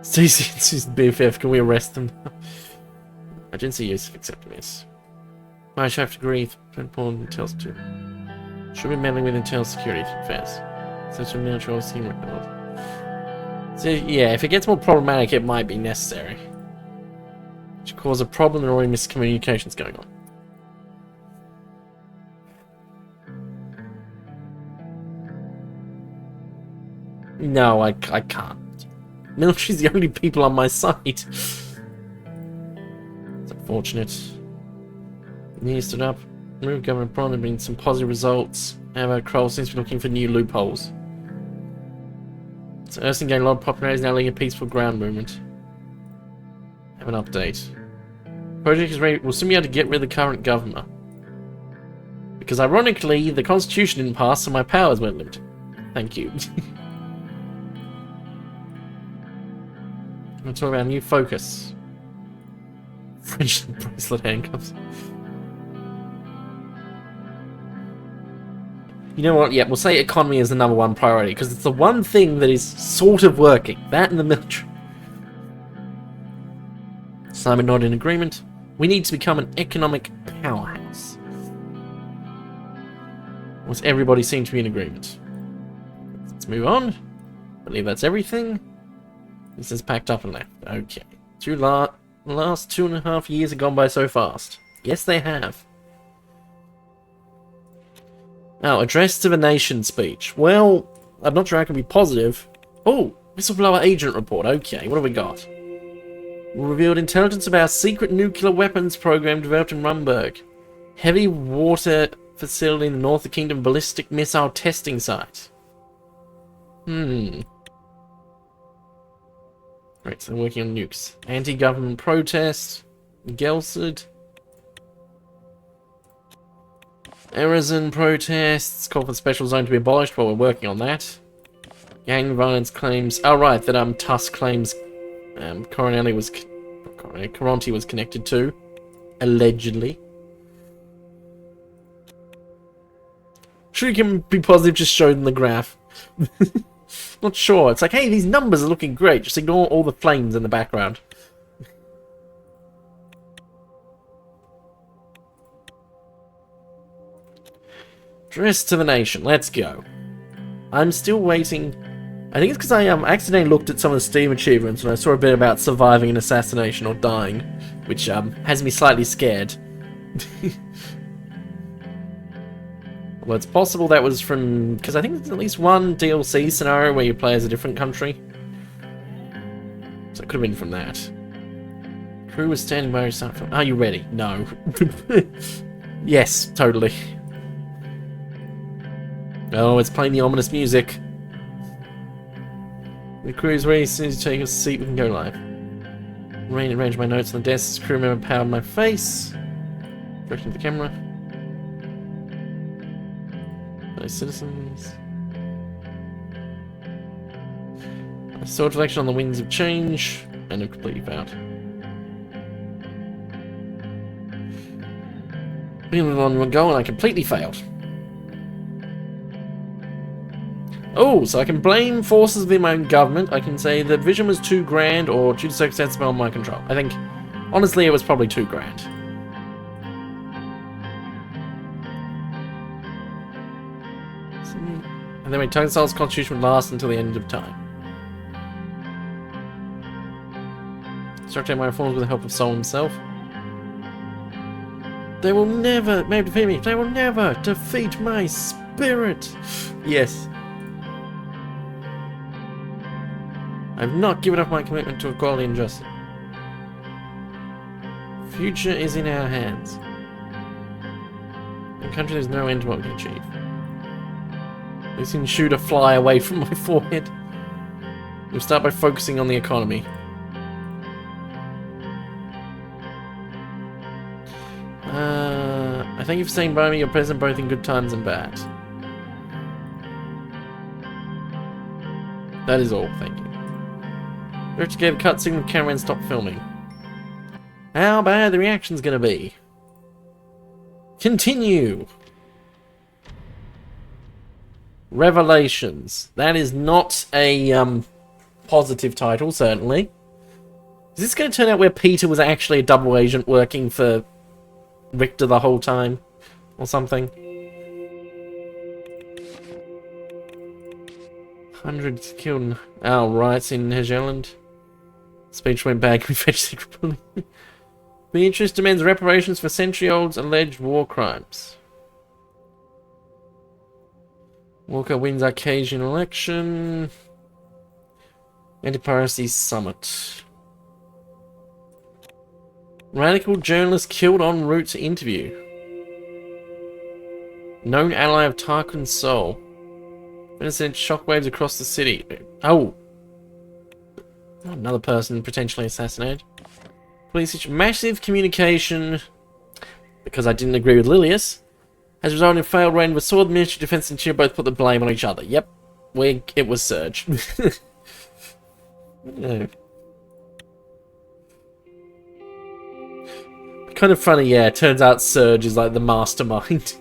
Stacey and BFF, can we arrest them? I didn't see use of accepting this. I should have to agree with important details too. Should be meddling with internal security affairs. Such a military scene record. So yeah, if it gets more problematic, it might be necessary. It should cause a problem or any miscommunications going on. No, I can't. Military's the only people on my side. It's unfortunate. He stood up. Move Governor Bron and been some positive results. However, Kroll seems to be looking for new loopholes. So Erskine gained a lot of popularity, is now leading a peaceful ground movement. Have an update. Project is ready. We'll soon be able to get rid of the current governor. Because ironically, the constitution didn't pass, so my powers weren't limited. Thank you. I'm going to talk about a new focus. French bracelet handcuffs. You know what? Yeah, we'll say economy is the #1 priority, because it's the one thing that is sort of working. That and the military. Simon not in agreement. We need to become an economic powerhouse. Almost everybody seems to be in agreement. Let's move on. I believe that's everything. This is packed up and left. Okay. The last 2.5 years have gone by so fast. Yes, they have. Now, address to the nation speech. Well, I'm not sure I can be positive. Oh, whistleblower agent report. Okay, what have we got? We revealed intelligence about a secret nuclear weapons program developed in Rumberg. Heavy water facility in the north of the kingdom ballistic missile testing site. Right, so they're working on nukes. Anti-government protest. Gelsed. Erazin protests. Call for the special zone to be abolished while we're working on that. Gang violence claims. Oh, right, that Tusk claims Coronelli was. Caronti was connected to. Allegedly. Sure, you can be positive, just show them the graph. Not sure. It's like, hey, these numbers are looking great. Just ignore all the flames in the background. Dress to the nation. Let's go. I'm still waiting. I think it's because I accidentally looked at some of the Steam achievements and I saw a bit about surviving an assassination or dying, which has me slightly scared. Well, it's possible that was from... because I think there's at least one DLC scenario where you play as a different country. So it could have been from that. Crew was standing by your side. Are you ready? No. Yes, totally. Oh, it's playing the ominous music. The crew is ready. As soon as you take a seat, we can go live. Arrange my notes on the desk. Crew member powered my face. Direction to the camera. Fellow citizens. I saw reflection on the winds of change, and have completely failed. Being on one goal, and I completely failed. Oh, so I can blame forces within my own government. I can say the vision was too grand, or due to circumstances beyond my control. I think, honestly, it was probably too grand. And then my Turnstile's constitution would last until the end of time. Structure my reforms with the help of Sol himself. They will never, maybe defeat me. They will never defeat my spirit. Yes. I've not given up my commitment to equality and justice. Future is in our hands. In a country, there's no end to what we can achieve. We've seen shooter fly away from my forehead. We'll start by focusing on the economy. I thank you for saying by me, you're present both in good times and bad. That is all, thank you. Director gave a cutscene with camera and stopped filming. How bad the reaction's gonna be? Continue! Revelations. That is not a positive title, certainly. Is this going to turn out where Peter was actually a double agent working for Richter the whole time? Or something? Hundreds killed our riots in Hegeland. Speech went bad. Can we fetch secret police? Beatrice demands reparations for century-old alleged war crimes. Walker wins Arcasian election. Anti-piracy summit. Radical journalist killed en route to interview. Known ally of Tarquin's soul. Sent shockwaves across the city. Oh! Another person potentially assassinated. Police massive communication, because I didn't agree with Lilius, has resulted in failed raid. We saw the Ministry of Defense and Cheer both put the blame on each other. Yep. It was Surge. No. Kind of funny, yeah. It turns out Surge is like the mastermind.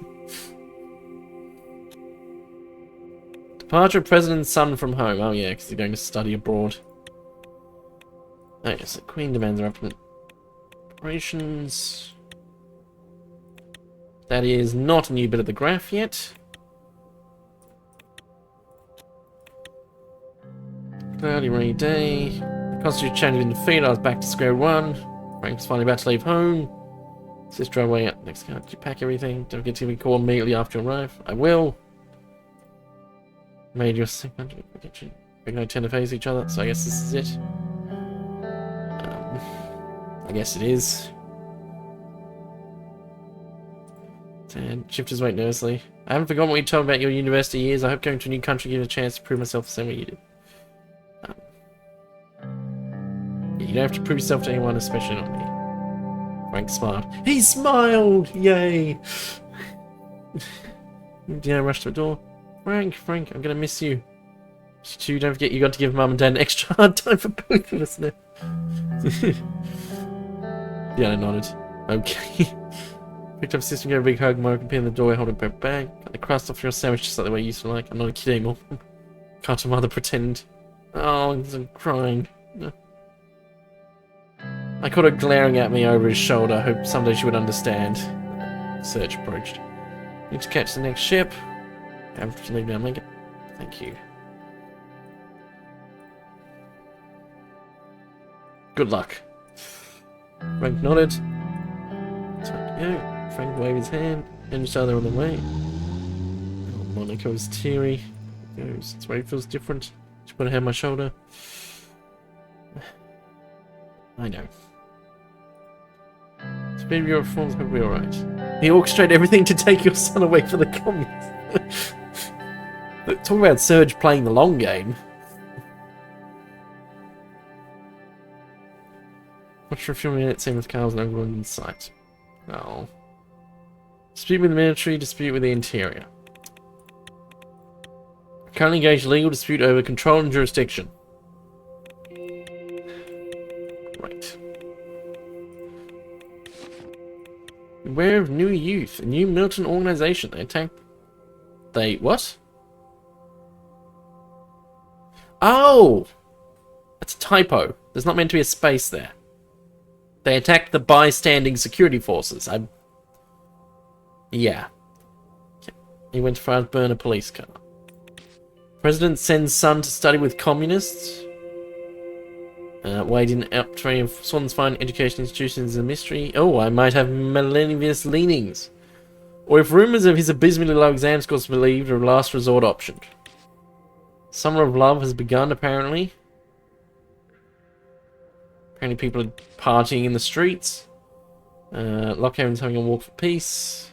Departure of President's son from home. Oh yeah, because he's going to study abroad. Oh yes, the Queen demands reparations. That is not a new bit of the graph yet. Cloudy rainy day. Constitution change in the feed. I was back to square one. Frank's finally about to leave home. Sister away up next car. Did you pack everything? Don't get to be called immediately after you arrive. I will. Made your 600 prediction. We're going to tend to face each other, so I guess this is it. I guess it is. And shifters wait nervously. I haven't forgotten what you told me about your university years. I hope going to a new country gives me a chance to prove myself the same way you did. Yeah, you don't have to prove yourself to anyone, especially not me. Frank smiled. He smiled! Yay! Deanna rushed to the door. Frank, I'm gonna miss you. You don't forget you got to give Mum and Dad an extra hard time for both of us now. Deanna nodded. Okay. Picked up sister and gave a big hug. Mark appeared in the doorway holding a paper bag. Got the crust off your sandwich just like the way you used to like. I'm not a kid anymore. Can't your mother pretend? Oh, I'm crying. I caught her glaring at me over his shoulder. I hope someday she would understand. Serge approached. Need to catch the next ship. Have to leave now, make it. Thank you. Good luck. Frank nodded. Time to go. Frank waved his hand and each other on the way. Oh, Monaco's teary. Goes. Its way feels different. She put her hand on my shoulder. I know. Speed of your reforms, hope we'll be alright. He orchestrated everything to take your son away from the communists. Talk about Surge playing the long game. Watch for a few minutes, same with Carl's no one in sight. Oh. Dispute with the military, dispute with the interior. Currently engaged legal dispute over control and jurisdiction. Right. Beware of new youth, a new militant organization. They attacked. They what? Oh! That's a typo. There's not meant to be a space there. They attacked the bystanding security forces. Yeah. He went to fire burn a police car. President sends son to study with communists. Why didn't uptraining of Swan's fine education institutions is a mystery. Oh, I might have millennialist leanings. Or if rumours of his abysmally low exam scores are believed, are a last resort option. Summer of love has begun, apparently. Apparently people are partying in the streets. Lockhaven's having a walk for peace.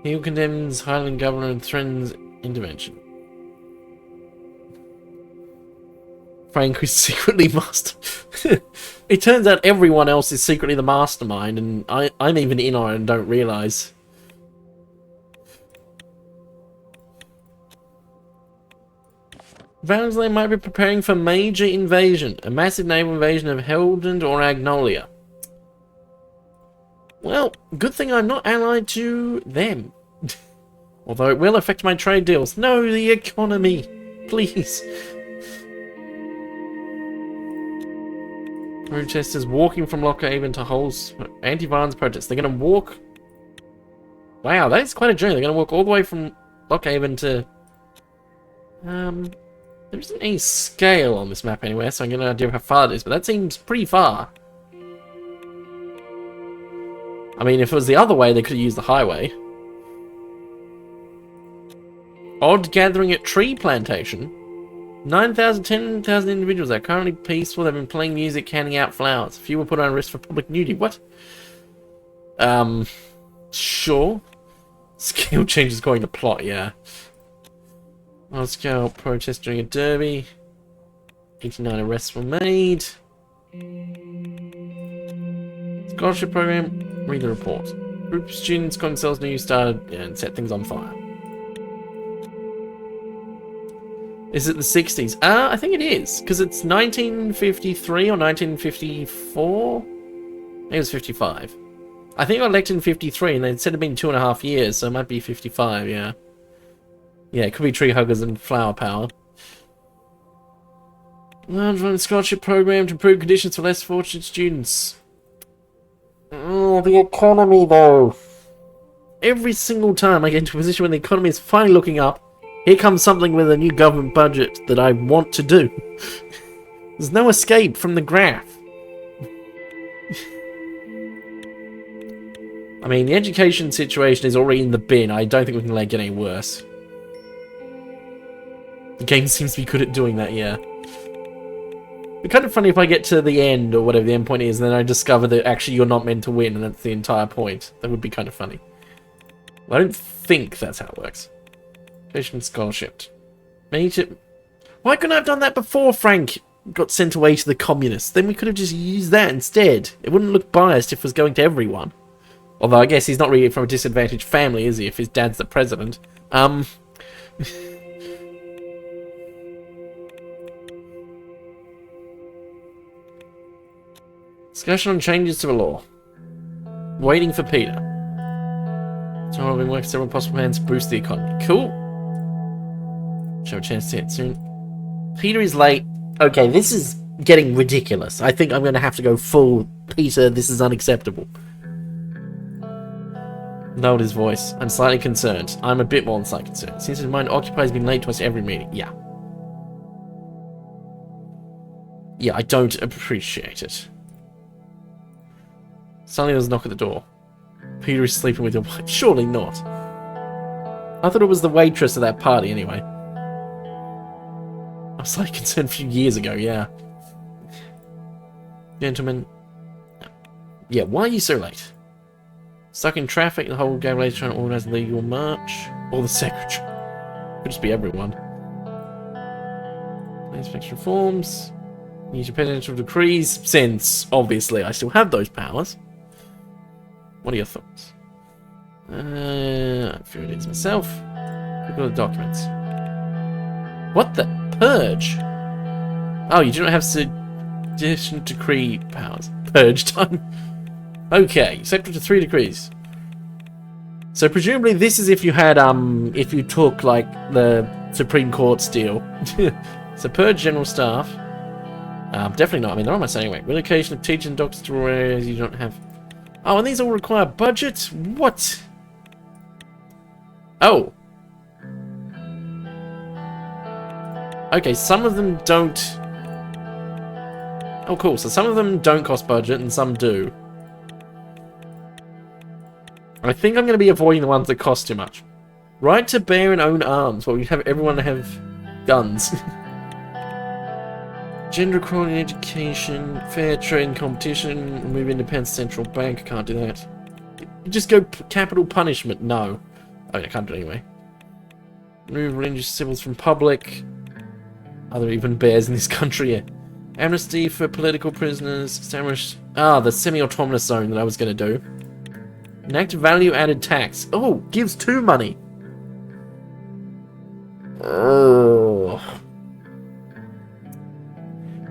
He who condemns Highland governor and threatens intervention. Frank is secretly master. It turns out everyone else is secretly the mastermind, and I'm even in on it and don't realise. Valensland might be preparing for major invasion. A massive naval invasion of Heldland or Agnolia. Well, good thing I'm not allied to them. Although it will affect my trade deals. No, the economy! Please! Protesters walking from Lockhaven to Holes. Anti-violence protests. They're going to walk... Wow, that's quite a journey. They're going to walk all the way from Lockhaven to... There isn't any scale on this map anywhere, so I'm going to idea of how far it is, but that seems pretty far. I mean, if it was the other way, they could have used the highway. Odd gathering at tree plantation. 9,000, 10,000 individuals are currently peaceful. They've been playing music, handing out flowers. A few were put on risk for public nudity. What? Sure. Scale changes according to plot, yeah. On scale, protest during a derby. 89 arrests were made. Scholarship program. Read the report. Group of students got themselves new started and set things on fire. Is it the 60s? I think it is, because it's 1953 or 1954? Maybe it was 55. I think I got elected in 53, and they said it'd been 2.5 years, so it might be 55, yeah. Yeah, it could be tree huggers and flower power. Large run scholarship program to improve conditions for less fortunate students. Oh, the economy, though. Every single time I get into a position when the economy is finally looking up, here comes something with a new government budget that I want to do. There's no escape from the graph. I mean, the education situation is already in the bin. I don't think we can let it get any worse. The game seems to be good at doing that, yeah. It's kind of funny if I get to the end, or whatever the end point is, and then I discover that actually you're not meant to win, and that's the entire point. That would be kind of funny. I don't think that's how it works. Education scholarship. Why couldn't I have done that before Frank got sent away to the communists? Then we could have just used that instead. It wouldn't look biased if it was going to everyone. Although I guess he's not really from a disadvantaged family, is he, if his dad's the president? Discussion on changes to the law. Waiting for Peter. So I've been working several possible plans to boost the economy. Cool. Should have a chance to see it soon. Peter is late. Okay, this is getting ridiculous. I think I'm going to have to go full Peter, this is unacceptable. Lowered his voice. I'm slightly concerned. I'm a bit more than slightly concerned. Since his mind occupies being late to almost every meeting. Yeah. Yeah, I don't appreciate it. Suddenly there's a knock at the door. Peter is sleeping with your wife. Surely not. I thought it was the waitress at that party anyway. I was slightly concerned a few years ago, yeah. Gentlemen. Yeah, why are you so late? Stuck in traffic, the whole gang trying to organise a legal march. Or the secretary. Could just be everyone. Inspection reforms. Use your presidential decrees, since, obviously, I still have those powers. What are your thoughts? I figured it myself. Look at the documents. What the? Purge? Oh, you do not have sedition decree powers. Purge time. Okay, set to 3 degrees. So presumably this is if you had, if you took, like, the Supreme Court's deal. So purge general staff. Definitely not. I mean, they're almost anyway. Relocation of teachers and doctors to rural areas you don't have. Oh, and these all require budget? What? Oh. Okay, some of them don't. Oh, cool. So some of them don't cost budget and some do. I think I'm going to be avoiding the ones that cost too much. Right to bear and own arms. Well, we have everyone have guns. Gender equality in education, fair trade and competition, remove independent central bank. Can't do that. You just go capital punishment. No. Oh, I can't do it anyway. Remove religious symbols from public. Are there even bears in this country yet? Amnesty for political prisoners. Establish. Ah, the semi-autonomous zone that I was going to do. Enact value-added tax. Oh, gives 2 money. Oh.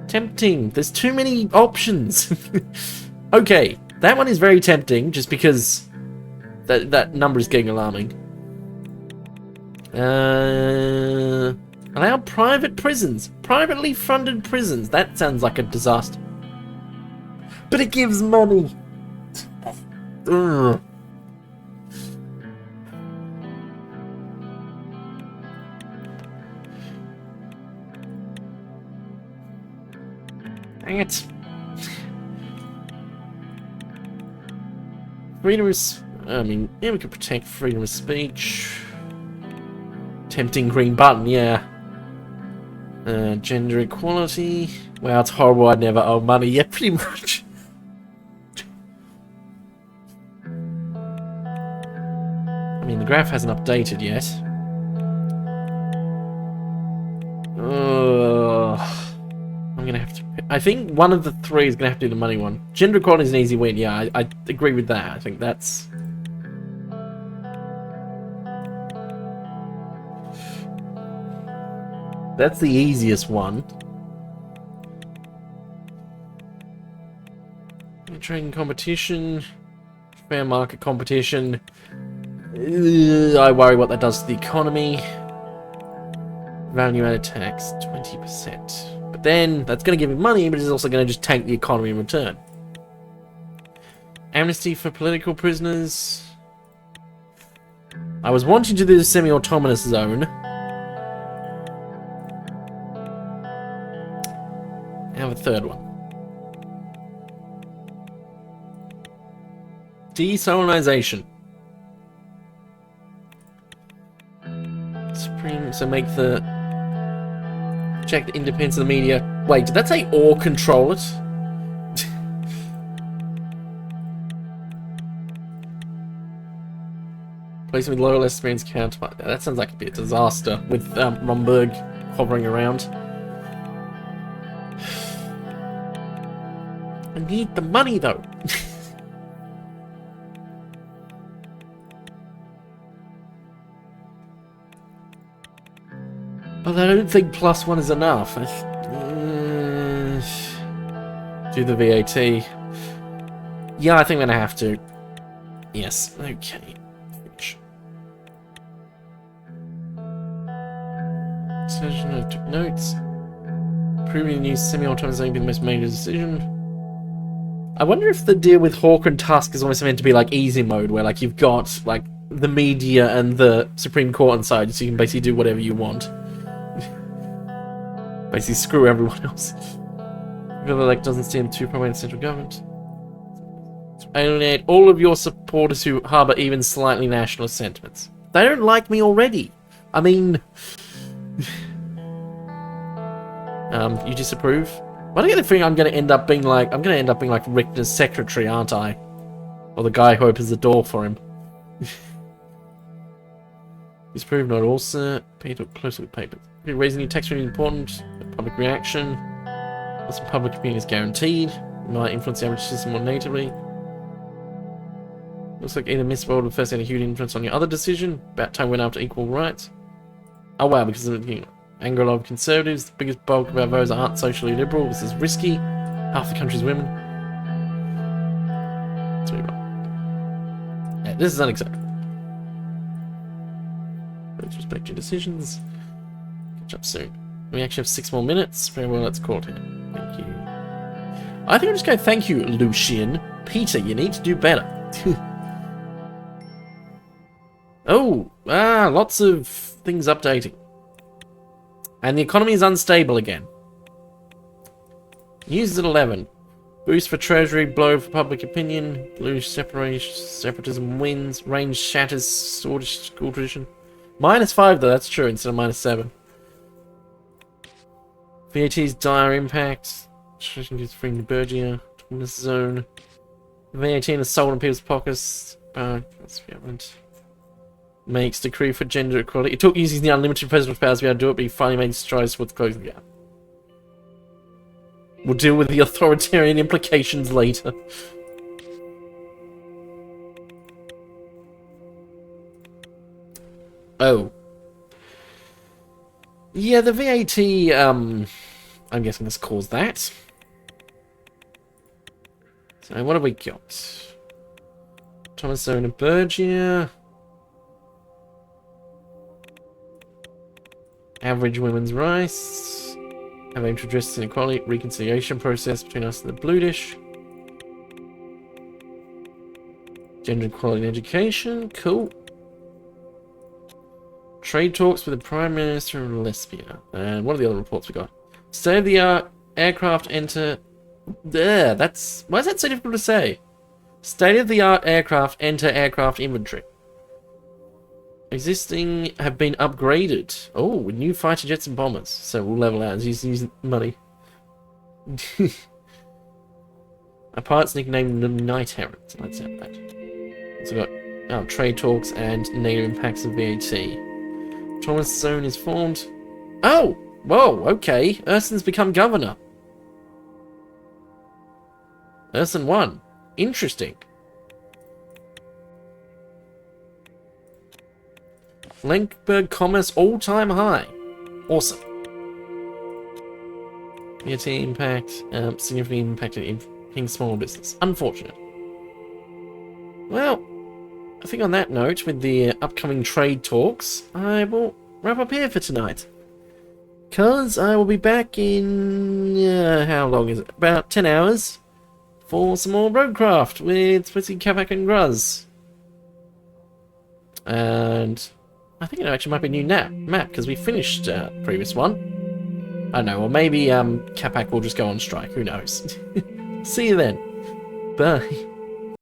Tempting. There's too many options. Okay, that one is very tempting, just because that number is getting alarming. Allow private prisons. Privately funded prisons. That sounds like a disaster. But it gives money. Ugh. Dang it. Freedom of... I mean, yeah, we could protect freedom of speech. Tempting green button, yeah. Gender equality. Wow, it's horrible. I'd never owe money. Yeah, pretty much. I mean, the graph hasn't updated yet. I'm gonna have to... I think one of the three is gonna have to do the money one. Gender equality is an easy win. Yeah, I agree with that. I think that's... That's the easiest one. Trading competition. Fair market competition. I worry what that does to the economy. Value added tax, 20%. But then, that's going to give me money, but it's also going to just tank the economy in return. Amnesty for political prisoners. I was wanting to do the semi-autonomous zone. I have a third one. Desalinization. Supreme, so make the... Check the independence of the media. Wait, did that say or control it? Placing with lower, less experienced counterpart. That sounds like a bit of a disaster with Romberg hovering around. I need the money though. But I don't think +1 is enough. Do the VAT. Yeah, I think I'm gonna have to. Yes, okay. Finish. Decision, I took notes. Proving the new semi-autonomous zone be the most major decision. I wonder if the deal with Hawk and Tusk is almost meant to be like easy mode, where like you've got like the media and the Supreme Court inside, so you can basically do whatever you want. Basically screw everyone else. Whoever like doesn't seem too prominent in central government. Alienate all of your supporters who harbour even slightly nationalist sentiments. They don't like me already. I mean, you disapprove? Why do I get the feeling I'm gonna end up being like Richter's secretary, aren't I? Or the guy who opens the door for him. Disapprove, not all, sir. Pay to closely with papers. Raising new tax rate is important. Public reaction. Lots of public opinion is guaranteed. It might influence the average citizen more negatively. Looks like either Miss World will first had a huge influence on your other decision. About time went after equal rights. Oh wow, because of the anger of a lot of conservatives, the biggest bulk of our voters aren't socially liberal. This is risky. Half the country's women. Let's move on. Yeah, this is unacceptable. Let's respect your decisions. Catch up soon. We actually have 6 more minutes. Very well, let's call it here. Thank you. I think I'll just go thank you, Lucian. Peter, you need to do better. Oh, lots of things updating. And the economy is unstable again. News at 11. Boost for Treasury, blow for public opinion. Blue separatism wins. Range shatters school tradition. -5 though, that's true, instead of -7. VAT's dire impact. Freeing the Bergia. Autonomous zone. VAT is sold in people's pockets. That's government. Makes decree for gender equality. It took using the unlimited presidential powers to be able to do it, but he finally made strides towards closing the gap. We'll deal with the authoritarian implications later. Oh. Yeah, the VAT, I'm guessing this caused that. So, what have we got? Thomas Zone of Bergia. average women's rights. Have aimed to address inequality, reconciliation process between us and the Blutish. Gender equality in education, cool. Trade talks with the Prime Minister of Lesbia. And what are the other reports we got? State-of-the-art aircraft enter... There, that's... Why is that so difficult to say? State-of-the-art aircraft enter aircraft inventory. Existing have been upgraded. Oh, with new fighter jets and bombers. So we'll level out and use money. A pilot's nicknamed the Night Heron. So let's have that. So we've got trade talks and NATO impacts of VAT. Thomas Zone is formed. Oh! Whoa, okay. Urson's become governor. Urson won. Interesting. Lenkberg commerce all-time high. Awesome. VAT impact, significant impact in small business. Unfortunate. Well, I think on that note, with the upcoming trade talks, I will wrap up here for tonight. Because I will be back in... how long is it? About 10 hours for some more roadcraft with Splitsy, Capac and Gruz. And I think it actually might be a new map, because we finished the previous one. I don't know, or maybe Capac will just go on strike, who knows. See you then. Bye.